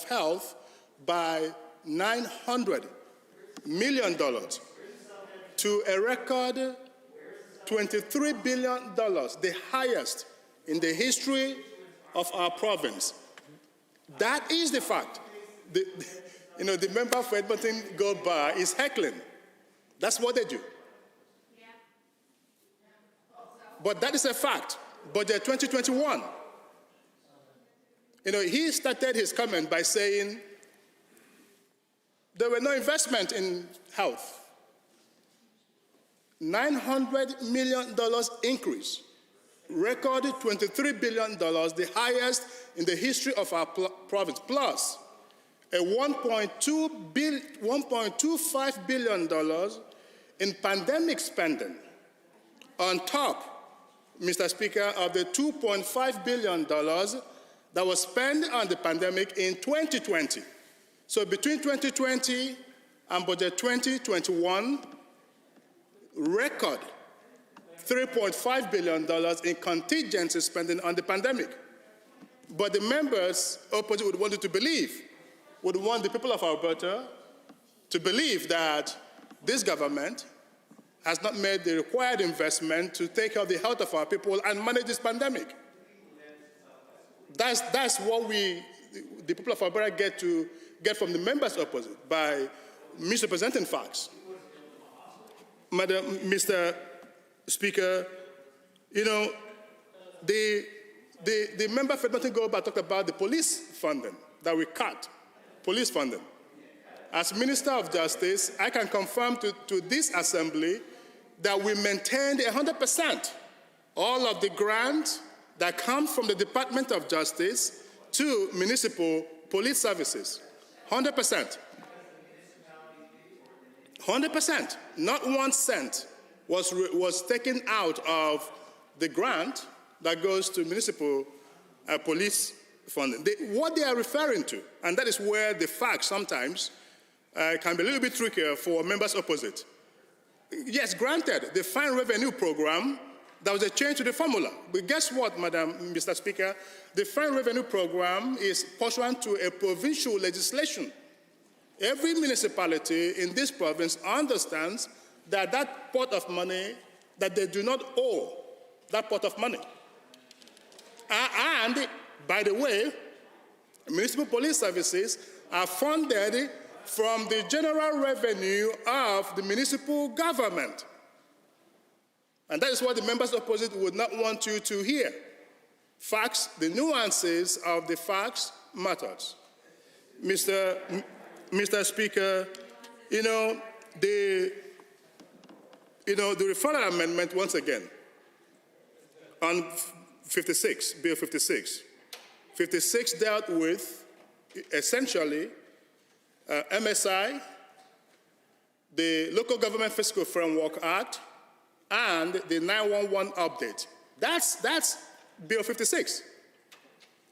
health by $900 million to a record $23 billion, the highest in the history of our province. That is the fact. The member for Edmonton Gorba is heckling. That's what they do. But that is a fact. Budget 2021. He started his comment by saying there were no investment in health. $900 million increase, record $23 billion, the highest in the history of our province, plus a $1.25 billion in pandemic spending on top, Mr. Speaker, of the $2.5 billion that was spent on the pandemic in 2020. So between 2020 and budget 2021, record $3.5 billion in contingency spending on the pandemic. But the members opposite would want the people of Alberta to believe that this government has not made the required investment to take care of the health of our people and manage this pandemic. That's what the people of Alberta get from the members opposite by misrepresenting facts. Mr. Speaker, the member for Edmonton Gorba talked about the police funding that we cut, police funding. As Minister of Justice, I can confirm to this Assembly that we maintained 100% all of the grants that come from the Department of Justice to municipal police services. 100%. 100%. Not 1 cent was taken out of the grant that goes to municipal police funding. What they are referring to, and that is where the facts sometimes can be a little bit trickier for members opposite. Yes, granted, the fine revenue program, there was a change to the formula. But guess what, Mr. Speaker? The fine revenue program is pursuant to a provincial legislation. Every municipality in this province understands that that pot of money, that they do not owe that pot of money. And, by the way, municipal police services are funded from the general revenue of the municipal government. And that is what the members opposite would not want you to hear. Facts, the nuances of the facts matters. Mr. Speaker, the referral amendment, once again, on 56, Bill 56. 56 dealt with, essentially, MSI, the Local Government Fiscal Framework Act, and the 911 update. That's Bill 56.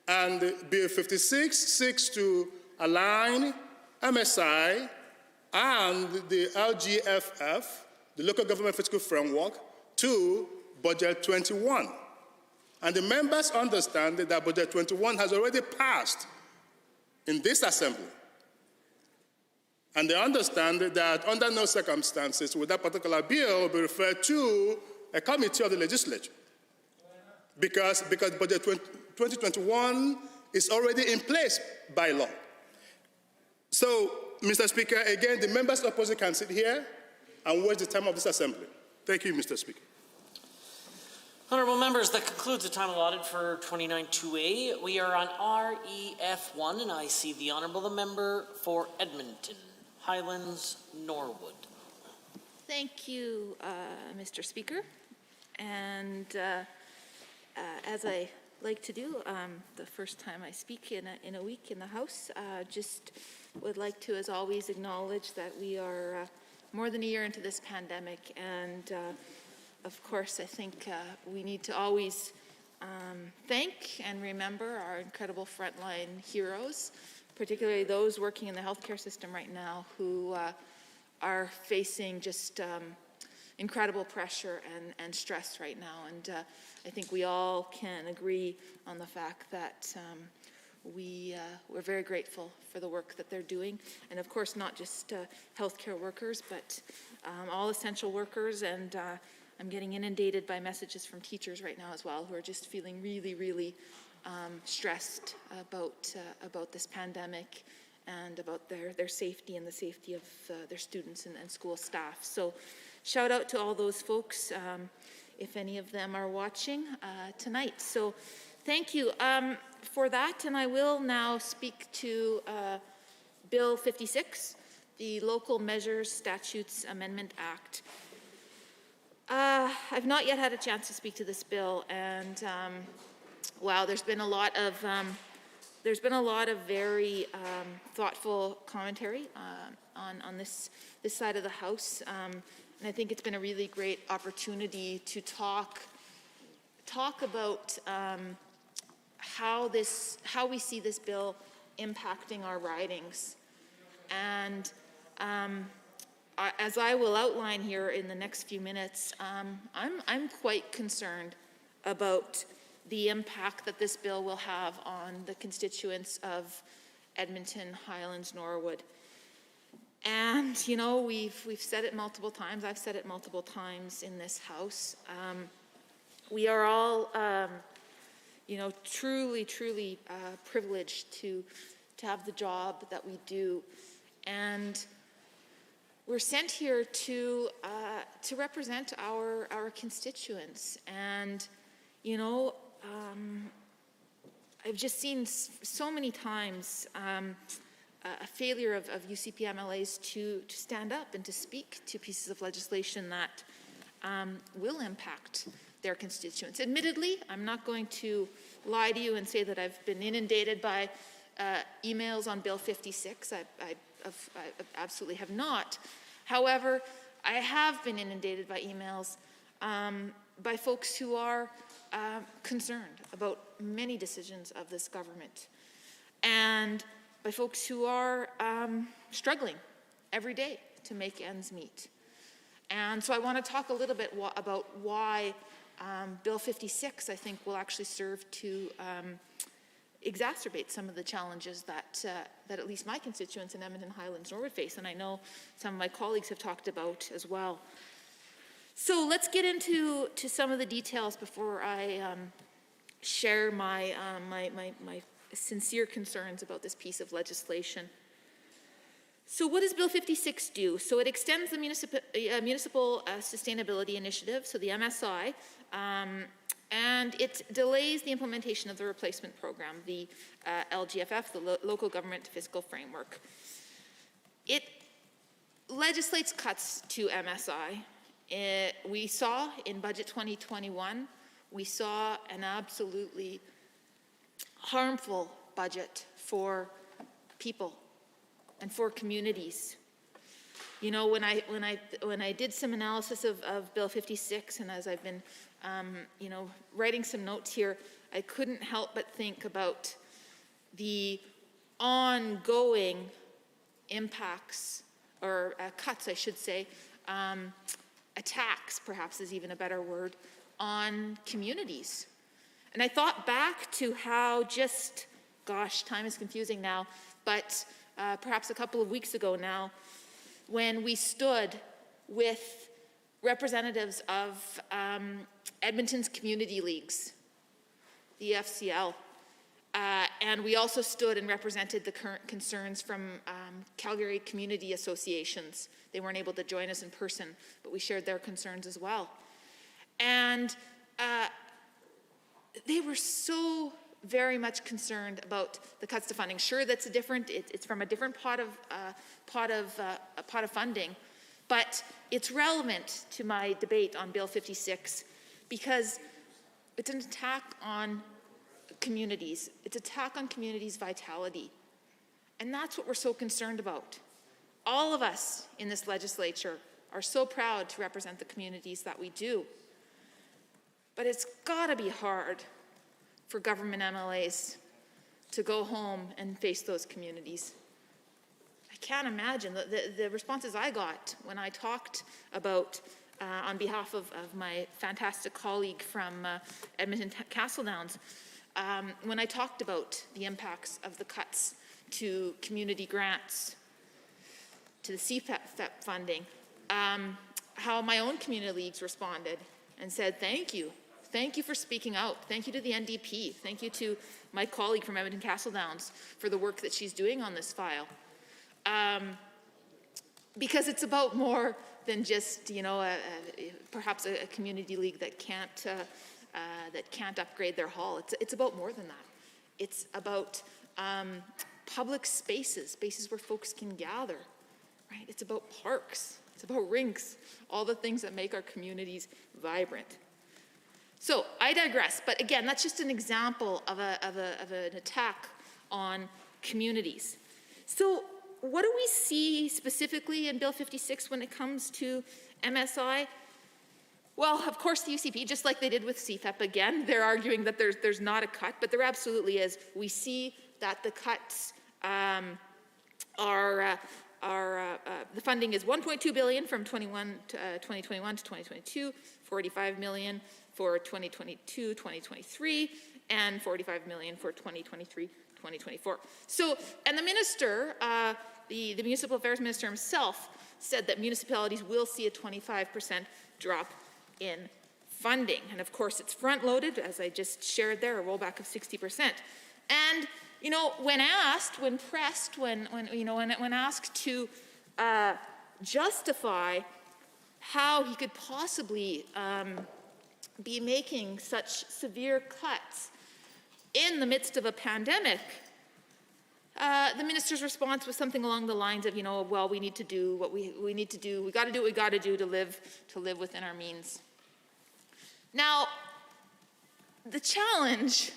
And Bill 56 seeks to align MSI and the LGFF, the Local Government Fiscal Framework, to Budget 21. And the members understand that Budget 21 has already passed in this Assembly. And they understand that under no circumstances would that particular bill be referred to a committee of the legislature. Because budget 2021 is already in place by law. So, Mr. Speaker, again, the members opposite can sit here and watch the time of this assembly. Thank you, Mr. Speaker.
Honourable members, that concludes the time allotted for 29-2A. We are on REF1, and I see the Honourable the member for Edmonton, Highlands, Norwood.
Thank you, Mr. Speaker. And as I like to do, the first time I speak in a week in the House, just would like to, as always, acknowledge that we are more than a year into this pandemic, and of course, I think we need to always thank and remember our incredible frontline heroes, particularly those working in the healthcare system right now who are facing just incredible pressure and stress right now. And I think we all can agree on the fact that we're very grateful for the work that they're doing. And of course, not just healthcare workers, but all essential workers. And I'm getting inundated by messages from teachers right now as well, who are just feeling really, really stressed about this pandemic and about their safety and the safety of their students and school staff. So shout out to all those folks, if any of them are watching tonight. So thank you for that, and I will now speak to Bill 56, the Local Measures Statutes Amendment Act. I've not yet had a chance to speak to this bill, and wow, there's been a lot of very thoughtful commentary on this side of the House, and I think it's been a really great opportunity to talk about how we see this bill impacting our ridings, and as I will outline here in the next few minutes, I'm quite concerned about the impact that this bill will have on the constituents of Edmonton, Highlands, Norwood. And, you know, we've said it multiple times, I've said it multiple times in this House. We are all, you know, truly privileged to have the job that we do. And we're sent here to represent our constituents. And, you know, I've just seen so many times a failure of UCP MLAs to stand up and to speak to pieces of legislation that will impact their constituents. Admittedly, I'm not going to lie to you and say that I've been inundated by emails on Bill 56. I absolutely have not. However, I have been inundated by emails by folks who are concerned about many decisions of this government, and by folks who are struggling every day to make ends meet. And so I want to talk a little bit about why Bill 56, I think, will actually serve to exacerbate some of the challenges that at least my constituents in Edmonton, Highlands, Norwood face, and I know some of my colleagues have talked about as well. So let's get into some of the details before I share my sincere concerns about this piece of legislation. So what does Bill 56 do? So it extends the Municipal Sustainability Initiative, so the MSI, and it delays the implementation of the replacement program, the LGFF, the Local Government Fiscal Framework. It legislates cuts to MSI. We saw in Budget 2021, we saw an absolutely harmful budget for people and for communities. You know, when I did some analysis of Bill 56, and as I've been, you know, writing some notes here, I couldn't help but think about the ongoing impacts, or cuts, I should say, attacks, perhaps is even a better word, on communities. And I thought back to how just, gosh, time is confusing now, but perhaps a couple of weeks ago now, when we stood with representatives of Edmonton's community leagues, the FCL, and we also stood and represented the current concerns from Calgary community associations. They weren't able to join us in person, but we shared their concerns as well. And they were so very much concerned about the cuts to funding. Sure, that's a different. It's from a different pot of funding, but it's relevant to my debate on Bill 56 because it's an attack on communities. It's an attack on communities' vitality, and that's what we're so concerned about. All of us in this legislature are so proud to represent the communities that we do, but it's got to be hard for government MLAs to go home and face those communities. I can't imagine the responses I got when I talked about, on behalf of my fantastic colleague from Edmonton Castle Downs, when I talked about the impacts of the cuts to community grants, to the CFEP funding, how my own community leagues responded and said, thank you. Thank you for speaking out. Thank you to the NDP. Thank you to my colleague from Edmonton Castle Downs for the work that she's doing on this file. Because it's about more than just, you know, perhaps a community league that can't upgrade their hall. It's about more than that. It's about public spaces where folks can gather, right? It's about parks. It's about rinks, all the things that make our communities vibrant. So I digress, but again, that's just an example of an attack on communities. So what do we see specifically in Bill 56 when it comes to MSI? Well, of course, the UCP, just like they did with CFEP, again, they're arguing that there's not a cut, but there absolutely is. We see that the cuts the funding is $1.2 billion from 2021 to 2022, $45 million for 2022-2023, and $45 million for 2023-2024. So, and the minister, the municipal affairs minister himself, said that municipalities will see a 25% drop in funding. And of course, it's front-loaded, as I just shared there, a rollback of 60%. And you know, when asked, when pressed, when asked to justify how he could possibly be making such severe cuts in the midst of a pandemic, the minister's response was something along the lines of, you know, well, we need to do what we need to do. We got to do what we got to do to live within our means. Now, the challenge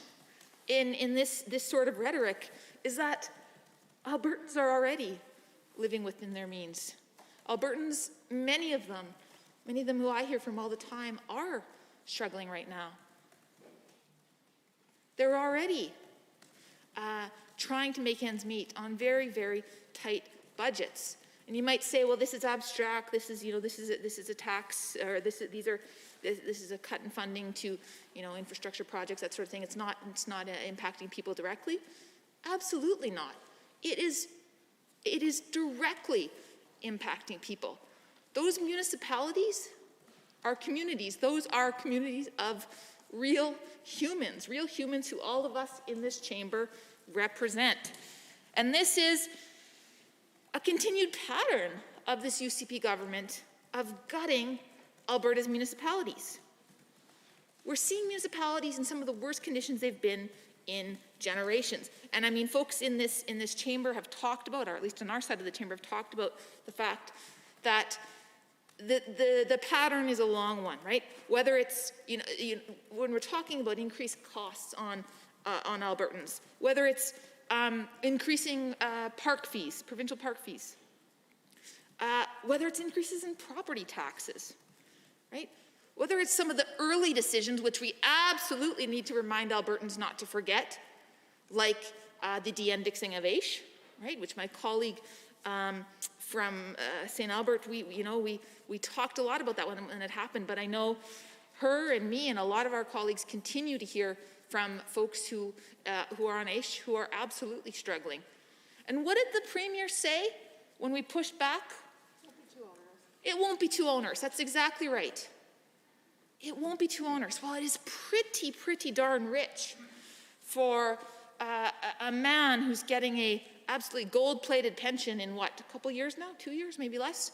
in this sort of rhetoric is that Albertans are already living within their means. Albertans, many of them who I hear from all the time, are struggling right now. They're already trying to make ends meet on very, very tight budgets. And you might say, well, this is abstract. This is, you know, this is a tax, or this is a cut in funding to, you know, infrastructure projects, that sort of thing. It's not impacting people directly. Absolutely not. It is directly impacting people. Those municipalities are communities. Those are communities of real humans who all of us in this chamber represent. And this is a continued pattern of this UCP government of gutting Alberta's municipalities. We're seeing municipalities in some of the worst conditions they've been in generations. And I mean, folks in this chamber have talked about, or at least on our side of the chamber, have talked about the fact that the pattern is a long one, right? Whether it's, when we're talking about increased costs on Albertans, whether it's increasing park fees, provincial park fees, whether it's increases in property taxes, right? Whether it's some of the early decisions, which we absolutely need to remind Albertans not to forget, like the de-indexing of AISH, right? Which my colleague from St. Albert, we talked a lot about that when it happened, but I know her and me and a lot of our colleagues continue to hear from folks who are on AISH who are absolutely struggling. And what did the Premier say when we pushed back? It won't be too onerous. That's exactly right. It won't be too onerous. Well, it is pretty darn rich for a man who's getting a absolutely gold-plated pension in what, a couple years now? 2 years, maybe less?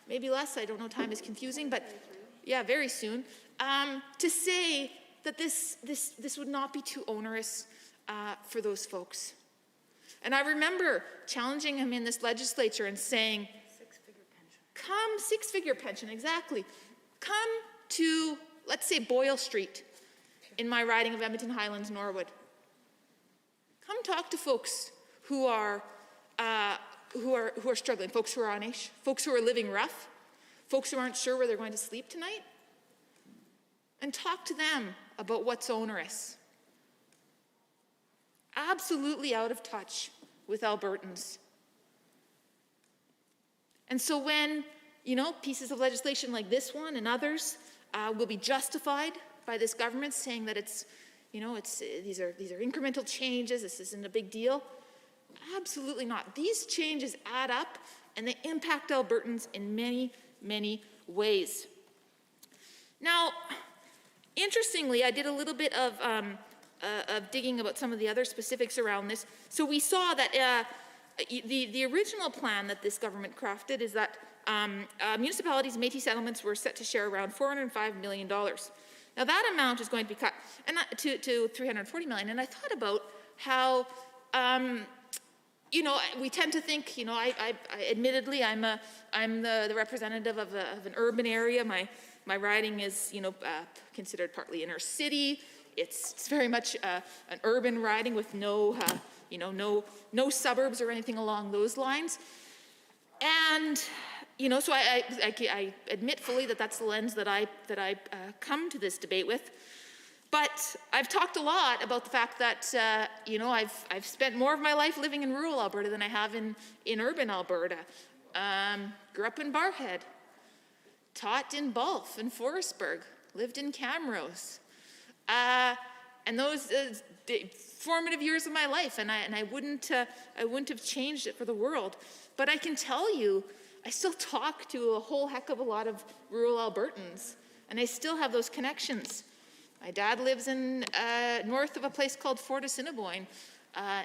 Maybe less, I don't know, time is confusing, but yeah, very soon. To say that this would not be too onerous for those folks. And I remember challenging him in this legislature and saying, six-figure pension, exactly. Come to, let's say, Boyle Street in my riding of Edmonton Highlands, Norwood. Come talk to folks who are struggling, folks who are on AISH, folks who are living rough, folks who aren't sure where they're going to sleep tonight, and talk to them about what's onerous. Absolutely out of touch with Albertans. And so when, pieces of legislation like this one and others will be justified by this government saying that these are incremental changes, this isn't a big deal. Absolutely not. These changes add up and they impact Albertans in many ways. Now, interestingly, I did a little bit of digging about some of the other specifics around this. So we saw that the original plan that this government crafted is that municipalities and Métis settlements were set to share around $405 million. Now that amount is going to be cut to $340 million. And I thought about how, we tend to think, I admittedly, I'm the representative of an urban area. My riding is, considered partly inner city. It's very much an urban riding with no suburbs or anything along those lines. And, so I admit fully that that's the lens that I come to this debate with. But I've talked a lot about the fact that, I've spent more of my life living in rural Alberta than I have in urban Alberta. Grew up in Barrhead, taught in Balf and Forestburg, lived in Camrose. And those formative years of my life, and I wouldn't have changed it for the world. But I can tell you, I still talk to a whole heck of a lot of rural Albertans, and I still have those connections. My dad lives in north of a place called Fort Assiniboine,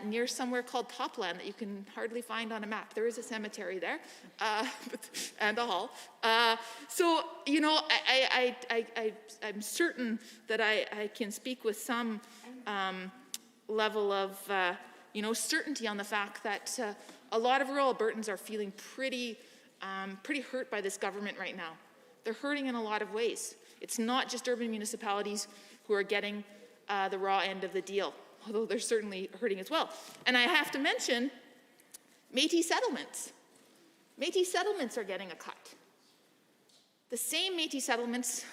near somewhere called Topland that you can hardly find on a map. There is a cemetery there, and a hall. So, I'm certain that I can speak with some level of, certainty on the fact that a lot of rural Albertans are feeling pretty hurt by this government right now. They're hurting in a lot of ways. It's not just urban municipalities who are getting the raw end of the deal, although they're certainly hurting as well. And I have to mention Métis settlements. Métis settlements are getting a cut. The same Métis settlements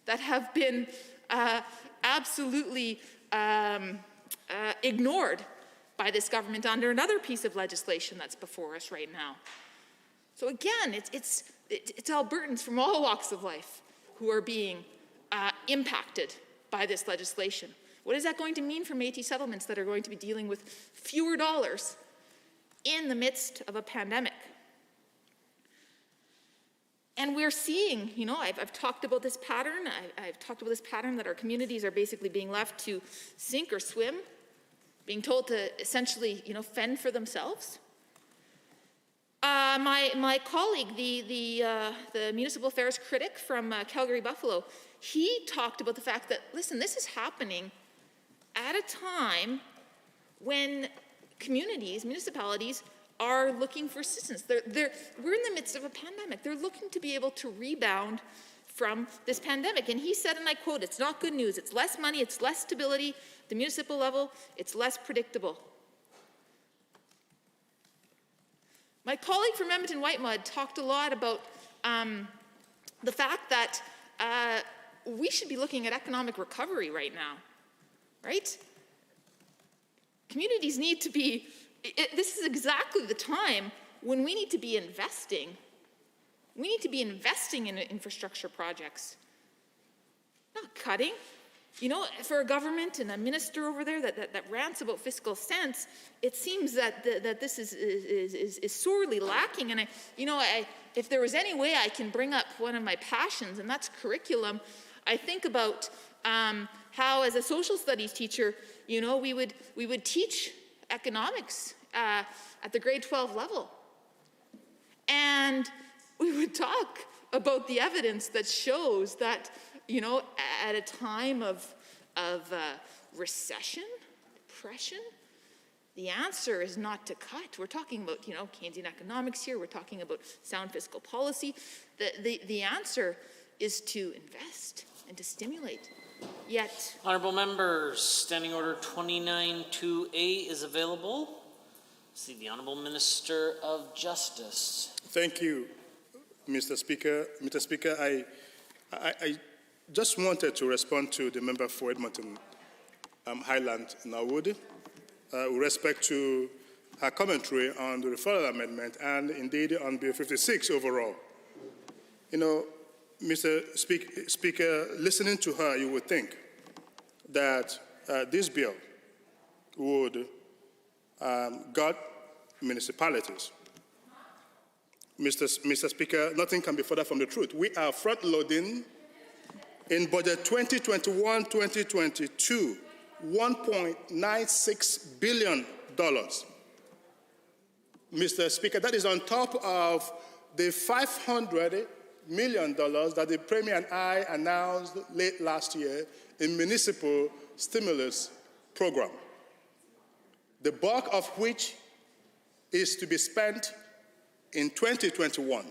that have been absolutely ignored by this government under another piece of legislation that's before us right now. So again, it's Albertans from all walks of life who are being impacted by this legislation. What is that going to mean for Métis settlements that are going to be dealing with fewer dollars in the midst of a pandemic? And we're seeing, I've talked about this pattern. I've talked about this pattern that our communities are basically being left to sink or swim, being told to essentially, fend for themselves. My colleague, the municipal affairs critic from Calgary Buffalo, he talked about the fact that, listen, this is happening at a time when communities, municipalities, are looking for assistance. We're in the midst of a pandemic. They're looking to be able to rebound from this pandemic. And he said, and I quote, "It's not good news. It's less money, it's less stability. At the municipal level, it's less predictable." My colleague from Edmonton Whitemud talked a lot about the fact that we should be looking at economic recovery right now, right? Communities need to be, this is exactly the time when we need to be investing. We need to be investing in infrastructure projects, not cutting. You know, for a government and a minister over there that rants about fiscal sense, it seems that this is sorely lacking. And if there was any way I can bring up one of my passions, and that's curriculum, I think about how, as a social studies teacher, you know, we would teach economics at the grade 12 level, and we would talk about the evidence that shows that, you know, at a time of recession, depression, the answer is not to cut. We're talking about, you know, Keynesian economics here. We're talking about sound fiscal policy. The answer is to invest and to stimulate. Yet,
Honourable members, Standing Order 29-2A is available. See the Honourable Minister of Justice.
Thank you, Mr. Speaker. Mr. Speaker, I just wanted to respond to the member for Edmonton Highland Norwood with respect to her commentary on the Referral Amendment and indeed on Bill 56 overall. You know, Mr. Speaker, listening to her, you would think that this bill would gut municipalities. Mr. Speaker, nothing can be further from the truth. We are front-loading in budget 2021-2022, $1.96 billion. Mr. Speaker, that is on top of the $500 million that the Premier and I announced late last year in municipal stimulus program, the bulk of which is to be spent in 2021.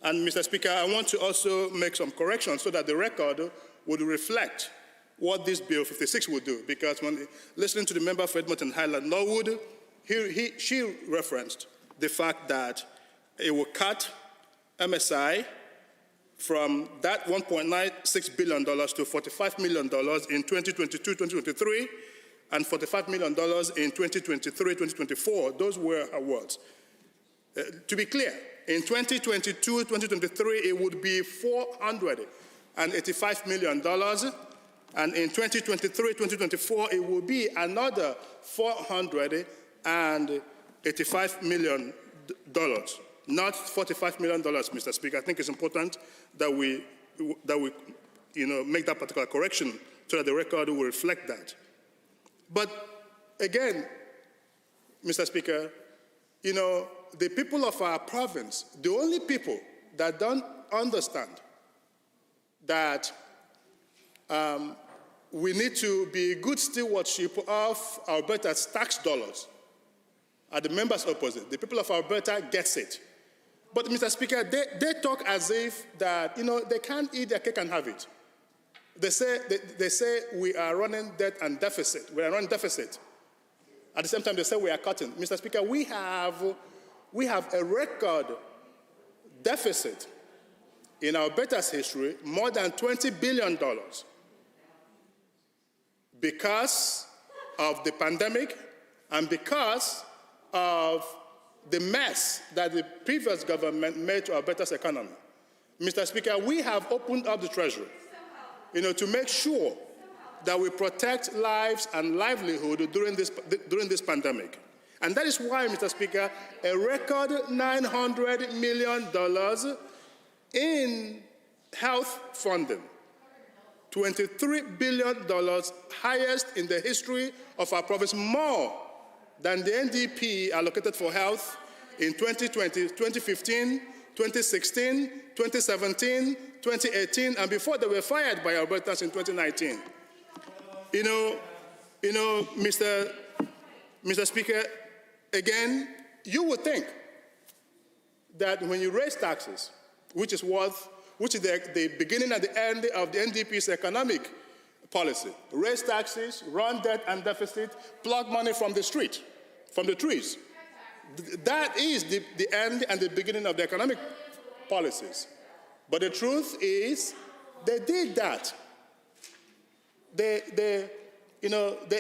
And Mr. Speaker, I want to also make some corrections so that the record would reflect what this Bill 56 would do, because when listening to the member for Edmonton Highland Norwood, she referenced the fact that it will cut MSI from that $1.96 billion to $45 million in 2022-2023 and $45 million in 2023-2024. Those were her words. To be clear, in 2022-2023, it would be $485 million, and in 2023-2024, it will be another $485 million, not $45 million, Mr. Speaker. I think it's important that we make that particular correction so that the record will reflect that. But again, Mr. Speaker, you know, the people of our province, the only people that don't understand that we need to be good stewardship of Alberta's tax dollars are the members opposite. The people of Alberta gets it. But, Mr. Speaker, they talk as if that, you know, they can't eat their cake and have it. They say we are running debt and deficit. We are running deficit. At the same time, they say we are cutting. Mr. Speaker, we have a record deficit in Alberta's history, more than $20 billion, because of the pandemic and because of the mess that the previous government made to Alberta's economy. Mr. Speaker, we have opened up the Treasury, you know, to make sure that we protect lives and livelihood during this pandemic. And that is why, Mr. Speaker, a record $900 million in health funding, $23 billion, highest in the history of our province, more than the NDP allocated for health in 2020, 2015, 2016, 2017, 2018, and before they were fired by Albertans in 2019. You know, Mr. Speaker, again, you would think that when you raise taxes, which is the beginning and the end of the NDP's economic policy, raise taxes, run debt and deficit, plug money from the street, from the trees. That is the end and the beginning of the economic policies. But the truth is, they did that. They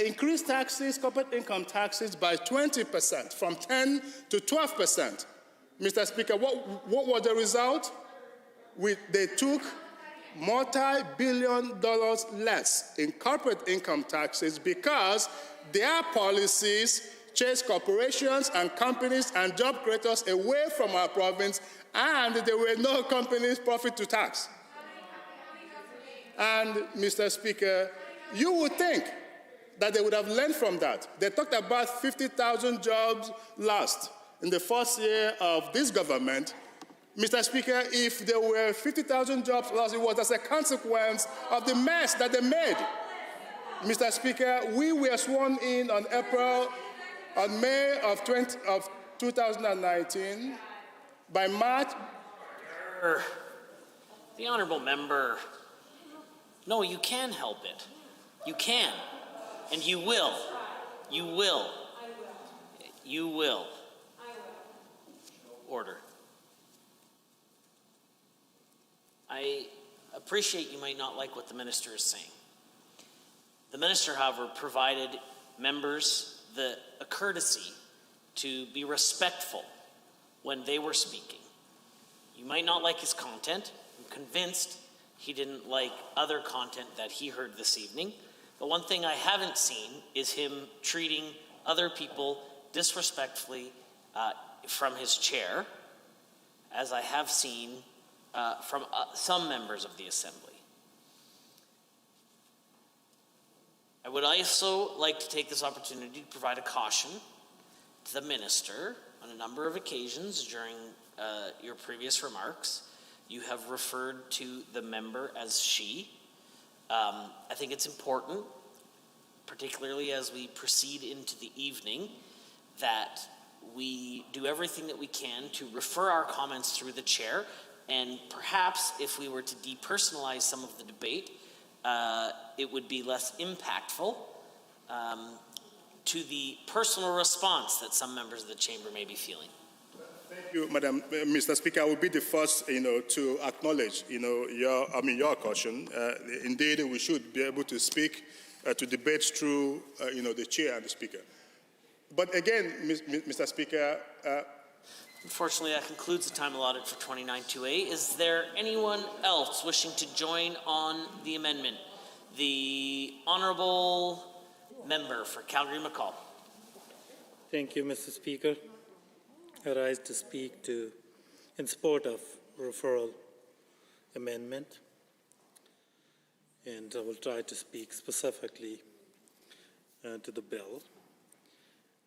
increased taxes, corporate income taxes, by 20%, from 10 to 12%. Mr. Speaker, what was the result? They took multi-billion dollars less in corporate income taxes because their policies chase corporations and companies and job creators away from our province, and there were no companies' profit to tax. And, Mr. Speaker, you would think that they would have learned from that. They talked about 50,000 jobs lost in the first year of this government. Mr. Speaker, if there were 50,000 jobs lost, it was as a consequence of the mess that they made. Mr. Speaker, we were sworn in on May of 2019. By March...
The honourable member, no, you can help it. You can. And you will. You will. You will. Order. I appreciate you might not like what the minister is saying. The minister, however, provided members a courtesy to be respectful when they were speaking. You might not like his content. I'm convinced he didn't like other content that he heard this evening. But one thing I haven't seen is him treating other people disrespectfully from his chair, as I have seen from some members of the Assembly. I would also like to take this opportunity to provide a caution to the minister. On a number of occasions during your previous remarks, you have referred to the member as she. I think it's important, particularly as we proceed into the evening, that we do everything that we can to refer our comments through the chair, and perhaps if we were to depersonalize some of the debate, it would be less impactful to the personal response that some members of the chamber may be feeling.
Thank you, Madam, Mr. Speaker. I will be the first, to acknowledge, your caution. Indeed, we should be able to speak, to debate through, the chair and the speaker. But again, Mr. Speaker.
Unfortunately, that concludes the time allotted for 29-2A. Is there anyone else wishing to join on the amendment? The honourable member for Calgary-McCall.
Thank you, Mr. Speaker. I rise to speak in support of referral amendment, and I will try to speak specifically to the bill.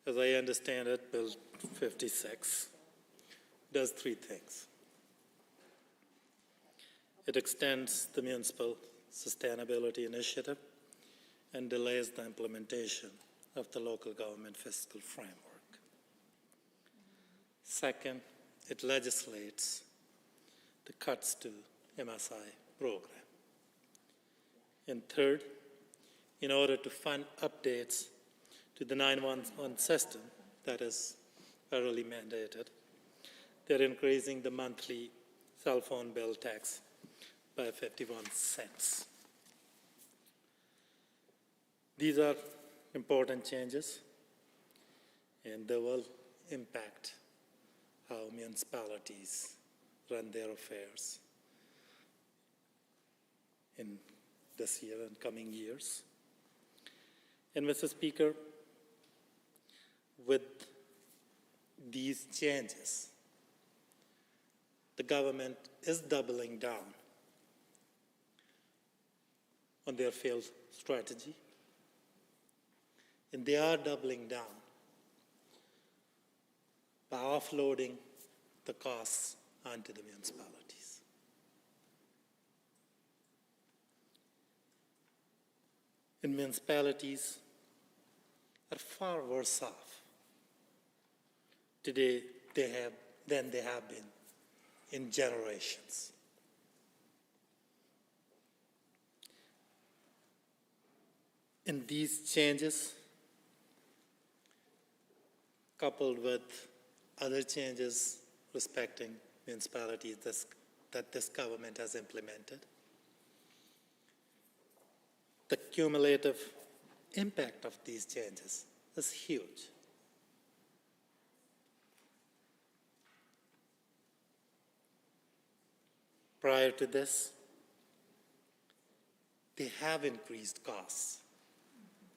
As I understand it, Bill 56 does three things. It extends the municipal sustainability initiative and delays the implementation of the local government fiscal framework. Second, it legislates the cuts to MSI program. And third, in order to fund updates to the 911 system that is federally mandated, they're increasing the monthly cell phone bill tax by 51 cents. These are important changes, and they will impact how municipalities run their affairs in this year and coming years. And Mr. Speaker, with these changes, the government is doubling down on their failed strategy, and they are doubling down by offloading the costs onto the municipalities. And municipalities are far worse off today than they have been in generations. And these changes, coupled with other changes respecting municipalities that this government has implemented, the cumulative impact of these changes is huge. Prior to this, they have increased costs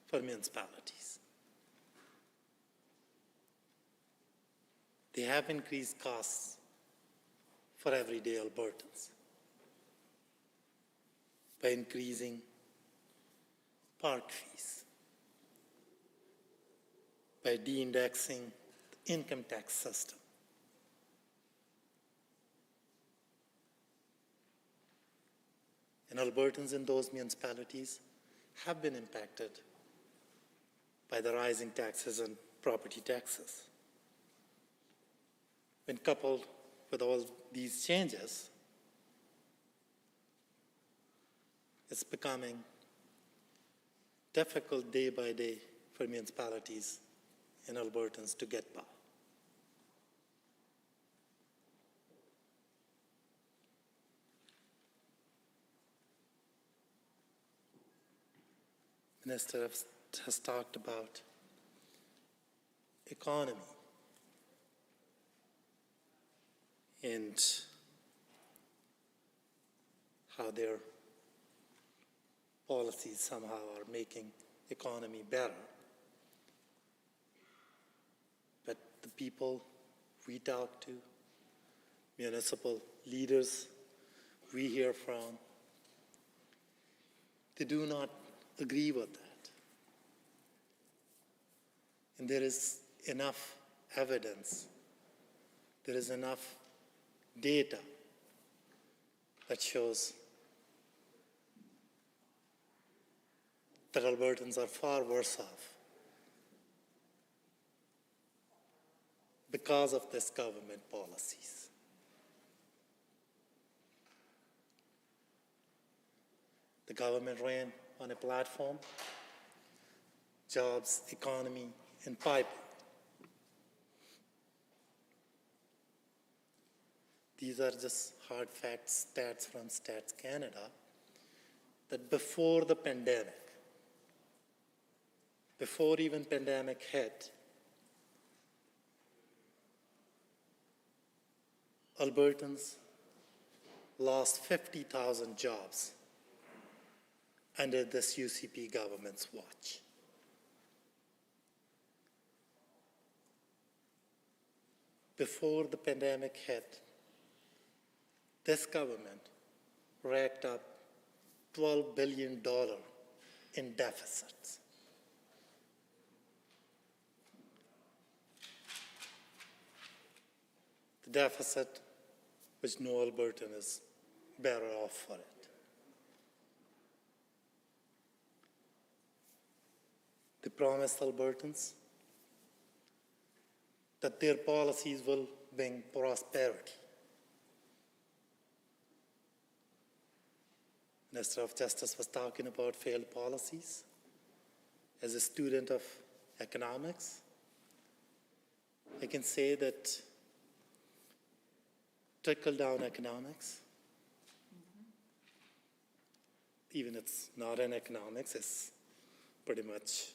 for municipalities. They have increased costs for everyday Albertans by increasing park fees, by de-indexing the income tax system. And Albertans in those municipalities have been impacted by the rising taxes and property taxes. When coupled with all these changes, it's becoming difficult day by day for municipalities and Albertans to get by. Minister has talked about economy and how their policies somehow are making economy better. But the people we talk to, municipal leaders we hear from, they do not agree with that. And there is enough evidence, there is enough data that shows that Albertans are far worse off because of this government policies. The government ran on a platform, jobs, economy, and pipeline. These are just hard facts, stats from Stats Canada, that before the pandemic, before even pandemic hit, Albertans lost 50,000 jobs under this UCP government's watch. Before the pandemic hit, this government racked up $12 billion in deficits. The deficit, which no Albertan is better off for it. They promised Albertans that their policies will bring prosperity. Minister of Justice was talking about failed policies. As a student of economics, I can say that trickle-down economics, even it's not in economics, it's pretty much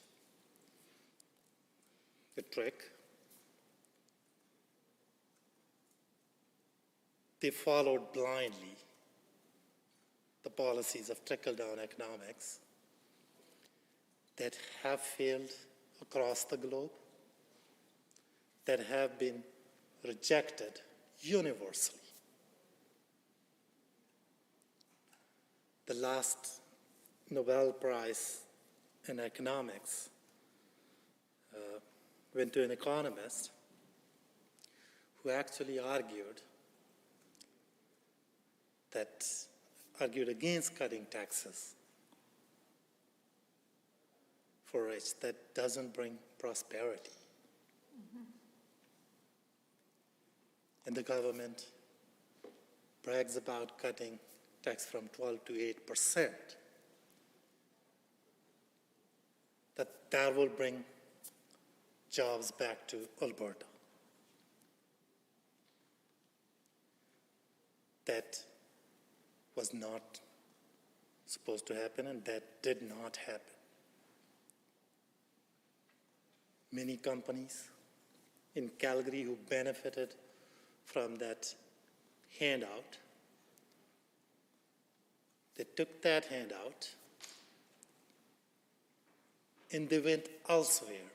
a trick. They followed blindly the policies of trickle-down economics that have failed across the globe, that have been rejected universally. The last Nobel Prize in economics went to an economist who actually argued against cutting taxes for rich. That doesn't bring prosperity. And the government brags about cutting tax from 12 to 8%. That will bring jobs back to Alberta. That was not supposed to happen, and that did not happen. Many companies in Calgary who benefited from that handout, they took that handout and they went elsewhere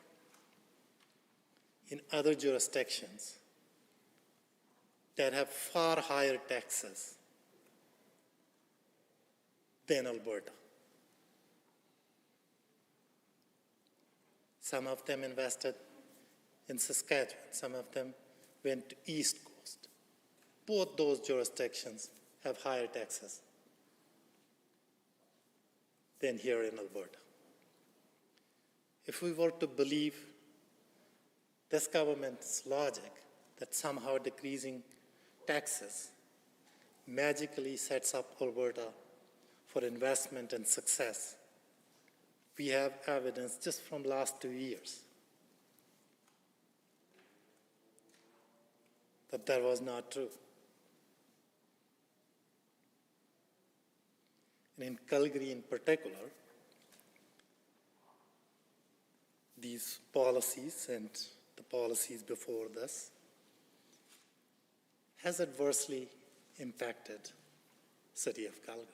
in other jurisdictions that have far higher taxes than Alberta. Some of them invested in Saskatchewan, some of them went to East Coast. Both those jurisdictions have higher taxes than here in Alberta. If we were to believe this government's logic that somehow decreasing taxes magically sets up Alberta for investment and success, we have evidence just from last 2 years that was not true. And in Calgary in particular, these policies and the policies before this has adversely impacted city of Calgary.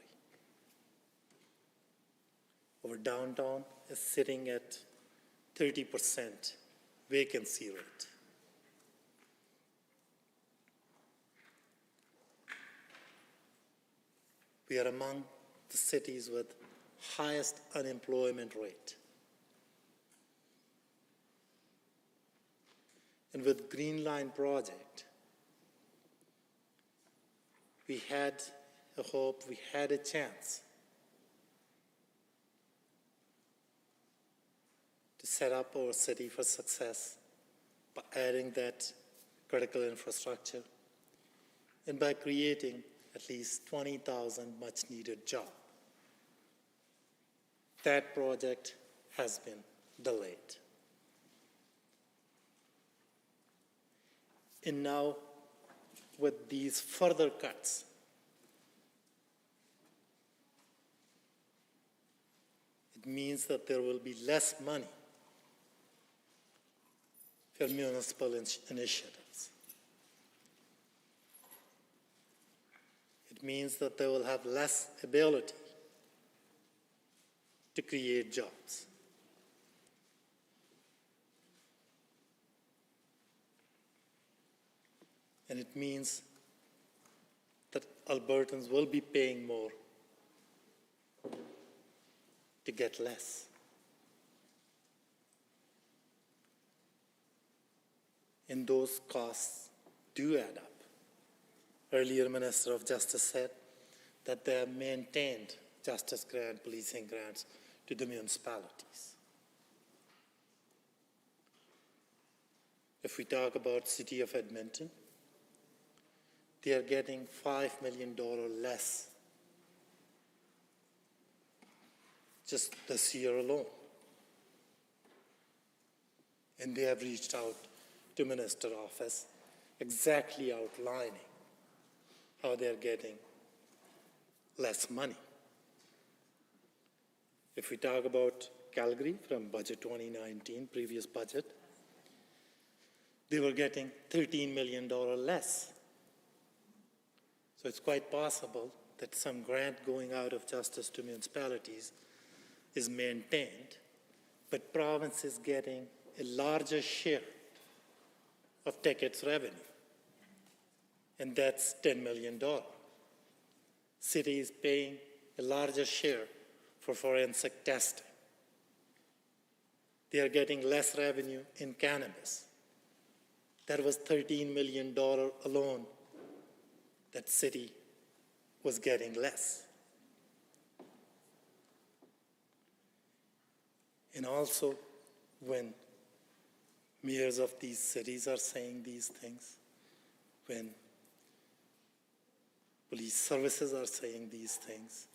Our downtown is sitting at 30% vacancy rate. We are among the cities with highest unemployment rate. And with Green Line project, we had a hope, we had a chance to set up our city for success by adding that critical infrastructure and by creating at least 20,000 much-needed jobs. That project has been delayed. And now, with these further cuts, it means that there will be less money for municipal initiatives. It means that they will have less ability to create jobs. And it means that Albertans will be paying more to get less. And those costs do add up. Earlier, Minister of Justice said that they have maintained justice grant, policing grants to the municipalities. If we talk about City of Edmonton, they are getting $5 million less just this year alone. And they have reached out to Minister's office exactly outlining how they're getting less money. If we talk about Calgary from budget 2019, previous budget, they were getting $13 million less. So it's quite possible that some grant going out of justice to municipalities is maintained, but province is getting a larger share of tickets revenue, and that's $10 million. City is paying a larger share for forensic testing. They are getting less revenue in cannabis. That was $13 million alone that city was getting less. And also, when mayors of these cities are saying these things, when police services are saying these things,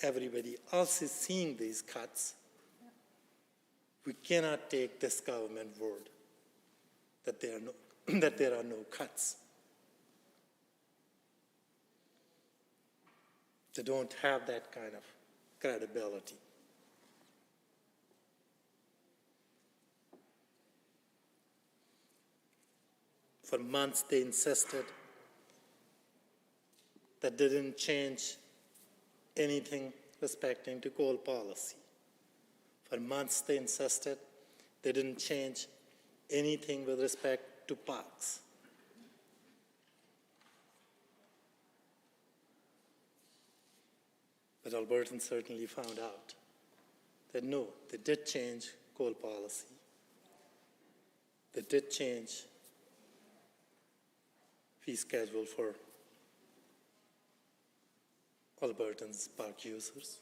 everybody else is seeing these cuts, we cannot take this government word that there are no cuts. They don't have that kind of credibility. For months, they insisted that they didn't change anything respecting to coal policy. For months they insisted. They didn't change anything with respect to parks. But Albertans certainly found out that no, they did change coal policy. They did change fee schedule for Albertans, park users.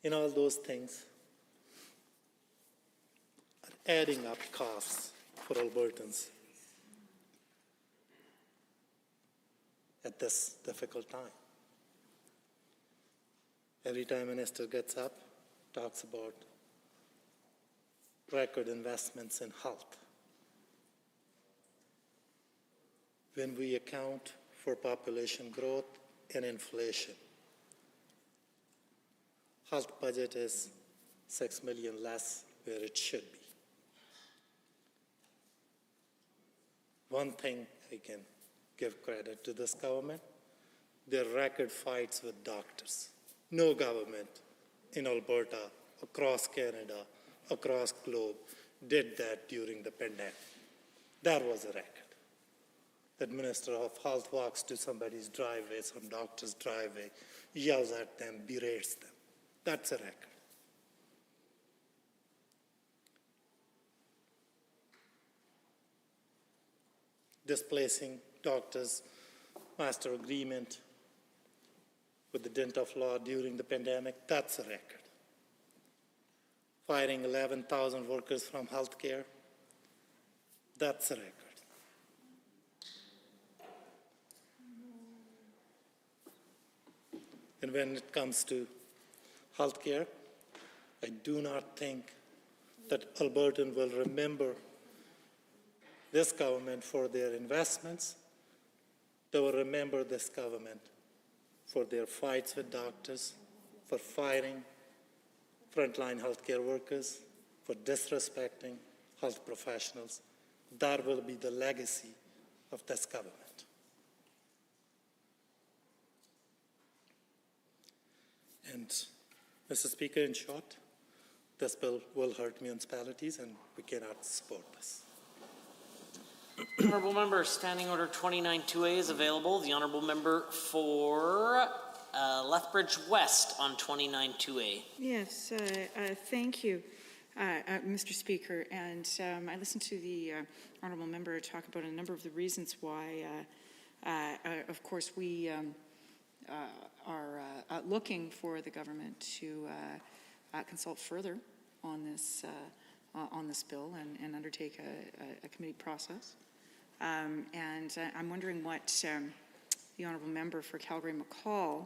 And all those things are adding up costs for Albertans at this difficult time. Every time a minister gets up, talks about record investments in health. When we account for population growth and inflation, health budget is $6 million less where it should be. One thing I can give credit to this government, their record fights with doctors. No government in Alberta, across Canada, across globe, did that during the pandemic. That was a record. That Minister of Health walks to somebody's driveway, some doctor's driveway, yells at them, berates them. That's a record. Displacing doctors' master agreement with the dint of law during the pandemic, that's a record. Firing 11,000 workers from healthcare, that's a record. And when it comes to healthcare, I do not think that Albertan will remember this government for their investments. They will remember this government for their fights with doctors, for firing frontline healthcare workers, for disrespecting health professionals. That will be the legacy of this government. And, Mr. Speaker, in short, this bill will hurt municipalities and we cannot support this.
Honourable member, Standing Order 29-2A is available. The honourable member for Lethbridge West on 29-2A.
Yes, thank you, Mr. Speaker. And I listened to the honourable member talk about a number of the reasons why, of course, we are looking for the government to consult further on this bill and undertake a committee process. And I'm wondering what the honourable member for Calgary McCall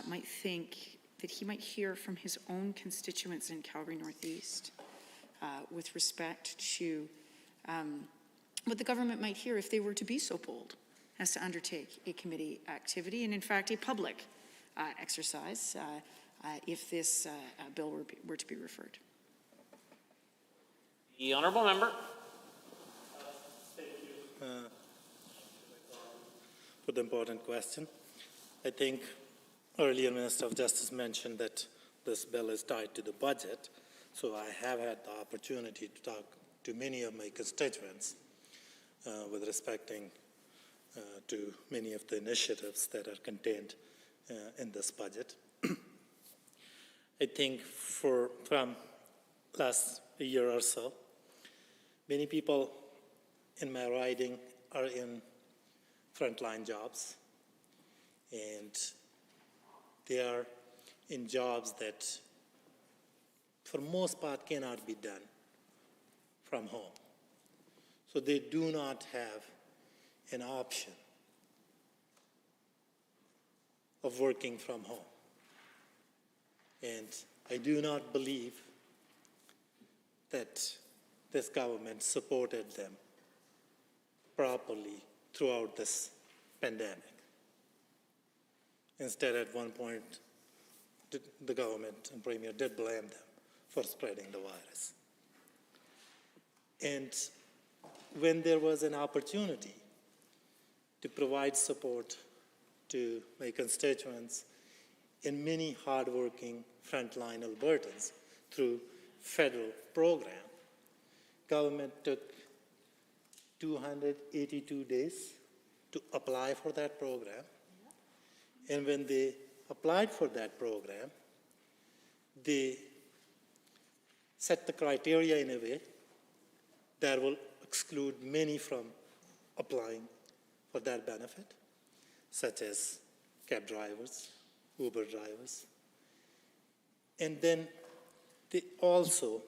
might think that he might hear from his own constituents in Calgary Northeast with respect to what the government might hear if they were to be so bold as to undertake a committee activity and, in fact, a public exercise if this bill were to be referred.
The honourable member.
Thank you for the important question. I think earlier Minister of Justice mentioned that this bill is tied to the budget, so I have had the opportunity to talk to many of my constituents with respecting to many of the initiatives that are contained in this budget. I think from last year or so, many people in my riding are in frontline jobs, and they are in jobs that for most part cannot be done from home. So they do not have an option of working from home. And I do not believe that this government supported them properly throughout this pandemic. Instead, at one point, the government and Premier did blame them for spreading the virus. And when there was an opportunity to provide support to my constituents in many hardworking frontline Albertans through federal program. Government took 282 days to apply for that program. And when they applied for that program, they set the criteria in a way that will exclude many from applying for that benefit, such as cab drivers, Uber drivers. And then they also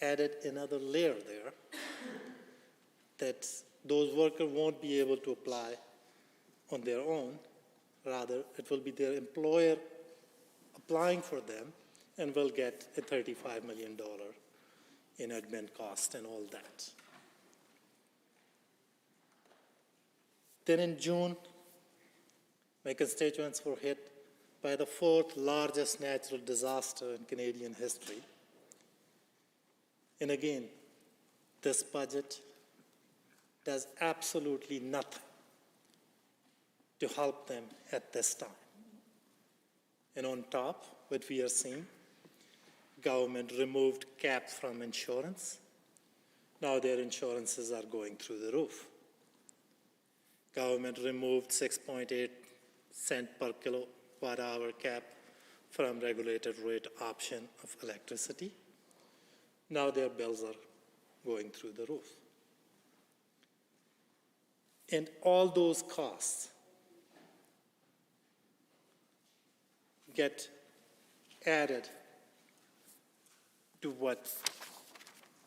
added another layer there that those workers won't be able to apply on their own. Rather, it will be their employer applying for them and will get a $35 million in admin cost and all that. Then in June, my constituents were hit by the 4th largest natural disaster in Canadian history. And again, this budget does absolutely nothing to help them at this time. And on top, what we are seeing, government removed cap from insurance. Now their insurances are going through the roof. Government removed 6.8 cent per kilowatt hour cap from regulated rate option of electricity. Now their bills are going through the roof. And all those costs get added to what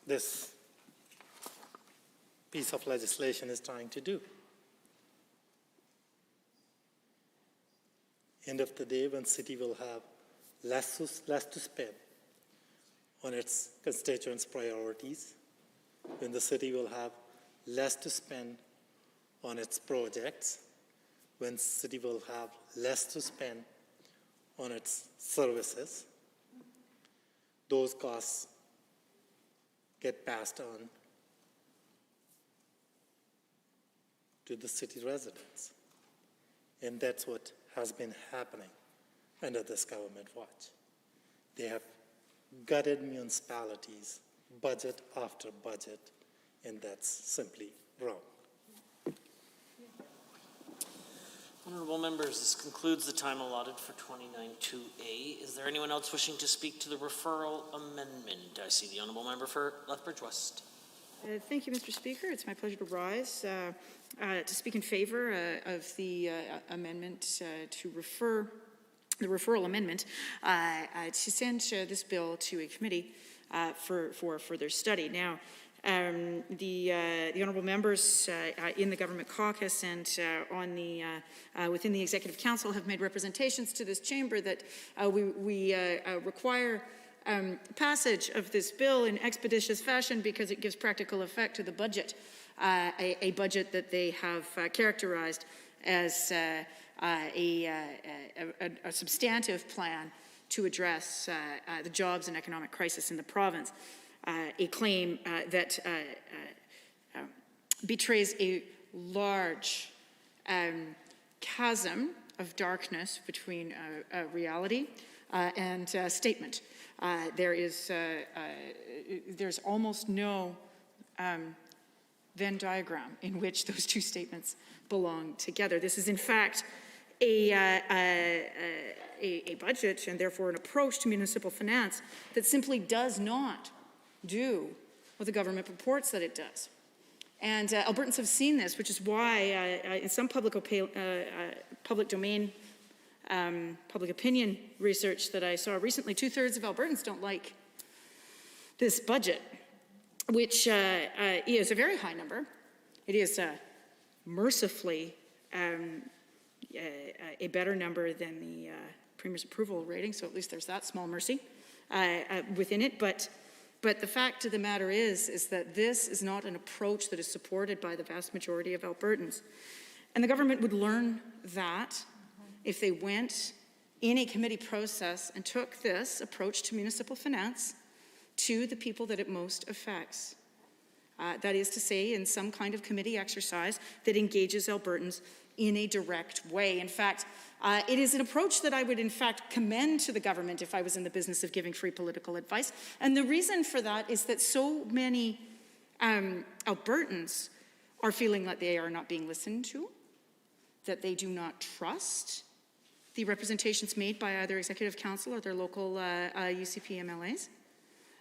this piece of legislation is trying to do. End of the day, when city will have less to spend on its constituents' priorities, when the city will have less to spend on its projects, when city will have less to spend on its services, those costs get passed on to the city residents. And that's what has been happening under this government watch. They have gutted municipalities, budget after budget, and that's simply wrong.
Honorable members, this concludes the time allotted for 29-2A. Is there anyone else wishing to speak to the referral amendment? I see the honorable member for Lethbridge West.
Thank you, Mr. Speaker. It's my pleasure to rise to speak in favor of the amendment to refer the referral amendment to send this bill to a committee for further study. Now, the honourable members in the government caucus and on the within the Executive Council have made representations to this chamber that we require passage of this bill in expeditious fashion because it gives practical effect to the budget, a budget that they have characterized as a substantive plan to address the jobs and economic crisis in the province, a claim that betrays a large chasm of darkness between reality and statement. There's almost no Venn diagram in which those two statements belong together. This is in fact a budget and therefore an approach to municipal finance that simply does not do what the government purports that it does. And Albertans have seen this, which is why in some public domain, public opinion research that I saw recently, 2/3 of Albertans don't like this budget, which is a very high number. It is mercifully a better number than the Premier's approval rating, so at least there's that small mercy within it. But the fact of the matter is that this is not an approach that is supported by the vast majority of Albertans. And the government would learn that if they went in a committee process and took this approach to municipal finance to the people that it most affects. That is to say, in some kind of committee exercise that engages Albertans in a direct way. In fact, it is an approach that I would in fact commend to the government if I was in the business of giving free political advice. And the reason for that is that so many Albertans are feeling that they are not being listened to, that they do not trust the representations made by either Executive Council or their local UCP MLAs.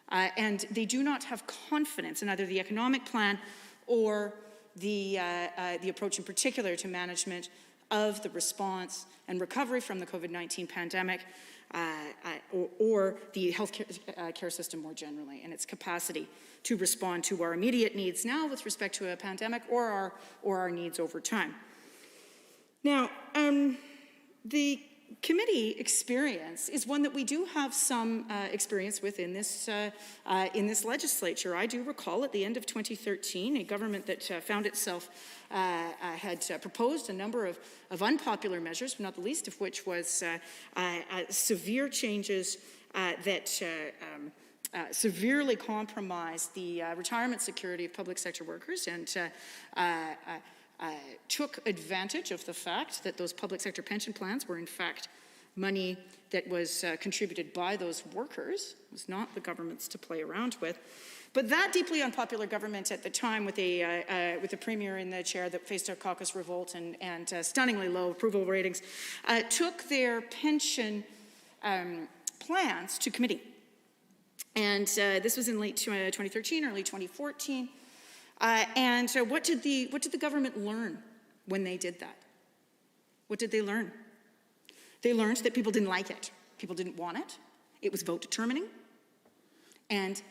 And they do not have confidence in either the economic plan or the approach in particular to management of the response and recovery from the COVID-19 pandemic, or the health care system more generally, and its capacity to respond to our immediate needs now with respect to a pandemic or our needs over time. Now, the committee experience is one that we do have some experience with in this legislature. I do recall at the end of 2013, a government that found itself had proposed a number of unpopular measures, not the least of which was severe changes that severely compromised the retirement security of public sector workers and took advantage of the fact that those public sector pension plans were in fact money that was contributed by those workers. It was not the government's to play around with. But that deeply unpopular government at the time, with a premier in the chair that faced a caucus revolt and stunningly low approval ratings, took their pension plans to committee. And this was in late 2013, early 2014. And what did the government learn when they did that? What did they learn? They learned that people didn't like it. People didn't want it. It was vote determining. And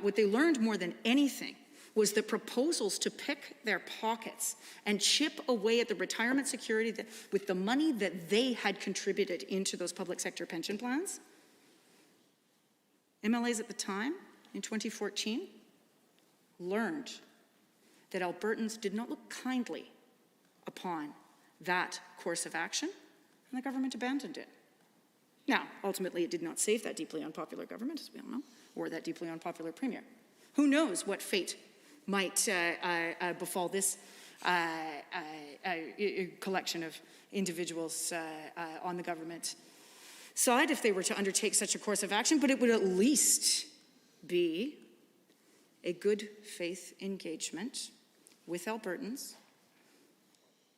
what they learned more than anything was that proposals to pick their pockets and chip away at the retirement security with the money that they had contributed into those public sector pension plans. MLAs at the time, in 2014, learned that Albertans did not look kindly upon that course of action, and the government abandoned it. Now, ultimately, it did not save that deeply unpopular government, as we all know, or that deeply unpopular premier. Who knows what fate might befall this collection of individuals on the government side if they were to undertake such a course of action, but it would at least be a good faith engagement with Albertans.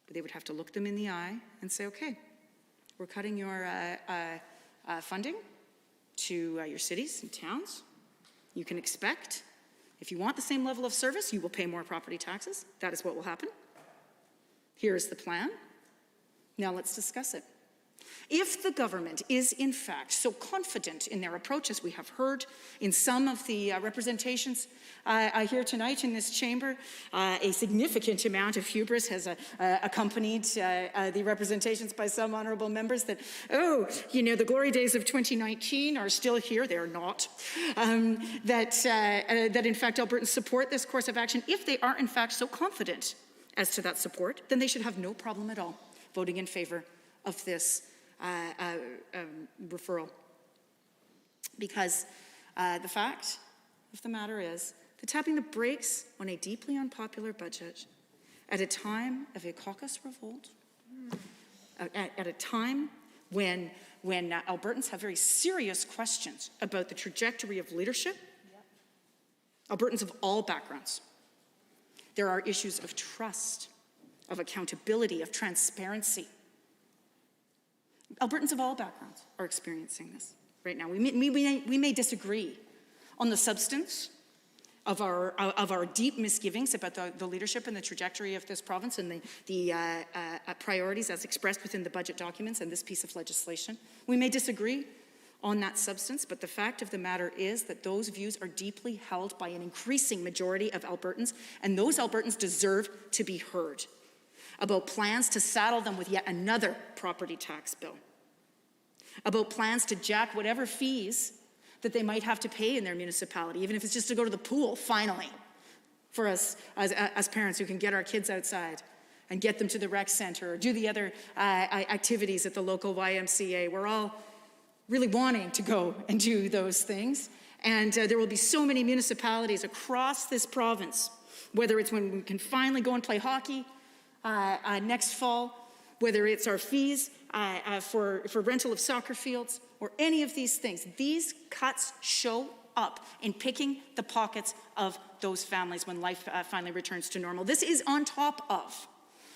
But they would have to look them in the eye and say, okay, we're cutting your funding to your cities and towns. You can expect, if you want the same level of service, you will pay more property taxes. That is what will happen. Here is the plan. Now let's discuss it. If the government is in fact so confident in their approach, as we have heard in some of the representations here tonight in this chamber, a significant amount of hubris has accompanied the representations by some honourable members that, the glory days of 2019 are still here. They're not. That in fact Albertans support this course of action. If they are in fact so confident as to that support, then they should have no problem at all voting in favour of this referral. Because the fact of the matter is that tapping the brakes on a deeply unpopular budget at a time of a caucus revolt, at a time when Albertans have very serious questions about the trajectory of leadership, Albertans of all backgrounds, there are issues of trust, of accountability, of transparency. Albertans of all backgrounds are experiencing this right now. We may disagree on the substance of our deep misgivings about the leadership and the trajectory of this province and the priorities as expressed within the budget documents and this piece of legislation. We may disagree on that substance, but the fact of the matter is that those views are deeply held by an increasing majority of Albertans, and those Albertans deserve to be heard about plans to saddle them with yet another property tax bill, about plans to jack whatever fees that they might have to pay in their municipality, even if it's just to go to the pool, finally, for us as parents who can get our kids outside and get them to the rec center or do the other activities at the local YMCA. We're all really wanting to go and do those things. And there will be so many municipalities across this province, whether it's when we can finally go and play hockey next fall, whether it's our fees for rental of soccer fields, or any of these things. These cuts show up in picking the pockets of those families when life finally returns to normal. This is on top of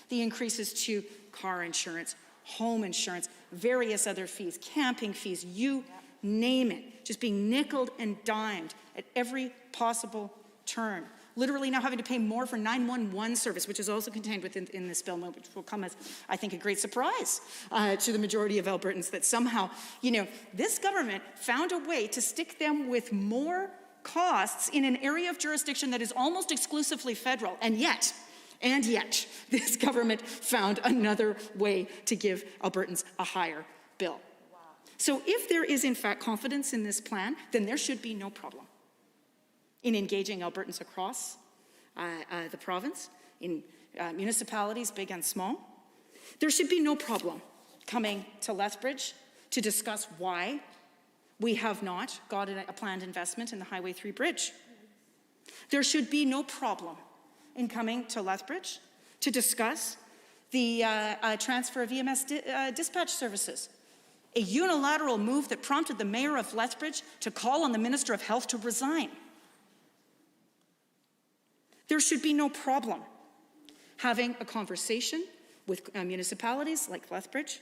the increases to car insurance, home insurance, various other fees, camping fees, you name it, just being nickeled and dimed at every possible turn. Literally now having to pay more for 911 service, which is also contained within this bill, which will come as, I think, a great surprise to the majority of Albertans, that somehow, this government found a way to stick them with more costs in an area of jurisdiction that is almost exclusively federal. And yet, this government found another way to give Albertans a higher bill. Wow. So if there is, in fact, confidence in this plan, then there should be no problem in engaging Albertans across the province, in municipalities, big and small. There should be no problem coming to Lethbridge to discuss why we have not got a planned investment in the Highway 3 bridge. There should be no problem in coming to Lethbridge to discuss the transfer of EMS dispatch services, a unilateral move that prompted the mayor of Lethbridge to call on the Minister of Health to resign. There should be no problem having a conversation with municipalities like Lethbridge,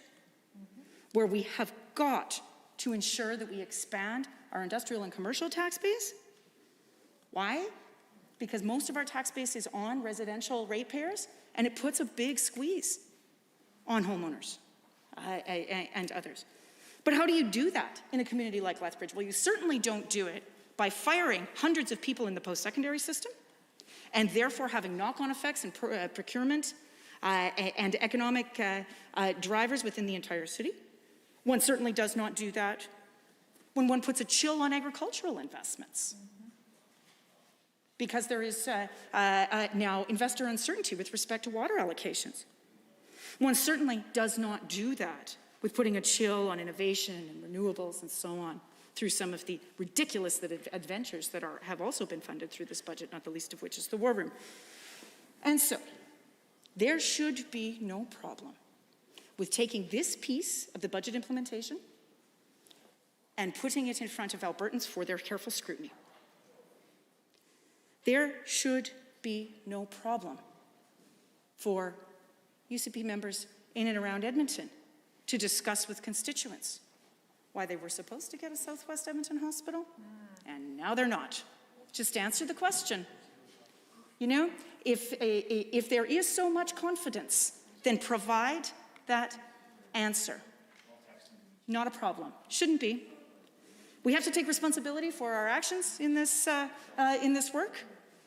where we have got to ensure that we expand our industrial and commercial tax base. Why? Because most of our tax base is on residential ratepayers, and it puts a big squeeze on homeowners and others. But how do you do that in a community like Lethbridge? Well, you certainly don't do it by firing hundreds of people in the post-secondary system, and therefore having knock-on effects in procurement and economic drivers within the entire city. One certainly does not do that when one puts a chill on agricultural investments. Because there is now investor uncertainty with respect to water allocations. One certainly does not do that with putting a chill on innovation and renewables and so on, through some of the ridiculous adventures that have also been funded through this budget, not the least of which is the War Room. And so, there should be no problem with taking this piece of the budget implementation and putting it in front of Albertans for their careful scrutiny. There should be no problem for UCP members in and around Edmonton to discuss with constituents why they were supposed to get a Southwest Edmonton hospital, and now they're not. Just answer the question. If there is so much confidence, then provide that answer. Not a problem. Shouldn't be. We have to take responsibility for our actions in this work.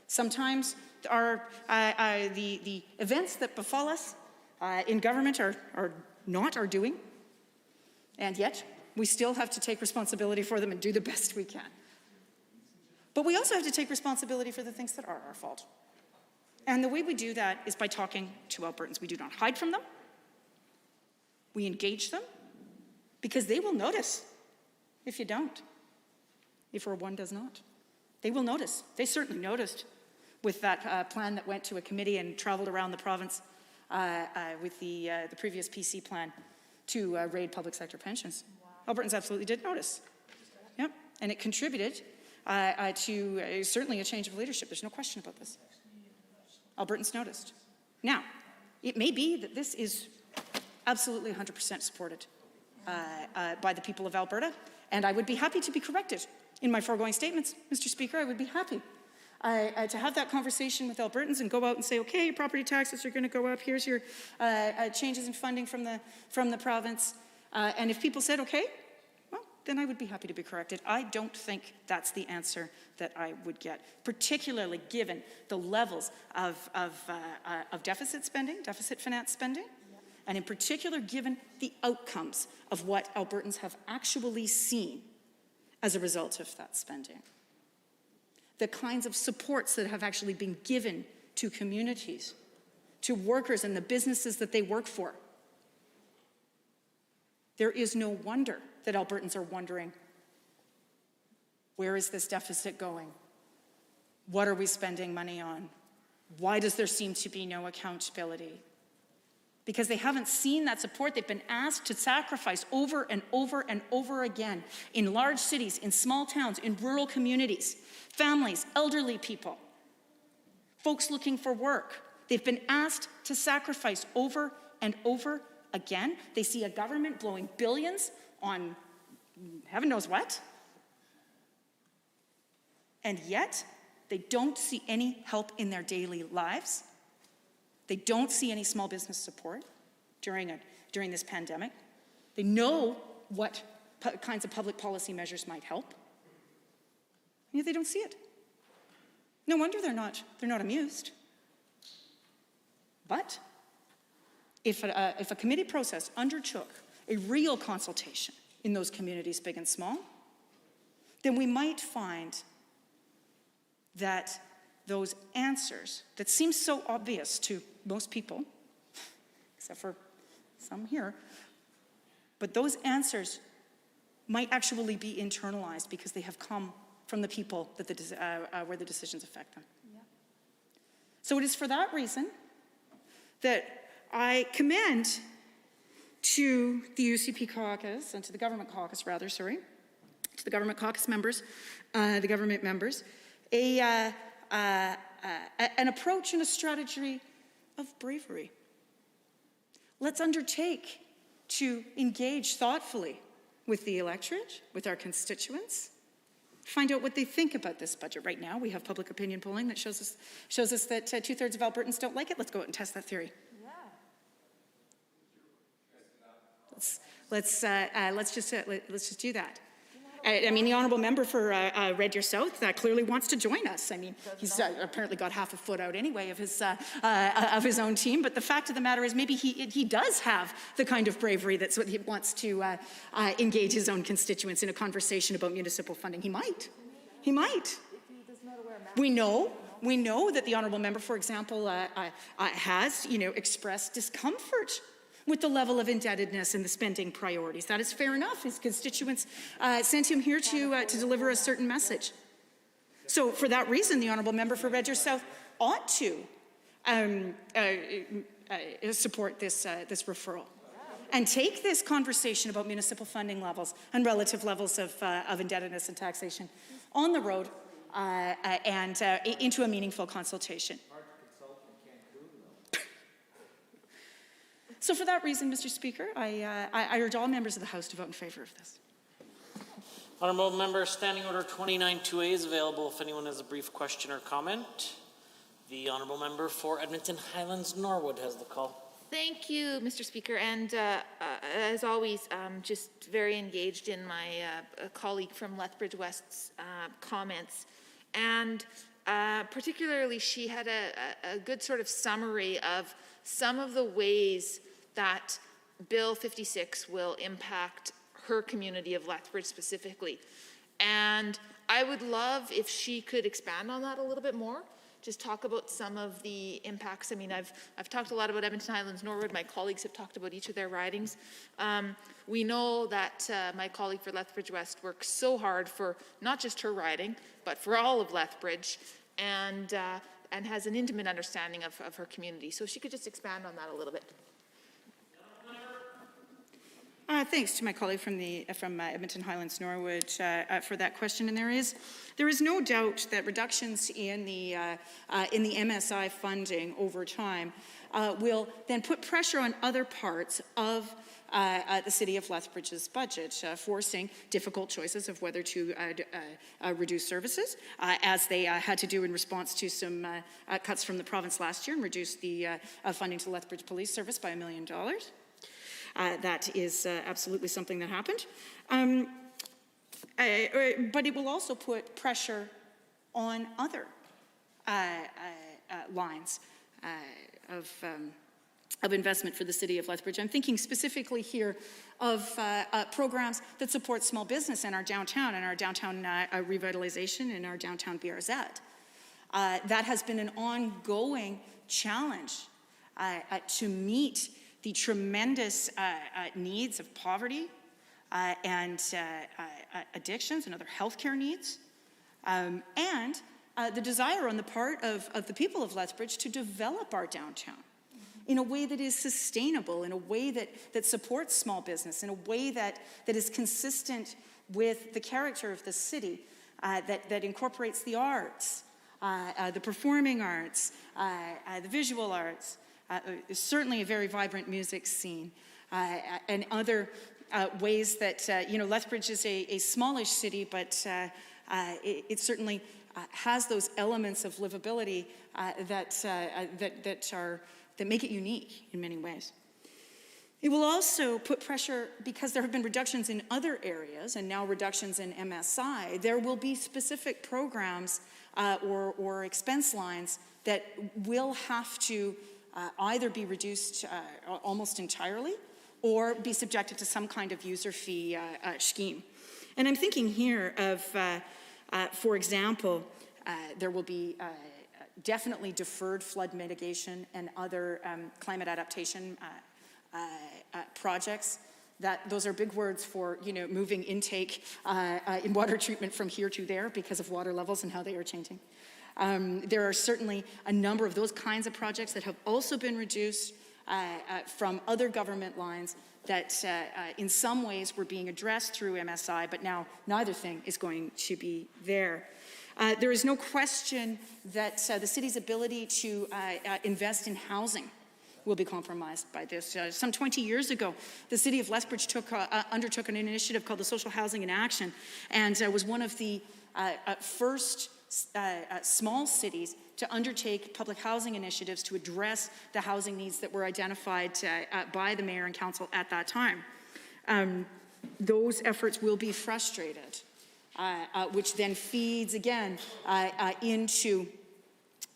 Sometimes the events that befall us in government are not our doing, and yet we still have to take responsibility for them and do the best we can. But we also have to take responsibility for the things that are our fault. And the way we do that is by talking to Albertans. We do not hide from them. We engage them, because they will notice if you don't, if or one does not. They will notice. They certainly noticed with that plan that went to a committee and traveled around the province with the previous PC plan to raid public sector pensions. Wow. Albertans absolutely did notice. Yep. And it contributed to certainly a change of leadership. There's no question about this. Albertans noticed. Now, it may be that this is absolutely 100% supported by the people of Alberta, and I would be happy to be corrected in my foregoing statements, Mr. Speaker. I would be happy to have that conversation with Albertans and go out and say, okay, your property taxes are going to go up. Here's your changes in funding from the province. And if people said, okay, well, then I would be happy to be corrected. I don't think that's the answer that I would get, particularly given the levels of deficit spending, deficit finance spending, and in particular given the outcomes of what Albertans have actually seen as a result of that spending. The kinds of supports that have actually been given to communities, to workers and the businesses that they work for. There is no wonder that Albertans are wondering Where is this deficit going? What are we spending money on? Why does there seem to be no accountability? Because they haven't seen that support. They've been asked to sacrifice over and over and over again in large cities, in small towns, in rural communities, families, elderly people, folks looking for work. They've been asked to sacrifice over and over again. They see a government blowing billions on heaven knows what. And yet, they don't see any help in their daily lives. They don't see any small business support during this pandemic. They know what kinds of public policy measures might help. And yet they don't see it. No wonder they're not amused. But if a committee process undertook a real consultation in those communities, big and small, then we might find that those answers that seem so obvious to most people, except for some here, but those answers might actually be internalized because they have come from the people that where the decisions affect them. Yeah. So it is for that reason that I commend to the UCP caucus, and to the government caucus rather, to the government caucus members, the government members, an approach and a strategy of bravery. Let's undertake to engage thoughtfully with the electorate, with our constituents, find out what they think about this budget. Right now, we have public opinion polling that shows us that 2/3 of Albertans don't like it. Let's go out and test that theory. Yeah. Let's just do that. I mean, the honourable member for Red Deer South clearly wants to join us. I mean, he's apparently got half a foot out anyway of his own team. But the fact of the matter is, maybe he does have the kind of bravery that's what he wants to engage his own constituents in a conversation about municipal funding. He might. He might. We know that the honourable member, for example, has expressed discomfort with the level of indebtedness and the spending priorities. That is fair enough. His constituents sent him here to deliver a certain message. So for that reason, the honourable member for Red Deer South ought to support this referral and take this conversation about municipal funding levels and relative levels of indebtedness and taxation on the road and into a meaningful consultation. So for that reason, Mr. Speaker, I urge all members of the House to vote in favour of this.
Honourable Member, Standing Order 29-2A is available if anyone has a brief question or comment. The Honourable Member for Edmonton Highlands Norwood has the call.
Thank you, Mr. Speaker, and as always, just very engaged in my colleague from Lethbridge West's comments, and particularly she had a good sort of summary of some of the ways that Bill 56 will impact her community of Lethbridge specifically. And I would love if she could expand on that a little bit more, just talk about some of the impacts. I mean, I've talked a lot about Edmonton Highlands Norwood. My colleagues have talked about each of their ridings. We know that my colleague for Lethbridge West works so hard for not just her riding, but for all of Lethbridge, and has an intimate understanding of her community. So if she could just expand on that a little bit.
Thanks to my colleague from Edmonton Highlands Norwood for that question. And there is no doubt that reductions in the MSI funding over time will then put pressure on other parts of the City of Lethbridge's budget, forcing difficult choices of whether to reduce services, as they had to do in response to some cuts from the province last year and reduce the funding to Lethbridge Police Service by $1 million. That is absolutely something that happened. But it will also put pressure on other lines of investment for the City of Lethbridge. I'm thinking specifically here of programs that support small business in our downtown and our downtown revitalization and our downtown BRZ. That has been an ongoing challenge to meet the tremendous needs of poverty and addictions and other healthcare needs and the desire on the part of the people of Lethbridge to develop our downtown in a way that is sustainable, in a way that supports small business, in a way that is consistent with the character of the city, that incorporates the arts, the performing arts, the visual arts, certainly a very vibrant music scene, and other ways that, Lethbridge is a smallish city, but it certainly has those elements of livability that make it unique in many ways. It will also put pressure, because there have been reductions in other areas and now reductions in MSI, there will be specific programs or expense lines that will have to either be reduced almost entirely or be subjected to some kind of user fee scheme. And I'm thinking here of, for example, there will be definitely deferred flood mitigation and other climate adaptation projects. Those are big words for, moving intake in water treatment from here to there because of water levels and how they are changing. There are certainly a number of those kinds of projects that have also been reduced from other government lines that in some ways were being addressed through MSI, but now neither thing is going to be there. There is no question that the city's ability to invest in housing will be compromised by this. Some 20 years ago, the city of Lethbridge undertook an initiative called the Social Housing in Action, and was one of the first small cities to undertake public housing initiatives to address the housing needs that were identified by the mayor and council at that time. Those efforts will be frustrated, which then feeds again into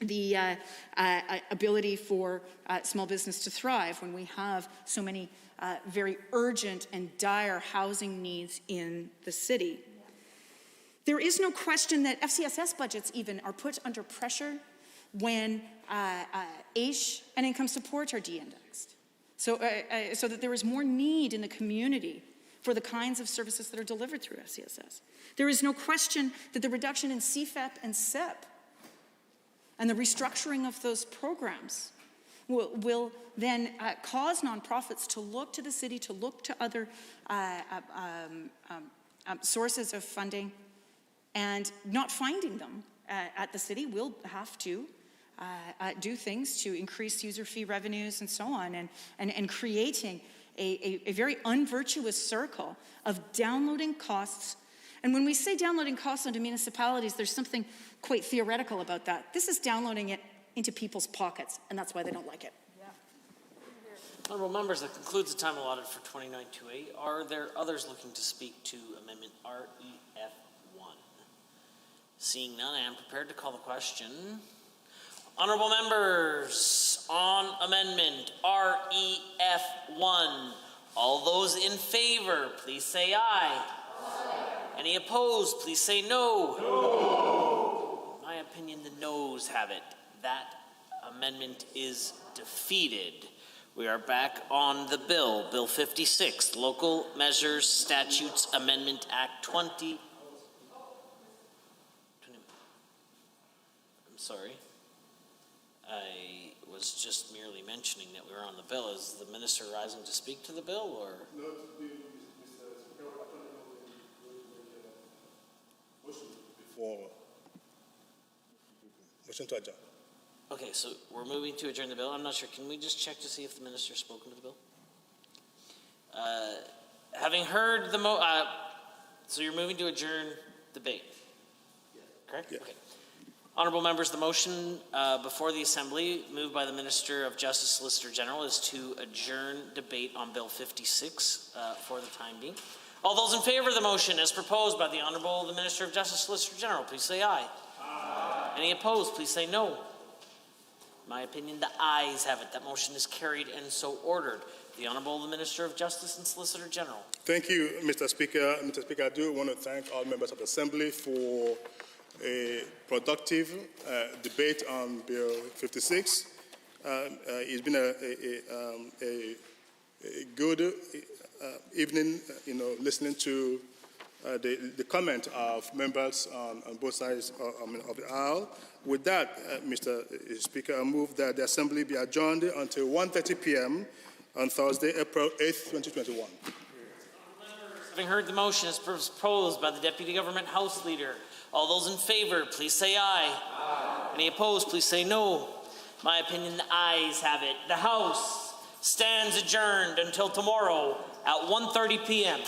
the ability for small business to thrive when we have so many very urgent and dire housing needs in the city. There is no question that FCSS budgets even are put under pressure when AISH and income support are de-indexed. So that there is more need in the community for the kinds of services that are delivered through FCSS. There is no question that the reduction in CFEP and SIP and the restructuring of those programs will then cause nonprofits to look to the city, to look to other sources of funding, and not finding them at the city will have to do things to increase user fee revenues and so on, and creating a very unvirtuous circle of downloading costs. And when we say downloading costs onto municipalities, there's something quite theoretical about that. This is downloading it into people's pockets, and that's why they don't like it.
Honourable members, that concludes the time allotted for 29-2A. Are there others looking to speak to Amendment REF1? Seeing none, I am prepared to call the question. Honourable members, on Amendment REF1, all those in favour, please say aye. Any opposed, please say no. No. In my opinion, the noes have it. That amendment is defeated. We are back on the bill, Bill 56, Local Measures Statutes Amendment Act 20. I'm sorry. I was just merely mentioning that we were on the bill. Is the minister rising to speak to the bill, or?
No, before motion to adjourn.
Okay, so we're moving to adjourn the bill. I'm not sure. Can we just check to see if the minister's spoken to the bill? Having heard the so you're moving to adjourn debate, correct?
Yeah.
Okay. Honourable members, the motion before the Assembly, moved by the Minister of Justice, Solicitor General, is to adjourn debate on Bill 56 for the time being. All those in favour of the motion as proposed by the Honourable the Minister of Justice, Solicitor General, please say aye. Aye. Any opposed, please say no. In my opinion, the ayes have it. That motion is carried and so ordered. The Honourable the Minister of Justice and Solicitor General.
Thank you, Mr. Speaker. Mr. Speaker, I do want to thank all members of the Assembly for a productive debate on Bill 56. It's been a good evening, listening to the comment of members on both sides of the aisle. With that, Mr. Speaker, I move that the Assembly be adjourned until 1:30 p.m. on Thursday, April 8th, 2021.
Having heard the motion as proposed by the Deputy Government House Leader, all those in favor, please say aye. Aye. Any opposed, please say no. My opinion, the ayes have it. The House stands adjourned until tomorrow at 1:30 p.m.